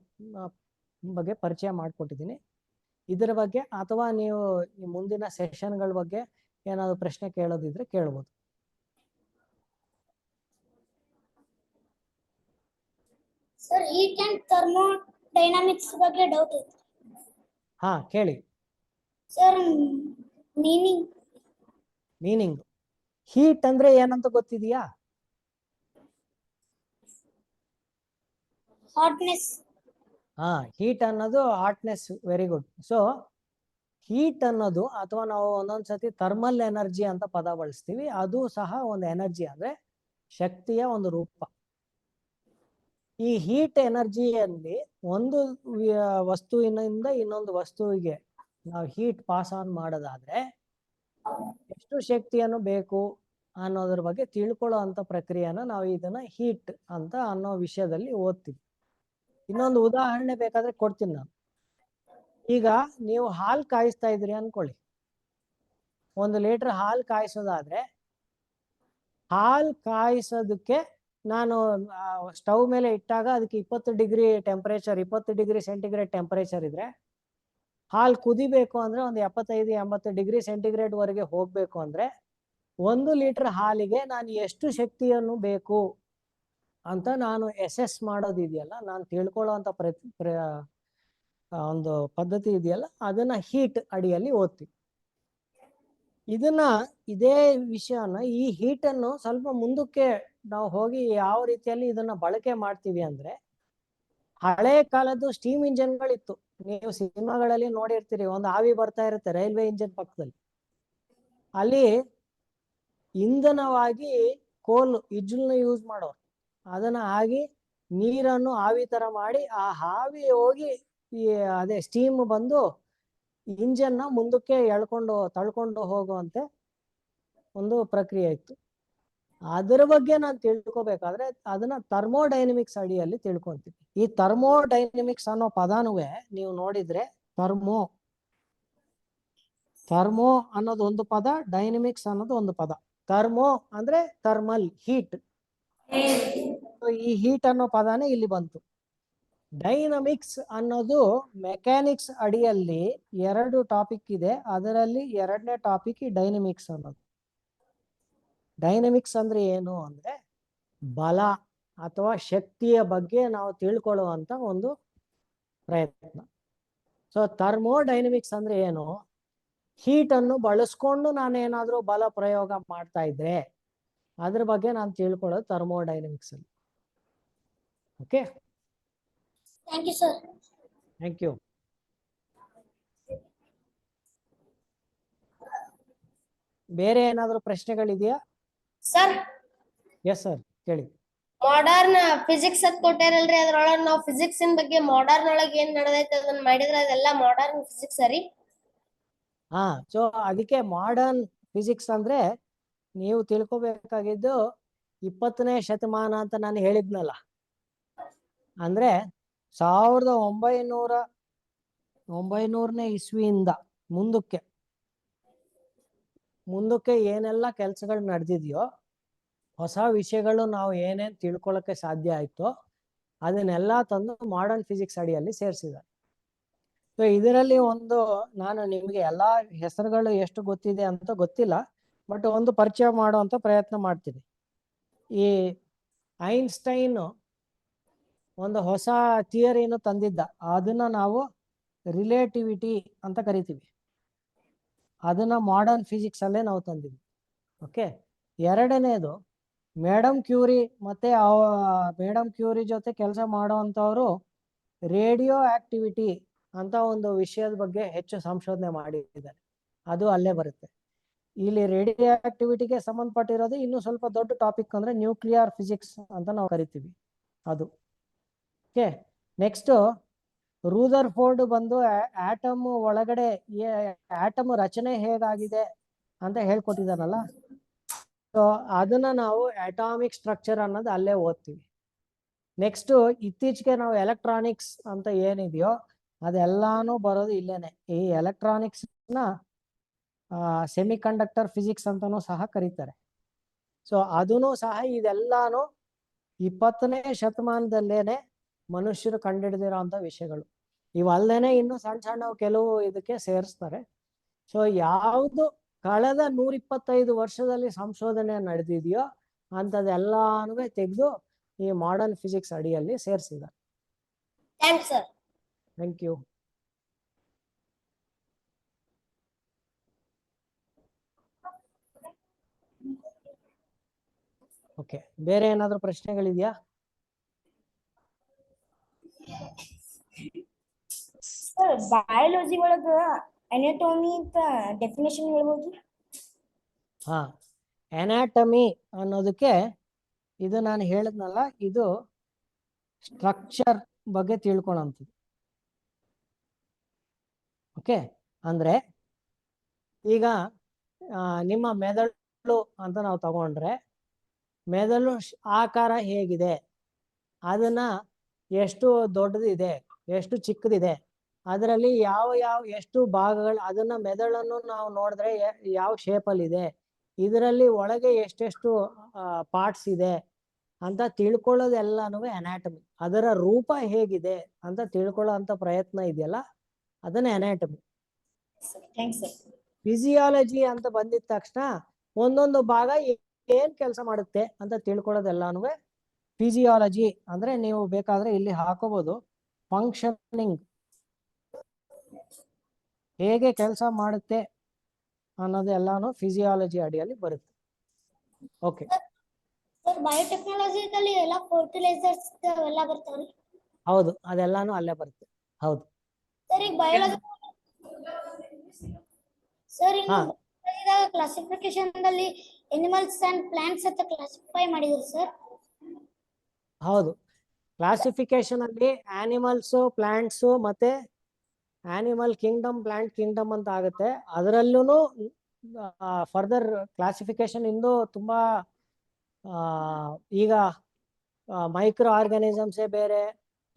ಬಗ್ಗೆ ಪರಿಚಯ ಮಾಡಿಕೊಟ್ಟಿದ್ದೀನಿ. ಇದರ ಬಗ್ಗೆ ಅಥವಾ ನೀವು ಈ ಮುಂದಿನ ಸೆಷನ್ಗಳ ಬಗ್ಗೆ ಏನಾದ್ರು ಪ್ರಶ್ನೆ ಕೇಳೋದಿದ್ರೆ ಕೇಳ್ಬೋದು. ಸರ್ ಹೀಟ್ ಅಂಡ್ ಥರ್ಮೋಡೈನಾಮಿಕ್ಸ್ ಬಗ್ಗೆ ಡೌಟ್ ಇದೆ. ಹಾ ಕೇಳಿ. ಸರ್ ಮೀನಿಂಗ್ ಹೀಟ್ ಅಂದ್ರೆ ಏನಂತ ಗೊತ್ತಿದೆಯಾ? ಹಾಟ್ನೆಸ್. ಹಾ, ಹೀಟ್ ಅನ್ನೋದು hotness. Very good. So heat ಅನ್ನೋದು ಅಥವಾ ನಾವು ಒಂದೊಂದ್ಸತಿ ಥರ್ಮಲ್ ಎನರ್ಜಿ ಅಂತ ಪದ ಬಳಸ್ತೀವಿ, ಅದು ಸಹ ಒಂದು ಎನರ್ಜಿ, ಅಂದ್ರೆ ಶಕ್ತಿಯ ಒಂದು ರೂಪ. ಈ ಹೀಟ್ ಎನರ್ಜಿಯಲ್ಲಿ ಒಂದು ವಸ್ತುವಿನಿಂದ ಇನ್ನೊಂದು ವಸ್ತುವಿಗೆ ನಾವು ಹೀಟ್ ಪಾಸ್ ಆನ್ ಮಾಡೋದಾದ್ರೆ ಎಷ್ಟು ಶಕ್ತಿಯನ್ನು ಬೇಕು ಅನ್ನೋದ್ರ ಬಗ್ಗೆ ತಿಳ್ಕೊಳ್ಳೋ ಅಂತ ಪ್ರಕ್ರಿಯೆನ ನಾವು ಇದನ್ನ ಹೀಟ್ ಅಂತ ಅನ್ನೋ ವಿಷಯದಲ್ಲಿ ಓದ್ತೀವಿ. ಇನ್ನೊಂದು ಉದಾಹರಣೆ ಬೇಕಾದ್ರೆ ಕೊಡ್ತೀನಿ ನಾನು. ಈಗ ನೀವು ಹಾಲು ಕಾಯಿಸ್ತಾ ಇದ್ರಿ ಅನ್ಕೊಳ್ಳಿ, 1 ಲೀಟರ್ ಹಾಲು ಕಾಯಿಸೋದಾದ್ರೆ ಹಾಲು ಕಾಯಿಸೋದಕ್ಕೆ ನಾನು ಸ್ಟವ್ ಮೇಲೆ ಇಟ್ಟಾಗ ಅದಕ್ಕೆ 20 degree temperature, 20 degree centigrade temperature ಇದ್ರೆ, ಹಾಲು ಕುದಿಬೇಕು ಅಂದ್ರೆ ಒಂದು 75-80 ಡಿಗ್ರಿ ಸೆಂಟಿಗ್ರೇಡ್ ವರೆಗೆ ಹೋಗ್ಬೇಕು ಅಂದ್ರೆ 1 ಲೀಟರ್ ಹಾಲಿಗೆ ನಾನು ಎಷ್ಟು ಶಕ್ತಿಯನ್ನು ಬೇಕು ಅಂತ ನಾನು ಎಸೆಸ್ ಮಾಡೋದಿದೆಯಲ್ಲ, ನಾನು ತಿಳ್ಕೊಳ್ಳೋಂಥ ಒಂದು ಪದ್ಧತಿ ಇದೆಯಲ್ಲ, ಅದನ್ನ ಹೀಟ್ ಅಡಿಯಲ್ಲಿ ಓದ್ತೀವಿ. ಇದೇ ವಿಷಯನ, ಈ ಹೀಟನ್ನು ಸ್ವಲ್ಪ ಮುಂದಕ್ಕೆ ನಾವು ಹೋಗಿ ಯಾವ ರೀತಿಯಲ್ಲಿ ಇದನ್ನ ಬಳಕೆ ಮಾಡ್ತೀವಿ ಅಂದ್ರೆ, ಹಳೆ ಕಾಲದ್ದು ಸ್ಟೀಮ್ ಇಂಜಿನ್ಗಳಿತ್ತು. ನೀವು ಸಿನಿಮಾಗಳಲ್ಲಿ ನೋಡಿರ್ತೀರಿ, ಒಂದು ಆವಿ ಬರ್ತಾ ಇರುತ್ತೆ ರೈಲ್ವೆ ಇಂಜಿನ್ ಪಕ್ಕದಲ್ಲಿ. ಅಲ್ಲಿ ಇಂಧನವಾಗಿ ಇಜ್ಜಲ್ನ ಯೂಸ್ ಮಾಡೋರು, ಅದನ್ನ ಆಗಿ ನೀರನ್ನು ಆವಿ ತರ ಮಾಡಿ ಆ ಆವಿ ಹೋಗಿ ಅದೇ ಸ್ಟೀಮ್ ಬಂದು ಇಂಜನ್ನ ಮುಂದಕ್ಕೆ ತಳ್ಕೊಂಡು ಹೋಗುವಂತೆ ಒಂದು ಪ್ರಕ್ರಿಯೆ ಇತ್ತು. ಅದರ ಬಗ್ಗೆ ನಾನು ತಿಳ್ಕೊಬೇಕಾದ್ರೆ ಅದನ್ನ ಥರ್ಮೋಡೈನಮಿಕ್ಸ್ ಅಡಿಯಲ್ಲಿ ತಿಳ್ಕೊಂತೀವಿ. ಈ ಥರ್ಮೋಡೈನಮಿಕ್ಸ್ ಅನ್ನೋ ಪದಾನು ನೀವು ನೋಡಿದ್ರೆ ಥರ್ಮೋ ಅನ್ನೋದು ಒಂದು ಪದ, ಡೈನಮಿಕ್ಸ್ ಅನ್ನೋದು ಒಂದು ಪದ. ಥರ್ಮೋ ಅಂದ್ರೆ ಥರ್ಮಲ್, ಹೀಟ್. ಈ ಹೀಟ್ ಅನ್ನೋ ಪದಾನೇ ಇಲ್ಲಿ ಬಂತು. ಡೈನಮಿಕ್ಸ್ ಅನ್ನೋದು ಮೆಕ್ಯಾನಿಕ್ಸ್ ಅಡಿಯಲ್ಲಿ 2 ಟಾಪಿಕ್ ಇದೆ, ಅದರಲ್ಲಿ 2ನೇ ಟಾಪಿಕ್ ಡೈನಮಿಕ್ಸ್ ಅನ್ನೋದು. ಡೈನಮಿಕ್ಸ್ ಅಂದ್ರೆ ಏನು ಅಂದ್ರೆ ಬಲ ಅಥವಾ ಶಕ್ತಿಯ ಬಗ್ಗೆ ನಾವು ತಿಳ್ಕೊಳ್ಳುವಂತ ಒಂದು ಪ್ರಯತ್ನ. ಸೊ ಥರ್ಮೋಡೈನಮಿಕ್ಸ್ ಅಂದ್ರೆ ಏನು? ಹೀಟ್ ಅನ್ನು ಬಳಸ್ಕೊಂಡು ನಾನೇನಾದ್ರೂ ಬಲ ಪ್ರಯೋಗ ಮಾಡ್ತಾ ಇದ್ರೆ ಅದ್ರ ಬಗ್ಗೆ ನಾನು ತಿಳ್ಕೊಳ್ಳೋದು ಥರ್ಮೋಡೈನಮಿಕ್ಸ್ ಅಲ್ಲಿ. Okay, thank you sir. Thank you. ಬೇರೆ ಏನಾದರೂ ಪ್ರಶ್ನೆಗಳಿದೆಯಾ? ಸರ್, ಎಸ್ ಸರ್, ಕೇಳಿ. ಮಾಡರ್ನ್ ಫಿಸಿಕ್ಸ್ ಅಂತ ಕೊಟ್ಟಾರಲ್ರಿ, ಅದ್ರೊಳಗ ನಾವು ಫಿಸಿಕ್ಸ್ ಬಗ್ಗೆ ಮಾಡರ್ನ್ ಒಳಗೆ ಏನ್ ನಡೆದೈತೆ ಅದನ್ನ ಮಾಡಿದ್ರೆ ಅದೆಲ್ಲ ಮಾಡರ್ನ್ ಫಿಸಿಕ್ಸ್ ಸರಿ? ಹಾ, ಸೊ ಅದಕ್ಕೆ ಮಾಡರ್ನ್ ಫಿಸಿಕ್ಸ್ ಅಂದ್ರೆ ನೀವು ತಿಳ್ಕೊಬೇಕಾಗಿದ್ದು 20ನೇ ಶತಮಾನ ಅಂತ ನಾನು ಹೇಳಿದ್ನಲ್ಲ. ಅಂದ್ರೆ 1900ನೇ ಇಸ್ವಿಯಿಂದ ಮುಂದಕ್ಕೆ ಏನೆಲ್ಲ ಕೆಲಸಗಳು ನಡೆದಿದೆಯೋ, ಹೊಸ ವಿಷಯಗಳು ನಾವು ಏನೇನ್ ತಿಳ್ಕೊಳ್ಳೋಕೆ ಸಾಧ್ಯ ಆಯ್ತೋ ಅದನ್ನೆಲ್ಲ ತಂದು ಮಾಡರ್ನ್ ಫಿಸಿಕ್ಸ್ ಅಡಿಯಲ್ಲಿ ಸೇರಿಸಿದ್ದಾರೆ. ಸೊ ಇದರಲ್ಲಿ ನಾನು ನಿಮಗೆ ಎಲ್ಲಾ ಹೆಸರುಗಳು ಎಷ್ಟು ಗೊತ್ತಿದೆ ಅಂತ ಗೊತ್ತಿಲ್ಲ, ಬಟ್ ಒಂದು ಪರಿಚಯ ಮಾಡುವಂತ ಪ್ರಯತ್ನ ಮಾಡ್ತೀನಿ. ಈ ಐನ್ಸ್ಟೈನ್ ಒಂದು ಹೊಸ ಥಿಯರಿಯನ್ನು ತಂದಿದ್ದ, ಅದನ್ನ ನಾವು ರಿಲೇಟಿವಿಟಿ ಅಂತ ಕರಿತೀವಿ. ಅದನ್ನ ಮಾಡರ್ನ್ ಫಿಸಿಕ್ಸ್ ಅಲ್ಲೇ ನಾವು ತಂದಿದ್ವಿ. ಓಕೆ, ಎರಡನೇದು ಮೇಡಮ್ ಕ್ಯೂರಿ ಮೇಡಮ್ ಕ್ಯೂರಿ ಜೊತೆ ಕೆಲಸ ಮಾಡುವಂತವರು ರೇಡಿಯೋ ಆಕ್ಟಿವಿಟಿ ಅಂತ ಒಂದು ವಿಷಯದ ಬಗ್ಗೆ ಹೆಚ್ಚು ಸಂಶೋಧನೆ ಮಾಡಿದ್ದಾರೆ, ಅದು ಅಲ್ಲೇ ಬರುತ್ತೆ. ಇಲ್ಲಿ ರೇಡಿಯೋ ಆಕ್ಟಿವಿಟಿಗೆ ಸಂಬಂಧಪಟ್ಟಿರೋದು ಇನ್ನು ಸ್ವಲ್ಪ ದೊಡ್ಡ ಟಾಪಿಕ್ ಅಂದ್ರೆ ನ್ಯೂಕ್ಲಿಯರ್ ಫಿಸಿಕ್ಸ್ ಅಂತ ನಾವು ಕರಿತೀವಿ ಅದು. ಓಕೆ, ನೆಕ್ಸ್ಟ್ ರೂದರ್ಫೋರ್ಡ್ ಬಂದು ಆಟಮ್ ಒಳಗಡೆ ಆಟಮ್ ರಚನೆ ಹೇಗಾಗಿದೆ ಅಂತ ಹೇಳ್ಕೊಟ್ಟಿದಾರಲ್ಲ, ಸೊ ಅದನ್ನ ನಾವು ಅಟಾಮಿಕ್ ಸ್ಟ್ರಕ್ಚರ್ ಅನ್ನೋದು ಅಲ್ಲೇ ಓದ್ತೀವಿ. ನೆಕ್ಸ್ಟ್ ಇತ್ತೀಚೆಗೆ ನಾವು ಎಲೆಕ್ಟ್ರಾನಿಕ್ಸ್ ಅಂತ ಏನಿದೆಯೋ ಅದೆಲ್ಲಾನು ಬರೋದು ಇಲ್ಲೇನೆ. ಈ ಎಲೆಕ್ಟ್ರಾನಿಕ್ಸ್ ನ ಸೆಮಿ ಕಂಡಕ್ಟರ್ ಫಿಸಿಕ್ಸ್ ಅಂತಾನೂ ಸಹ ಕರೀತಾರೆ. ಸೊ ಅದನ್ನು ಸಹ ಇದೆಲ್ಲಾನು 20ನೇ ಶತಮಾನದಲ್ಲೇನೆ ಮನುಷ್ಯರು ಕಂಡುಹಿಡಿದಿರೋ ಅಂತ ವಿಷಯಗಳು. ಇವಲ್ಲೇನೆ ಇನ್ನು ಸಣ್ಣ ಸಣ್ಣ ಕೆಲವು ಇದಕ್ಕೆ ಸೇರಿಸ್ತಾರೆ. ಸೊ ಯಾವುದು ಕಳೆದ 125 ವರ್ಷದಲ್ಲಿ ಸಂಶೋಧನೆ ನಡೆದಿದೆಯೋ ಅಂಥದ್ದೆಲ್ಲಾನು ತೆಗೆದು ಈ ಮಾಡರ್ನ್ ಫಿಸಿಕ್ಸ್ ಅಡಿಯಲ್ಲಿ ಸೇರಿಸಿದ್ದಾರೆ. Thanks sir. Thank you. Okay, ಬೇರೆ ಏನಾದರೂ ಪ್ರಶ್ನೆಗಳಿದೆಯಾ? ಸರ್, ಬಯಾಲಜಿ ಒಳಗ ಅನಾಟಮಿ ಅಂತ ಡೆಫಿನೇಷನ್ ಹೇಳ್ಬೋದು? ಹಾ, ಅನಾಟಮಿ ಅನ್ನೋದಕ್ಕೆ ಇದು ನಾನು ಹೇಳಿದ್ನಲ್ಲ, ಇದು ಸ್ಟ್ರಕ್ಚರ್ ಬಗ್ಗೆ ತಿಳ್ಕೊಳ್ಳೋಂಥದ್ದು. ಓಕೆ, ಅಂದ್ರೆ ಈಗ ನಿಮ್ಮ ಮೆದುಳು ಅಂತ ನಾವು ತಗೊಂಡ್ರೆ, ಮೆದುಳು ಆಕಾರ ಹೇಗಿದೆ, ಅದನ್ನ ಎಷ್ಟು ದೊಡ್ಡದಿದೆ ಎಷ್ಟು ಚಿಕ್ಕದಿದೆ, ಅದರಲ್ಲಿ ಯಾವ ಎಷ್ಟು ಭಾಗಗಳು, ಅದನ್ನ ಮೆದುಳನ್ನು ನಾವು ನೋಡಿದ್ರೆ ಯಾವ ಶೇಪಲ್ಲಿ ಇದೆ, ಇದರಲ್ಲಿ ಒಳಗೆ ಎಷ್ಟೆಷ್ಟು ಪಾರ್ಟ್ಸ್ ಇದೆ ಅಂತ ತಿಳ್ಕೊಳ್ಳೋದೆಲ್ಲನೂ ಅನಾಟಮಿ. ಅದರ ರೂಪ ಹೇಗಿದೆ ಅಂತ ತಿಳ್ಕೊಳ್ಳೋ ಅಂತ ಪ್ರಯತ್ನ ಇದೆಯಲ್ಲ, ಅದನ್ನ ಅನಾಟಮಿ. ಫಿಸಿಯಾಲಜಿ ಅಂತ ಬಂದಿದ ತಕ್ಷಣ ಒಂದೊಂದು ಭಾಗ ಏನ್ ಕೆಲಸ ಮಾಡುತ್ತೆ ಅಂತ ತಿಳ್ಕೊಳ್ಳೋದೆಲ್ಲಾನು ಫಿಸಿಯಾಲಜಿ. ಅಂದ್ರೆ ನೀವು ಬೇಕಾದ್ರೆ ಇಲ್ಲಿ ಹಾಕೋಬಹುದು, ಫಂಕ್ಷನಿಂಗ್ ಹೇಗೆ ಕೆಲಸ ಮಾಡುತ್ತೆ ಅನ್ನೋದೆಲ್ಲಾನು ಫಿಸಿಯಾಲಜಿ ಅಡಿಯಲ್ಲಿ ಬರುತ್ತೆ. ಓಕೆ ಸರ್, ಬಯೋಟೆಕ್ನಾಲಜಿದಲ್ಲಿ ಎಲ್ಲ ಫರ್ಟಿಲೈಸರ್ಸ್ ಎಲ್ಲ ಬರ್ತಾವ್ರಿ? ಹೌದು, ಅದೆಲ್ಲಾನು ಅಲ್ಲೇ ಬರುತ್ತೆ. ಹೌದು ಸರ್, ಈಗ ಬಯಾಲಜಿ ಸರ್, ಕ್ಲಾಸಿಫಿಕೇಶನ್ ಅಲ್ಲಿ ಅನಿಮಲ್ಸ್ ಅಂಡ್ ಪ್ಲಾಂಟ್ಸ್ ಅಂತ ಕ್ಲಾಸಿಫೈ ಮಾಡಿದ್ರು ಸರ್. ಹೌದು, ಕ್ಲಾಸಿಫಿಕೇಶನ್ ಅಲ್ಲಿ ಆನಿಮಲ್ಸ್, ಪ್ಲಾಂಟ್ಸ್ ಮತ್ತೆ ಆನಿಮಲ್ ಕಿಂಗ್ಡಮ್, ಪ್ಲಾಂಟ್ ಕಿಂಗ್ಡಮ್ ಅಂತ ಆಗುತ್ತೆ. ಅದರಲ್ಲೂ ಫರ್ದರ್ ಕ್ಲಾಸಿಫಿಕೇಶನ್ ಇಂದು ತುಂಬಾ ಈಗ ಮೈಕ್ರೋ ಆರ್ಗಾನಿಸಮ್ಸೇ ಬೇರೆ,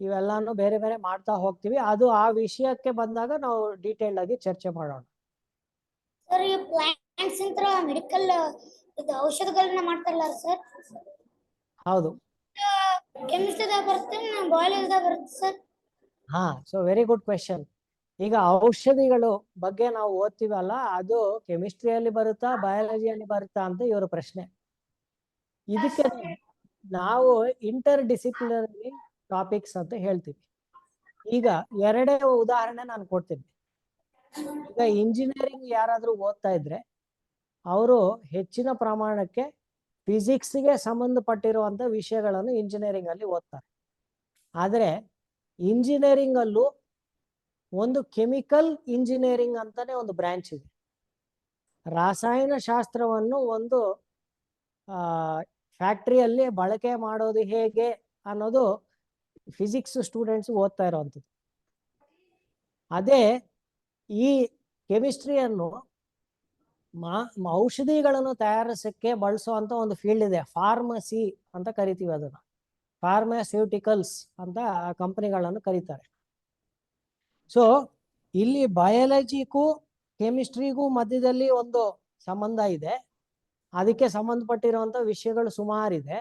ಇವೆಲ್ಲಾನು ಬೇರೆ ಬೇರೆ ಮಾಡ್ತಾ ಹೋಗ್ತೀವಿ. ಅದು ಆ ವಿಷಯಕ್ಕೆ ಬಂದಾಗ ನಾವು ಡೀಟೇಲ್ ಆಗಿ ಚರ್ಚೆ ಮಾಡೋಣ. ಸರ್, ಈ ಪ್ಲಾಂಟ್ಸ್ ಅಂತ ಮೆಡಿಕಲ್ ಔಷಧಗಳನ್ನ ಮಾಡ್ತಾರಲ್ಲ ಸರ್? ಹೌದು, ಕೆಮಿಸ್ಟ್ರಿದಾಗ ಬರುತ್ತೆ, ಬಯಾಲಜಿದಾಗ ಬರುತ್ತೆ ಸರ್? ಹಾ, ಸೊ ವೆರಿ ಗುಡ್ ಕ್ವೆಶನ್. ಈಗ ಔಷಧಿಗಳು ಬಗ್ಗೆ ನಾವು ಓದ್ತೀವಲ್ಲ, ಅದು ಕೆಮಿಸ್ಟ್ರಿಯಲ್ಲಿ ಬರುತ್ತಾ ಬಯಾಲಜಿಯಲ್ಲಿ ಬರುತ್ತಾ ಅಂತ ಇವರ ಪ್ರಶ್ನೆ. ನಾವು ಇಂಟರ್ ಡಿಸಿಪ್ಲಿನರಿ ಟಾಪಿಕ್ಸ್ ಅಂತ ಹೇಳ್ತೀವಿ. ಈಗ ಎರಡೇ ಉದಾಹರಣೆ ನಾನು ಕೊಡ್ತೀನಿ. ಈಗ ಇಂಜಿನಿಯರಿಂಗ್ ಯಾರಾದ್ರೂ ಓದ್ತಾ ಇದ್ರೆ ಅವರು ಹೆಚ್ಚಿನ ಪ್ರಮಾಣಕ್ಕೆ ಫಿಸಿಕ್ಸ್ಗೆ ಸಂಬಂಧಪಟ್ಟಿರುವಂತ ವಿಷಯಗಳನ್ನು ಇಂಜಿನಿಯರಿಂಗ್ ಅಲ್ಲಿ ಓದ್ತಾರೆ. ಆದರೆ ಇಂಜಿನಿಯರಿಂಗ್ ಅಲ್ಲೂ ಒಂದು ಕೆಮಿಕಲ್ ಇಂಜಿನಿಯರಿಂಗ್ ಅಂತಾನೆ ಒಂದು ಬ್ರಾಂಚ್ ಇದೆ. ರಾಸಾಯನ ಶಾಸ್ತ್ರವನ್ನು ಒಂದು ಫ್ಯಾಕ್ಟ್ರಿಯಲ್ಲಿ ಬಳಕೆ ಮಾಡೋದು ಹೇಗೆ ಅನ್ನೋದು ಫಿಸಿಕ್ಸ್ ಸ್ಟೂಡೆಂಟ್ಸ್ ಓದ್ತಾ ಇರೋವಂಥದ್ದು. ಅದೇ ಈ ಕೆಮಿಸ್ಟ್ರಿಯನ್ನು ಔಷಧಿಗಳನ್ನು ತಯಾರಿಸಕ್ಕೆ ಬಳಸುವಂತ ಒಂದು ಫೀಲ್ಡ್ ಇದೆ, ಫಾರ್ಮಸಿ ಅಂತ ಕರಿತೀವಿ ಅದನ್ನ. ಫಾರ್ಮಾಸ್ಯೂಟಿಕಲ್ಸ್ ಅಂತ ಕಂಪನಿಗಳನ್ನು ಕರೀತಾರೆ. ಸೊ ಇಲ್ಲಿ ಬಯಾಲಜಿಗೂ ಕೆಮಿಸ್ಟ್ರಿಗೂ ಮಧ್ಯದಲ್ಲಿ ಒಂದು ಸಂಬಂಧ ಇದೆ. ಅದಕ್ಕೆ ಸಂಬಂಧಪಟ್ಟಿರುವಂತ ವಿಷಯಗಳು ಸುಮಾರಿದೆ.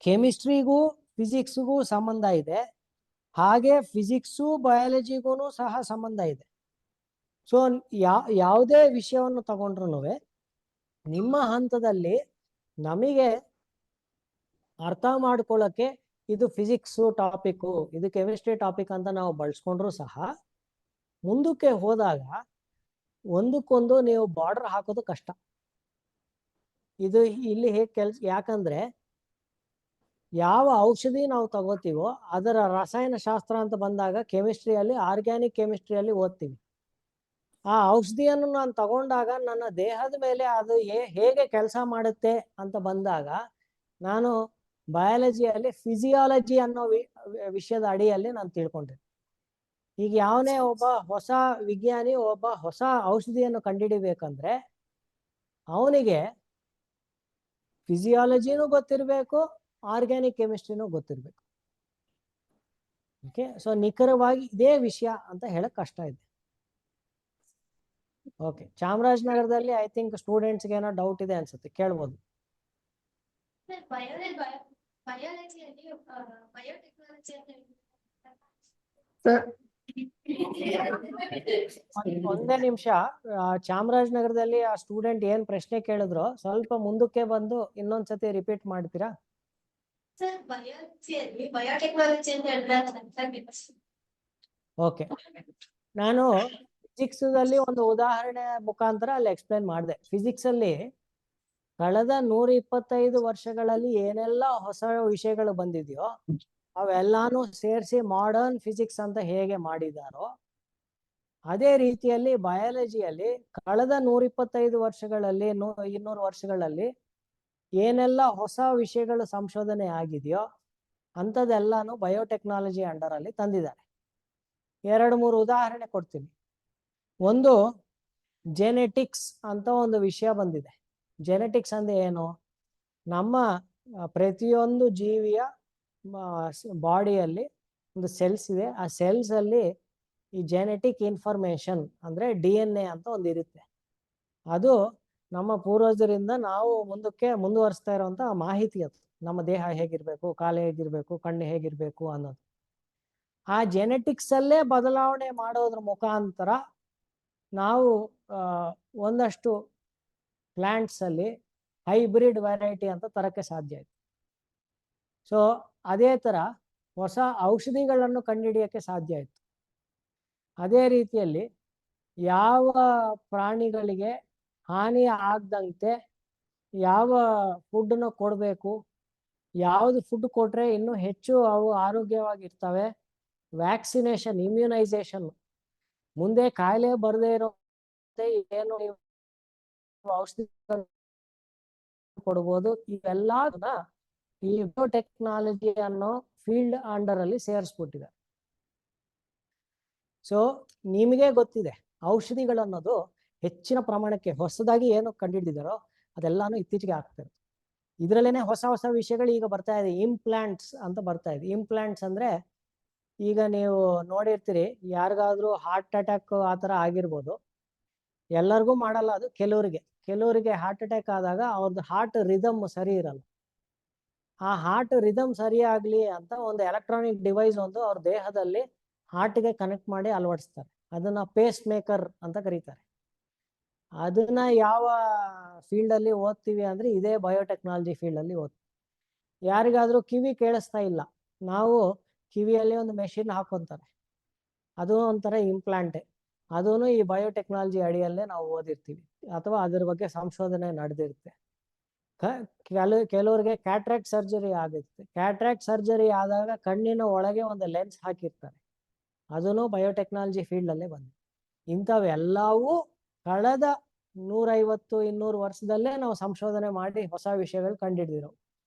ಕೆಮಿಸ್ಟ್ರಿಗೂ ಫಿಸಿಕ್ಸ್ಗೂ ಸಂಬಂಧ ಇದೆ, ಹಾಗೆ ಫಿಸಿಕ್ಸು ಬಯಾಲಜಿಗೂ ಸಹ ಸಂಬಂಧ ಇದೆ. ಸೊ ಯಾವುದೇ ವಿಷಯವನ್ನು ತಗೊಂಡ್ರು ನಿಮ್ಮ ಹಂತದಲ್ಲಿ ನಮಗೆ ಅರ್ಥ ಮಾಡ್ಕೊಳ್ಳೋಕೆ ಇದು ಫಿಸಿಕ್ಸ್ ಟಾಪಿಕ್ಕು, ಇದು ಕೆಮಿಸ್ಟ್ರಿ ಟಾಪಿಕ್ ಅಂತ ನಾವು ಬಳಸ್ಕೊಂಡ್ರು ಸಹ ಮುಂದಕ್ಕೆ ಹೋದಾಗ ಒಂದಕ್ಕೊಂದು ನೀವು ಬಾರ್ಡರ್ ಹಾಕೋದು ಕಷ್ಟ. ಇದು ಇಲ್ಲಿ ಹೇಗೆ ಯಾಕಂದ್ರೆ ಯಾವ ಔಷಧಿ ನಾವು ತಗೋತೀವೋ ಅದರ ರಸಾಯನ ಶಾಸ್ತ್ರ ಅಂತ ಬಂದಾಗ ಕೆಮಿಸ್ಟ್ರಿಯಲ್ಲಿ, ಆರ್ಗ್ಯಾನಿಕ್ ಕೆಮಿಸ್ಟ್ರಿಯಲ್ಲಿ ಓದ್ತೀವಿ. ಆ ಔಷಧಿಯನ್ನು ನಾನು ತಗೊಂಡಾಗ ನನ್ನ ದೇಹದ ಮೇಲೆ ಅದು ಹೇಗೆ ಕೆಲಸ ಮಾಡುತ್ತೆ ಅಂತ ಬಂದಾಗ ನಾನು ಬಯಾಲಜಿಯಲ್ಲಿ ಫಿಸಿಯಾಲಜಿ ಅನ್ನೋ ವಿಷಯದ ಅಡಿಯಲ್ಲಿ ನಾನು ತಿಳ್ಕೊಂಡೆ. ಈಗ ಯಾವನೇ ಒಬ್ಬ ಹೊಸ ವಿಜ್ಞಾನಿ ಒಬ್ಬ ಹೊಸ ಔಷಧಿಯನ್ನು ಕಂಡುಹಿಡಿಬೇಕಂದ್ರೆ ಅವನಿಗೆ ಫಿಸಿಯಾಲಜಿನೂ ಗೊತ್ತಿರಬೇಕು, ಆರ್ಗ್ಯಾನಿಕ್ ಕೆಮಿಸ್ಟ್ರಿನೂ ಗೊತ್ತಿರಬೇಕು. ಓಕೆ, ಸೊ ನಿಖರವಾಗಿ ಇದೇ ವಿಷಯ ಅಂತ ಹೇಳಕ್ ಕಷ್ಟ ಇದೆ. ಓಕೆ, ಚಾಮರಾಜನಗರದಲ್ಲಿ ಐ ಥಿಂಕ್ ಸ್ಟೂಡೆಂಟ್ಸ್ಗೆ ಏನೋ ಡೌಟ್ ಇದೆ ಅನ್ಸುತ್ತೆ, ಕೇಳ್ಬೋದು. ಒಂದೇ ನಿಮಿಷ, ಚಾಮರಾಜನಗರದಲ್ಲಿ ಆ ಸ್ಟೂಡೆಂಟ್ ಏನ್ ಪ್ರಶ್ನೆ ಕೇಳಿದ್ರು ಸ್ವಲ್ಪ ಮುಂದಕ್ಕೆ ಬಂದು ಇನ್ನೊಂದ್ಸತಿ ರಿಪೀಟ್ ಮಾಡ್ತೀರಾ? ಓಕೆ, ನಾನು ಫಿಸಿಕ್ಸ್ ಅಲ್ಲಿ ಒಂದು ಉದಾಹರಣೆ ಮುಖಾಂತರ ಅಲ್ಲಿ ಎಕ್ಸ್ಪ್ಲೈನ್ ಮಾಡಿದೆ. ಫಿಸಿಕ್ಸ್ ಅಲ್ಲಿ ಕಳೆದ 125 ವರ್ಷಗಳಲ್ಲಿ ಏನೆಲ್ಲ ಹೊಸ ವಿಷಯಗಳು ಬಂದಿದೆಯೋ ಅವೆಲ್ಲಾನು ಸೇರಿಸಿ ಮಾಡರ್ನ್ ಫಿಸಿಕ್ಸ್ ಅಂತ ಹೇಗೆ ಮಾಡಿದಾರೋ ಅದೇ ರೀತಿಯಲ್ಲಿ ಬಯಾಲಜಿಯಲ್ಲಿ ಕಳೆದ 125 ವರ್ಷಗಳಲ್ಲಿ 200 ವರ್ಷಗಳಲ್ಲಿ ಏನೆಲ್ಲ ಹೊಸ ವಿಷಯಗಳು ಸಂಶೋಧನೆ ಆಗಿದೆಯೋ ಅಂಥದ್ದೆಲ್ಲಾನು ಬಯೋಟೆಕ್ನಾಲಜಿ ಅಂಡರ್ ಅಲ್ಲಿ ತಂದಿದ್ದಾರೆ. 2-3 ಉದಾಹರಣೆ ಕೊಡ್ತೀನಿ. ಒಂದು ಜೆನೆಟಿಕ್ಸ್ ಅಂತ ಒಂದು ವಿಷಯ ಬಂದಿದೆ. ಜೆನೆಟಿಕ್ಸ್ ಅಂದ್ರೆ ಏನು? ನಮ್ಮ ಪ್ರತಿಯೊಂದು ಜೀವಿಯ ಬಾಡಿಯಲ್ಲಿ ಒಂದು ಸೆಲ್ಸ್ ಇದೆ. ಆ ಸೆಲ್ಸ್ ಅಲ್ಲಿ ಈ ಜೆನೆಟಿಕ್ ಇನ್ಫಾರ್ಮೇಶನ್ ಅಂದ್ರೆ DNA ಅಂತ ಒಂದು ಇರುತ್ತೆ. ಅದು ನಮ್ಮ ಪೂರ್ವಜರಿಂದ ನಾವು ಮುಂದುವರಿಸ್ತಾ ಇರುವಂತ ಮಾಹಿತಿ. ಅದು ನಮ್ಮ ದೇಹ ಹೇಗಿರ್ಬೇಕು, ಕಾಲು ಹೇಗಿರ್ಬೇಕು, ಕಣ್ಣು ಹೇಗಿರ್ಬೇಕು ಅನ್ನೋದು. ಆ ಜೆನೆಟಿಕ್ಸ್ ಅಲ್ಲೇ ಬದಲಾವಣೆ ಮಾಡೋದ್ರ ಮುಖಾಂತರ ನಾವು ಒಂದಷ್ಟು ಪ್ಲಾಂಟ್ಸ್ ಅಲ್ಲಿ ಹೈಬ್ರಿಡ್ ವೆರೈಟಿ ಅಂತ ತರಕ್ಕೆ ಸಾಧ್ಯ ಆಯ್ತು. ಸೊ ಅದೇ ತರ ಹೊಸ ಔಷಧಿಗಳನ್ನು ಕಂಡುಹಿಡಿಯಕ್ಕೆ ಸಾಧ್ಯ ಆಯ್ತು. ಅದೇ ರೀತಿಯಲ್ಲಿ ಯಾವ ಪ್ರಾಣಿಗಳಿಗೆ ಹಾನಿ ಆಗದಂತೆ ಯಾವ ಫುಡ್ನ ಕೊಡಬೇಕು, ಯಾವ್ದು ಫುಡ್ ಕೊಟ್ರೆ ಇನ್ನೂ ಹೆಚ್ಚು ಅವು ಆರೋಗ್ಯವಾಗಿರ್ತವೆ, ವ್ಯಾಕ್ಸಿನೇಷನ್, ಇಮ್ಯುನೈಸೇಷನ್, ಮುಂದೆ ಕಾಯಿಲೆ ಬರದೇ ಇರೋ ಏನು ಔಷಧಿ ಕೊಡ್ಬೋದು, ಇವೆಲ್ಲ ಈ ಬಯೋಟೆಕ್ನಾಲಜಿ ಅನ್ನೋ ಫೀಲ್ಡ್ ಅಂಡರ್ ಅಲ್ಲಿ ಸೇರಿಸ್ಬಿಟ್ಟಿದೆ. ಸೊ ನಿಮಗೆ ಗೊತ್ತಿದೆ ಔಷಧಿಗಳು ಅನ್ನೋದು ಹೆಚ್ಚಿನ ಪ್ರಮಾಣಕ್ಕೆ ಹೊಸದಾಗಿ ಏನು ಕಂಡುಹಿಡಿದಾರೋ ಅದೆಲ್ಲಾನು ಇತ್ತೀಚೆಗೆ ಆಗ್ತದೆ. ಇದರಲ್ಲೇನೆ ಹೊಸ ಹೊಸ ವಿಷಯಗಳು ಈಗ ಬರ್ತಾ ಇದೆ. ಇಂಪ್ಲಾಂಟ್ಸ್ ಅಂತ ಬರ್ತಾ ಇದೆ. ಇಂಪ್ಲಾಂಟ್ಸ್ ಅಂದ್ರೆ ಈಗ ನೀವು ನೋಡಿರ್ತೀರಿ, ಯಾರಿಗಾದ್ರೂ ಹಾರ್ಟ್ ಅಟ್ಯಾಕ್ ಆ ಥರ ಆಗಿರ್ಬೋದು. ಎಲ್ಲರಿಗೂ ಮಾಡಲ್ಲ ಅದು, ಕೆಲವರಿಗೆ ಹಾರ್ಟ್ ಅಟ್ಯಾಕ್ ಆದಾಗ ಅವ್ರದ್ದು ಹಾರ್ಟ್ ರಿದಮ್ ಸರಿ ಇರಲ್ಲ. ಆ ಹಾರ್ಟ್ ರಿದಮ್ ಸರಿ ಆಗ್ಲಿ ಅಂತ ಒಂದು ಎಲೆಕ್ಟ್ರಾನಿಕ್ ಡಿವೈಸ್ ಒಂದು ಅವ್ರ ದೇಹದಲ್ಲಿ ಹಾರ್ಟ್ಗೆ ಕನೆಕ್ಟ್ ಮಾಡಿ ಅಳವಡಿಸ್ತಾರೆ. ಅದನ್ನ ಪೇಸ್ ಮೇಕರ್ ಅಂತ ಕರೀತಾರೆ. ಅದನ್ನ ಯಾವ ಫೀಲ್ಡ್ ಅಲ್ಲಿ ಓದ್ತೀವಿ ಅಂದ್ರೆ ಇದೇ ಬಯೋಟೆಕ್ನಾಲಜಿ ಫೀಲ್ಡ್ ಅಲ್ಲಿ ಓದ್ತೀವಿ. ಯಾರಿಗಾದ್ರೂ ಕಿವಿ ಕೇಳಿಸ್ತಾ ಇಲ್ಲ, ನಾವು ಕಿವಿಯಲ್ಲಿ ಒಂದು ಮೆಷಿನ್ ಹಾಕೊಂತಾರೆ, ಅದು ಒಂಥರ ಇಂಪ್ಲಾಂಟೆ, ಅದೂ ಈ ಬಯೋಟೆಕ್ನಾಲಜಿ ಅಡಿಯಲ್ಲೇ ನಾವು ಓದಿರ್ತೀವಿ ಅಥವಾ ಅದ್ರ ಬಗ್ಗೆ ಸಂಶೋಧನೆ ನಡೆದಿರುತ್ತೆ. ಕೆಲವರಿಗೆ ಕ್ಯಾಟ್ರಾಕ್ಟ್ ಸರ್ಜರಿ ಆಗುತ್ತೆ. ಕ್ಯಾಟ್ರಾಕ್ಟ್ ಸರ್ಜರಿ ಆದಾಗ ಕಣ್ಣಿನ ಒಳಗೆ ಒಂದು ಲೆನ್ಸ್ ಹಾಕಿರ್ತಾರೆ, ಅದೂ ಬಯೋಟೆಕ್ನಾಲಜಿ ಫೀಲ್ಡಲ್ಲೇ ಬಂದಿದೆ. ಇಂಥವೆಲ್ಲವೂ ಕಳೆದ 150-200 ವರ್ಷದಲ್ಲೇ ನಾವು ಸಂಶೋಧನೆ ಮಾಡಿ ಹೊಸ ವಿಷಯಗಳು ಕಂಡುಹಿಡಿದಿರೋ,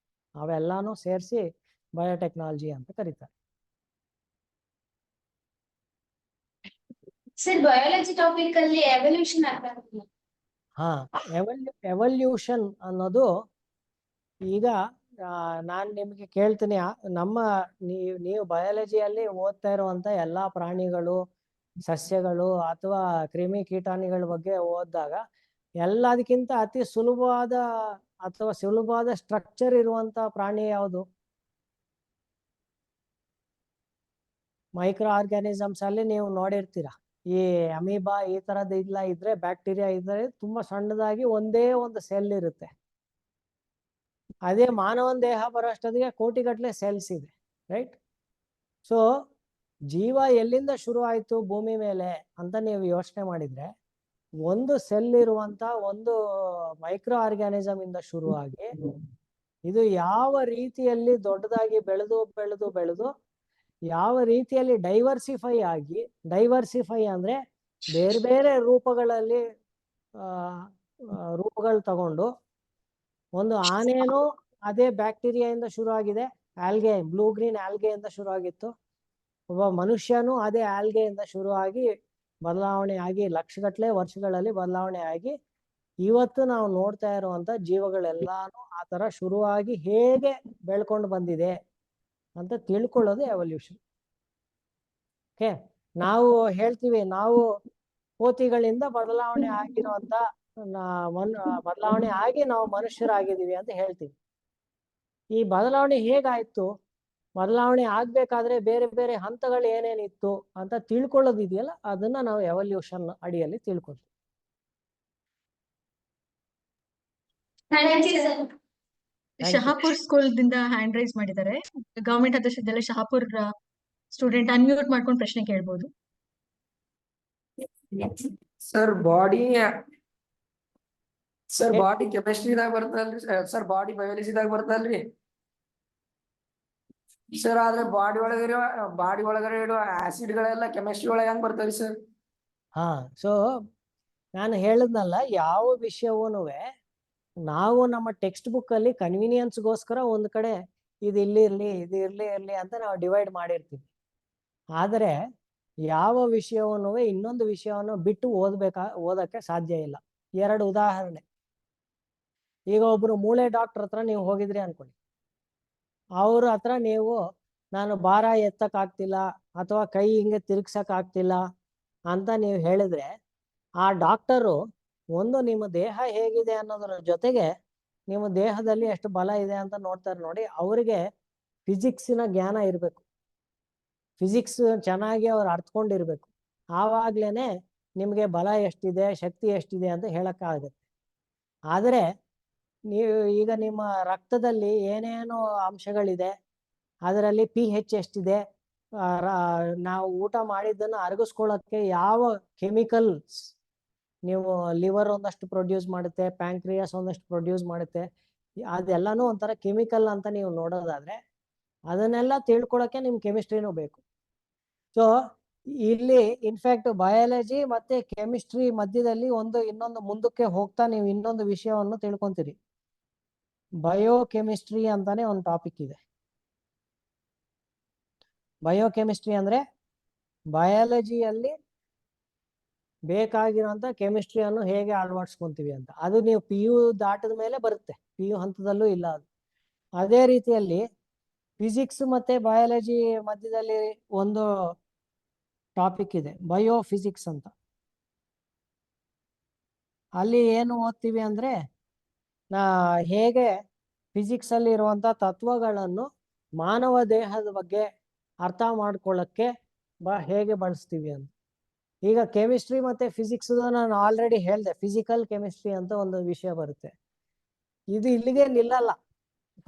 ಅವೆಲ್ಲಾನು ಸೇರಿಸಿ ಬಯೋಟೆಕ್ನಾಲಜಿ ಅಂತ ಕರೀತಾರೆ. ಸರ್ ಬಯಾಲಜಿ ಟಾಪಿಕ್ ಅಲ್ಲಿ ಎವಲ್ಯೂಷನ್ ಅರ್ಥ ಆಗ್ತಿಲ್ಲ. ಹಾ, ಎವಲ್ಯೂಷನ್ ಅನ್ನೋದು ಈಗ ನಾನು ನಿಮಗೆ ಕೇಳ್ತೀನಿ, ನೀವು ಬಯಾಲಜಿಯಲ್ಲಿ ಓದ್ತಾ ಇರುವಂತ ಎಲ್ಲಾ ಪ್ರಾಣಿಗಳು, ಸಸ್ಯಗಳು ಅಥವಾ ಕ್ರಿಮಿ ಕೀಟಾಣಿಗಳ ಬಗ್ಗೆ ಓದಿದಾಗ ಎಲ್ಲದಕ್ಕಿಂತ ಅತಿ ಸುಲಭವಾದ ಅಥವಾ ಸುಲಭವಾದ ಸ್ಟ್ರಕ್ಚರ್ ಇರುವಂತ ಪ್ರಾಣಿ ಯಾವುದು? ಮೈಕ್ರೋ ಆರ್ಗ್ಯಾನಿಸಮ್ಸ್ ಅಲ್ಲಿ ನೀವು ನೋಡಿರ್ತೀರ, ಈ ಅಮೀಬಾ ಈ ತರದ್ ಇಲ್ಲ ಇದ್ರೆ, ಬ್ಯಾಕ್ಟೀರಿಯಾ ಇದ್ರೆ ತುಂಬಾ ಸಣ್ಣದಾಗಿ ಒಂದೇ ಒಂದು ಸೆಲ್ ಇರುತ್ತೆ. ಅದೇ ಮಾನವನ ದೇಹ ಬರೋಷ್ಟೊತ್ತಿಗೆ ಕೋಟಿಗಟ್ಟಲೆ ಸೆಲ್ಸ್ ಇದೆ, ರೈಟ್? ಸೊ ಜೀವ ಎಲ್ಲಿಂದ ಶುರು ಆಯ್ತು ಭೂಮಿ ಮೇಲೆ ಅಂತ ನೀವು ಯೋಚನೆ ಮಾಡಿದ್ರೆ, ಒಂದು ಸೆಲ್ ಇರುವಂತ ಒಂದು ಮೈಕ್ರೋ ಆರ್ಗ್ಯಾನಿಸಮ್ ಇಂದ ಶುರುವಾಗಿ ಇದು ಯಾವ ರೀತಿಯಲ್ಲಿ ದೊಡ್ಡದಾಗಿ ಬೆಳೆದು ಬೆಳೆದು ಬೆಳೆದು ಯಾವ ರೀತಿಯಲ್ಲಿ ಡೈವರ್ಸಿಫೈ ಅಂದ್ರೆ ಬೇರೆ ಬೇರೆ ರೂಪಗಳಲ್ಲಿ ರೂಪಗಳು ತಗೊಂಡು, ಒಂದು ಆನೆನೂ ಅದೇ ಬ್ಯಾಕ್ಟೀರಿಯಾದಿಂದ ಶುರು ಆಗಿದೆ, ಆಲ್ಗೆ, ಬ್ಲೂ ಗ್ರೀನ್ ಆಲ್ಗೆಯಿಂದ ಶುರು ಆಗಿತ್ತು. ಒಬ್ಬ ಮನುಷ್ಯನೂ ಅದೇ ಆಲ್ಗೆಯಿಂದ ಶುರು ಆಗಿ ಬದಲಾವಣೆ ಆಗಿ ಲಕ್ಷಗಟ್ಟಲೆ ವರ್ಷಗಳಲ್ಲಿ ಬದಲಾವಣೆ ಆಗಿ ಇವತ್ತು ನಾವು ನೋಡ್ತಾ ಇರುವಂತ ಜೀವಗಳೆಲ್ಲಾನು ಆ ತರ ಶುರುವಾಗಿ ಹೇಗೆ ಬೆಳ್ಕೊಂಡು ಬಂದಿದೆ ಅಂತ ತಿಳ್ಕೊಳ್ಳೋದು ಎವಲ್ಯೂಷನ್. ಓಕೆ, ನಾವು ಹೇಳ್ತೀವಿ ನಾವು ಕೋತಿಗಳಿಂದ ಬದಲಾವಣೆ ಆಗಿರುವಂತ ಬದಲಾವಣೆ ಆಗಿ ನಾವು ಮನುಷ್ಯರಾಗಿದ್ದೀವಿ ಅಂತ ಹೇಳ್ತೀವಿ. ಈ ಬದಲಾವಣೆ ಹೇಗಾಯ್ತು, ಬದಲಾವಣೆ ಆಗ್ಬೇಕಾದ್ರೆ ಬೇರೆ ಬೇರೆ ಹಂತಗಳು ಏನೇನಿತ್ತು ಅಂತ ತಿಳ್ಕೊಳ್ಳೋದಿದೆಯಲ್ಲ, ಅದನ್ನ ನಾವು ಎವಲ್ಯೂಷನ್ ಅಡಿಯಲ್ಲಿ ತಿಳ್ಕೊಳ್ತೀವಿ. ಶಹಾಪುರ್ ಸ್ಕೂಲ್ ದಿಂದ ಹ್ಯಾಂಡ್ ರೈಸ್ ಮಾಡಿದ್ದಾರೆ. Government Vidyalaya Shahapur student unmute ಮಾಡ್ಕೊಂಡು ಪ್ರಶ್ನೆ ಕೇಳ್ಬೋದು. ಸರ್ ಬಾಡಿ ಕೆಮಿಸ್ಟ್ರಿದಾಗ ಬರ್ತಲ್ರಿ ಸರ್, ಬಾಡಿ ಬಯಾಲಜಿದಾಗ ಬರ್ತಲ್ರಿ ಸರ್. ಆದ್ರೆ ಬಾಡಿ ಒಳಗಡೆ ಇರೋ ಆಸಿಡ್ ಗಳೆಲ್ಲ ಕೆಮಿಸ್ಟ್ರಿ ಒಳಗೆ ಹೆಂಗ್ ಬರ್ತಾವ್ರಿ ಸರ್? ಹಾ, ಸೊ ನಾನು ಹೇಳಿದ್ನಲ್ಲ, ಯಾವ ವಿಷಯವೂ ನಾವು ನಮ್ಮ ಟೆಕ್ಸ್ಟ್ ಬುಕ್ ಅಲ್ಲಿ ಕನ್ವೀನಿಯನ್ಸ್ಗೋಸ್ಕರ ಒಂದ್ ಕಡೆ ಇದು ಇಲ್ಲಿ ಇರ್ಲಿ ಇದು ಇರ್ಲಿ ಅಂತ ನಾವು ಡಿವೈಡ್ ಮಾಡಿರ್ತೀವಿ. ಆದರೆ ಯಾವ ವಿಷಯವೂ ಇನ್ನೊಂದು ವಿಷಯವನ್ನು ಬಿಟ್ಟು ಓದಕ್ಕೆ ಸಾಧ್ಯ ಇಲ್ಲ. 2 ಉದಾಹರಣೆ. ಈಗ ಒಬ್ರು ಮೂಳೆ ಡಾಕ್ಟರ್ ಹತ್ರ ನೀವು ಹೋಗಿದ್ರಿ ಅನ್ಕೊಳ್ಳಿ, ಅವ್ರ ಹತ್ರ ನೀವು ನಾನು ಭಾರ ಎತ್ತಕ್ ಆಗ್ತಿಲ್ಲ ಅಥವಾ ಕೈ ಹಿಂಗೆ ತಿರ್ಗ್ಸಕ್ ಆಗ್ತಿಲ್ಲ ಅಂತ ನೀವು ಹೇಳಿದ್ರೆ, ಆ ಡಾಕ್ಟರು ಒಂದು ನಿಮ್ಮ ದೇಹ ಹೇಗಿದೆ ಅನ್ನೋದ್ರ ಜೊತೆಗೆ ನಿಮ್ಮ ದೇಹದಲ್ಲಿ ಎಷ್ಟು ಬಲ ಇದೆ ಅಂತ ನೋಡ್ತಾರೆ. ನೋಡಿ, ಅವರಿಗೆ ಫಿಸಿಕ್ಸಿನ ಜ್ಞಾನ ಇರಬೇಕು, ಫಿಸಿಕ್ಸ್ ಚೆನ್ನಾಗಿ ಅವ್ರು ಅರ್ಥಕೊಂಡಿರ್ಬೇಕು. ಆವಾಗ್ಲೇನೆ ನಿಮ್ಗೆ ಬಲ ಎಷ್ಟಿದೆ, ಶಕ್ತಿ ಎಷ್ಟಿದೆ ಅಂತ ಹೇಳಕ್ಕಾಗುತ್ತೆ. ಆದರೆ ನೀವು ಈಗ ನಿಮ್ಮ ರಕ್ತದಲ್ಲಿ ಏನೇನು ಅಂಶಗಳಿದೆ, ಅದರಲ್ಲಿ pH ಎಷ್ಟಿದೆ, ನಾವು ಊಟ ಮಾಡಿದ್ದನ್ನು ಅರಗಿಸ್ಕೊಳ್ಳೋಕ್ಕೆ ಯಾವ ಕೆಮಿಕಲ್ಸ್, ನೀವು ಲಿವರ್ ಒಂದಷ್ಟು ಪ್ರೊಡ್ಯೂಸ್ ಮಾಡುತ್ತೆ, ಪ್ಯಾಂಕ್ರಿಯಾಸ್ ಒಂದಷ್ಟು ಪ್ರೊಡ್ಯೂಸ್ ಮಾಡುತ್ತೆ, ಅದೆಲ್ಲಾನು ಒಂಥರ ಕೆಮಿಕಲ್ ಅಂತ ನೀವು ನೋಡೋದಾದ್ರೆ ಅದನ್ನೆಲ್ಲ ತಿಳ್ಕೊಳಕ್ಕೆ ನಿಮ್ ಕೆಮಿಸ್ಟ್ರಿನೂ ಬೇಕು. ಸೊ ಇಲ್ಲಿ ಇನ್ಫ್ಯಾಕ್ಟ್ ಬಯಾಲಜಿ ಮತ್ತೆ ಕೆಮಿಸ್ಟ್ರಿ ಮಧ್ಯದಲ್ಲಿ ಇನ್ನೊಂದು ಮುಂದಕ್ಕೆ ಹೋಗ್ತಾ ನೀವು ಇನ್ನೊಂದು ವಿಷಯವನ್ನು ತಿಳ್ಕೊಂತೀರಿ. ಬಯೋಕೆಮಿಸ್ಟ್ರಿ ಅಂತಾನೆ ಒಂದು ಟಾಪಿಕ್ ಇದೆ. ಬಯೋಕೆಮಿಸ್ಟ್ರಿ ಅಂದ್ರೆ ಬಯಾಲಜಿಯಲ್ಲಿ ಬೇಕಾಗಿರುವಂತ ಕೆಮಿಸ್ಟ್ರಿಯನ್ನು ಹೇಗೆ ಅಳವಡಿಸ್ಕೊಂತೀವಿ ಅಂತ. ಅದು ನೀವು PU ದಾಟದ ಮೇಲೆ ಬರುತ್ತೆ, PU ಹಂತದಲ್ಲೂ ಇಲ್ಲ ಅದು. ಅದೇ ರೀತಿಯಲ್ಲಿ ಫಿಸಿಕ್ಸ್ ಮತ್ತೆ ಬಯಾಲಜಿ ಮಧ್ಯದಲ್ಲಿ ಒಂದು ಟಾಪಿಕ್ ಇದೆ, ಬಯೋಫಿಸಿಕ್ಸ್ ಅಂತ. ಅಲ್ಲಿ ಏನು ಓದ್ತೀವಿ ಅಂದ್ರೆ ಹೇಗೆ ಫಿಸಿಕ್ಸ್ ಅಲ್ಲಿ ಇರುವಂತ ತತ್ವಗಳನ್ನು ಮಾನವ ದೇಹದ ಬಗ್ಗೆ ಅರ್ಥ ಮಾಡ್ಕೊಳ್ಳಕ್ಕೆ ಹೇಗೆ ಬಳಸ್ತೀವಿ ಅಂತ. ಈಗ ಕೆಮಿಸ್ಟ್ರಿ ಮತ್ತೆ ಫಿಸಿಕ್ಸ್ ನಾನು ಆಲ್ರೆಡಿ ಹೇಳಿದೆ, ಫಿಸಿಕಲ್ ಕೆಮಿಸ್ಟ್ರಿ ಅಂತ ಒಂದು ವಿಷಯ ಬರುತ್ತೆ. ಇದು ಇಲ್ಲಿಗೆ ನಿಲ್ಲಲ್ಲ.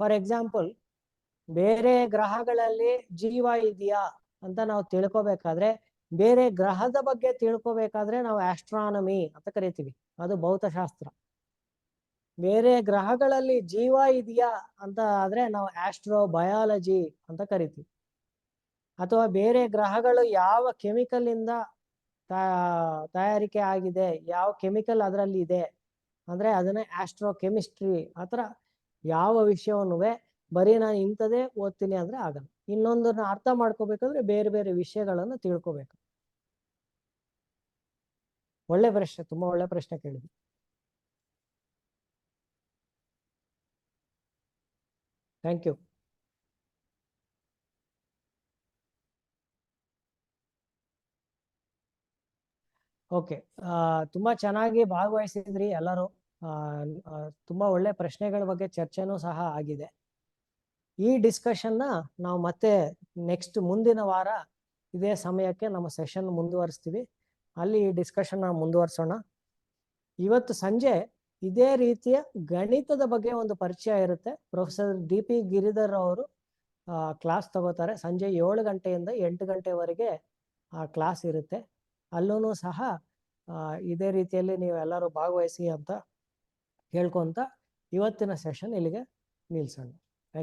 ಫಾರ್ ಎಕ್ಸಾಂಪಲ್, ಬೇರೆ ಗ್ರಹಗಳಲ್ಲಿ ಜೀವ ಇದೆಯಾ ಅಂತ ನಾವು ತಿಳ್ಕೊಬೇಕಾದ್ರೆ, ಬೇರೆ ಗ್ರಹದ ಬಗ್ಗೆ ತಿಳ್ಕೊಬೇಕಾದ್ರೆ ನಾವು ಆಸ್ಟ್ರಾನಮಿ ಅಂತ ಕರಿತೀವಿ, ಅದು ಭೌತಶಾಸ್ತ್ರ. ಬೇರೆ ಗ್ರಹಗಳಲ್ಲಿ ಜೀವ ಇದೆಯಾ ಅಂತ ಆದ್ರೆ ನಾವು ಆಸ್ಟ್ರೋಬಯಾಲಜಿ ಅಂತ ಕರಿತೀವಿ. ಅಥವಾ ಬೇರೆ ಗ್ರಹಗಳು ಯಾವ ಕೆಮಿಕಲ್ ಇಂದ ತಯಾರಿಕೆ ಆಗಿದೆ, ಯಾವ ಕೆಮಿಕಲ್ ಅದರಲ್ಲಿ ಇದೆ ಅಂದ್ರೆ ಅದನ್ನೇ ಆಸ್ಟ್ರೋ ಕೆಮಿಸ್ಟ್ರಿ. ಆ ಥರ ಯಾವ ವಿಷಯವನ್ನು ಬರೀ ನಾನು ಇಂಥದೇ ಓದ್ತೀನಿ ಅಂದ್ರೆ ಆಗಲ್ಲ. ಇನ್ನೊಂದನ್ನ ಅರ್ಥ ಮಾಡ್ಕೋಬೇಕಾದ್ರೆ ಬೇರೆ ಬೇರೆ ವಿಷಯಗಳನ್ನು ತಿಳ್ಕೊಬೇಕು. ಒಳ್ಳೆ ಪ್ರಶ್ನೆ, ತುಂಬಾ ಒಳ್ಳೆ ಪ್ರಶ್ನೆ ಕೇಳಿದ್ವಿ. Thank you. ಓಕೆ, ತುಂಬಾ ಚೆನ್ನಾಗಿ ಭಾಗವಹಿಸಿದ್ರಿ ಎಲ್ಲರೂ. ತುಂಬಾ ಒಳ್ಳೆ ಪ್ರಶ್ನೆಗಳ ಬಗ್ಗೆ ಚರ್ಚೆನೂ ಸಹ ಆಗಿದೆ. ಈ ಡಿಸ್ಕಷನ್ನ ನಾವು ಮತ್ತೆ ನೆಕ್ಸ್ಟ್ ಮುಂದಿನ ವಾರ ಇದೇ ಸಮಯಕ್ಕೆ ನಮ್ಮ ಸೆಷನ್ ಮುಂದುವರಿಸ್ತೀವಿ. ಅಲ್ಲಿ ಈ ಡಿಸ್ಕಷನ್ ನಾವು ಮುಂದುವರ್ಸೋಣ. ಇವತ್ತು ಸಂಜೆ ಇದೇ ರೀತಿಯ ಗಣಿತದ ಬಗ್ಗೆ ಒಂದು ಪರಿಚಯ ಇರುತ್ತೆ. ಪ್ರೊಫೆಸರ್ DP ಗಿರಿಧರ್ ಅವರು ಕ್ಲಾಸ್ ತಗೋತಾರೆ. ಸಂಜೆ 7 ಗಂಟೆಯಿಂದ 8 ಗಂಟೆವರೆಗೆ ಆ ಕ್ಲಾಸ್ ಇರುತ್ತೆ. ಅಲ್ಲೂ ಸಹ ಇದೇ ರೀತಿಯಲ್ಲಿ ನೀವು ಎಲ್ಲರೂ ಭಾಗವಹಿಸಿ ಅಂತ ಹೇಳ್ಕೊಂತ ಇವತ್ತಿನ ಸೆಷನ್ ಇಲ್ಲಿಗೆ ನಿಲ್ಸೋಣ.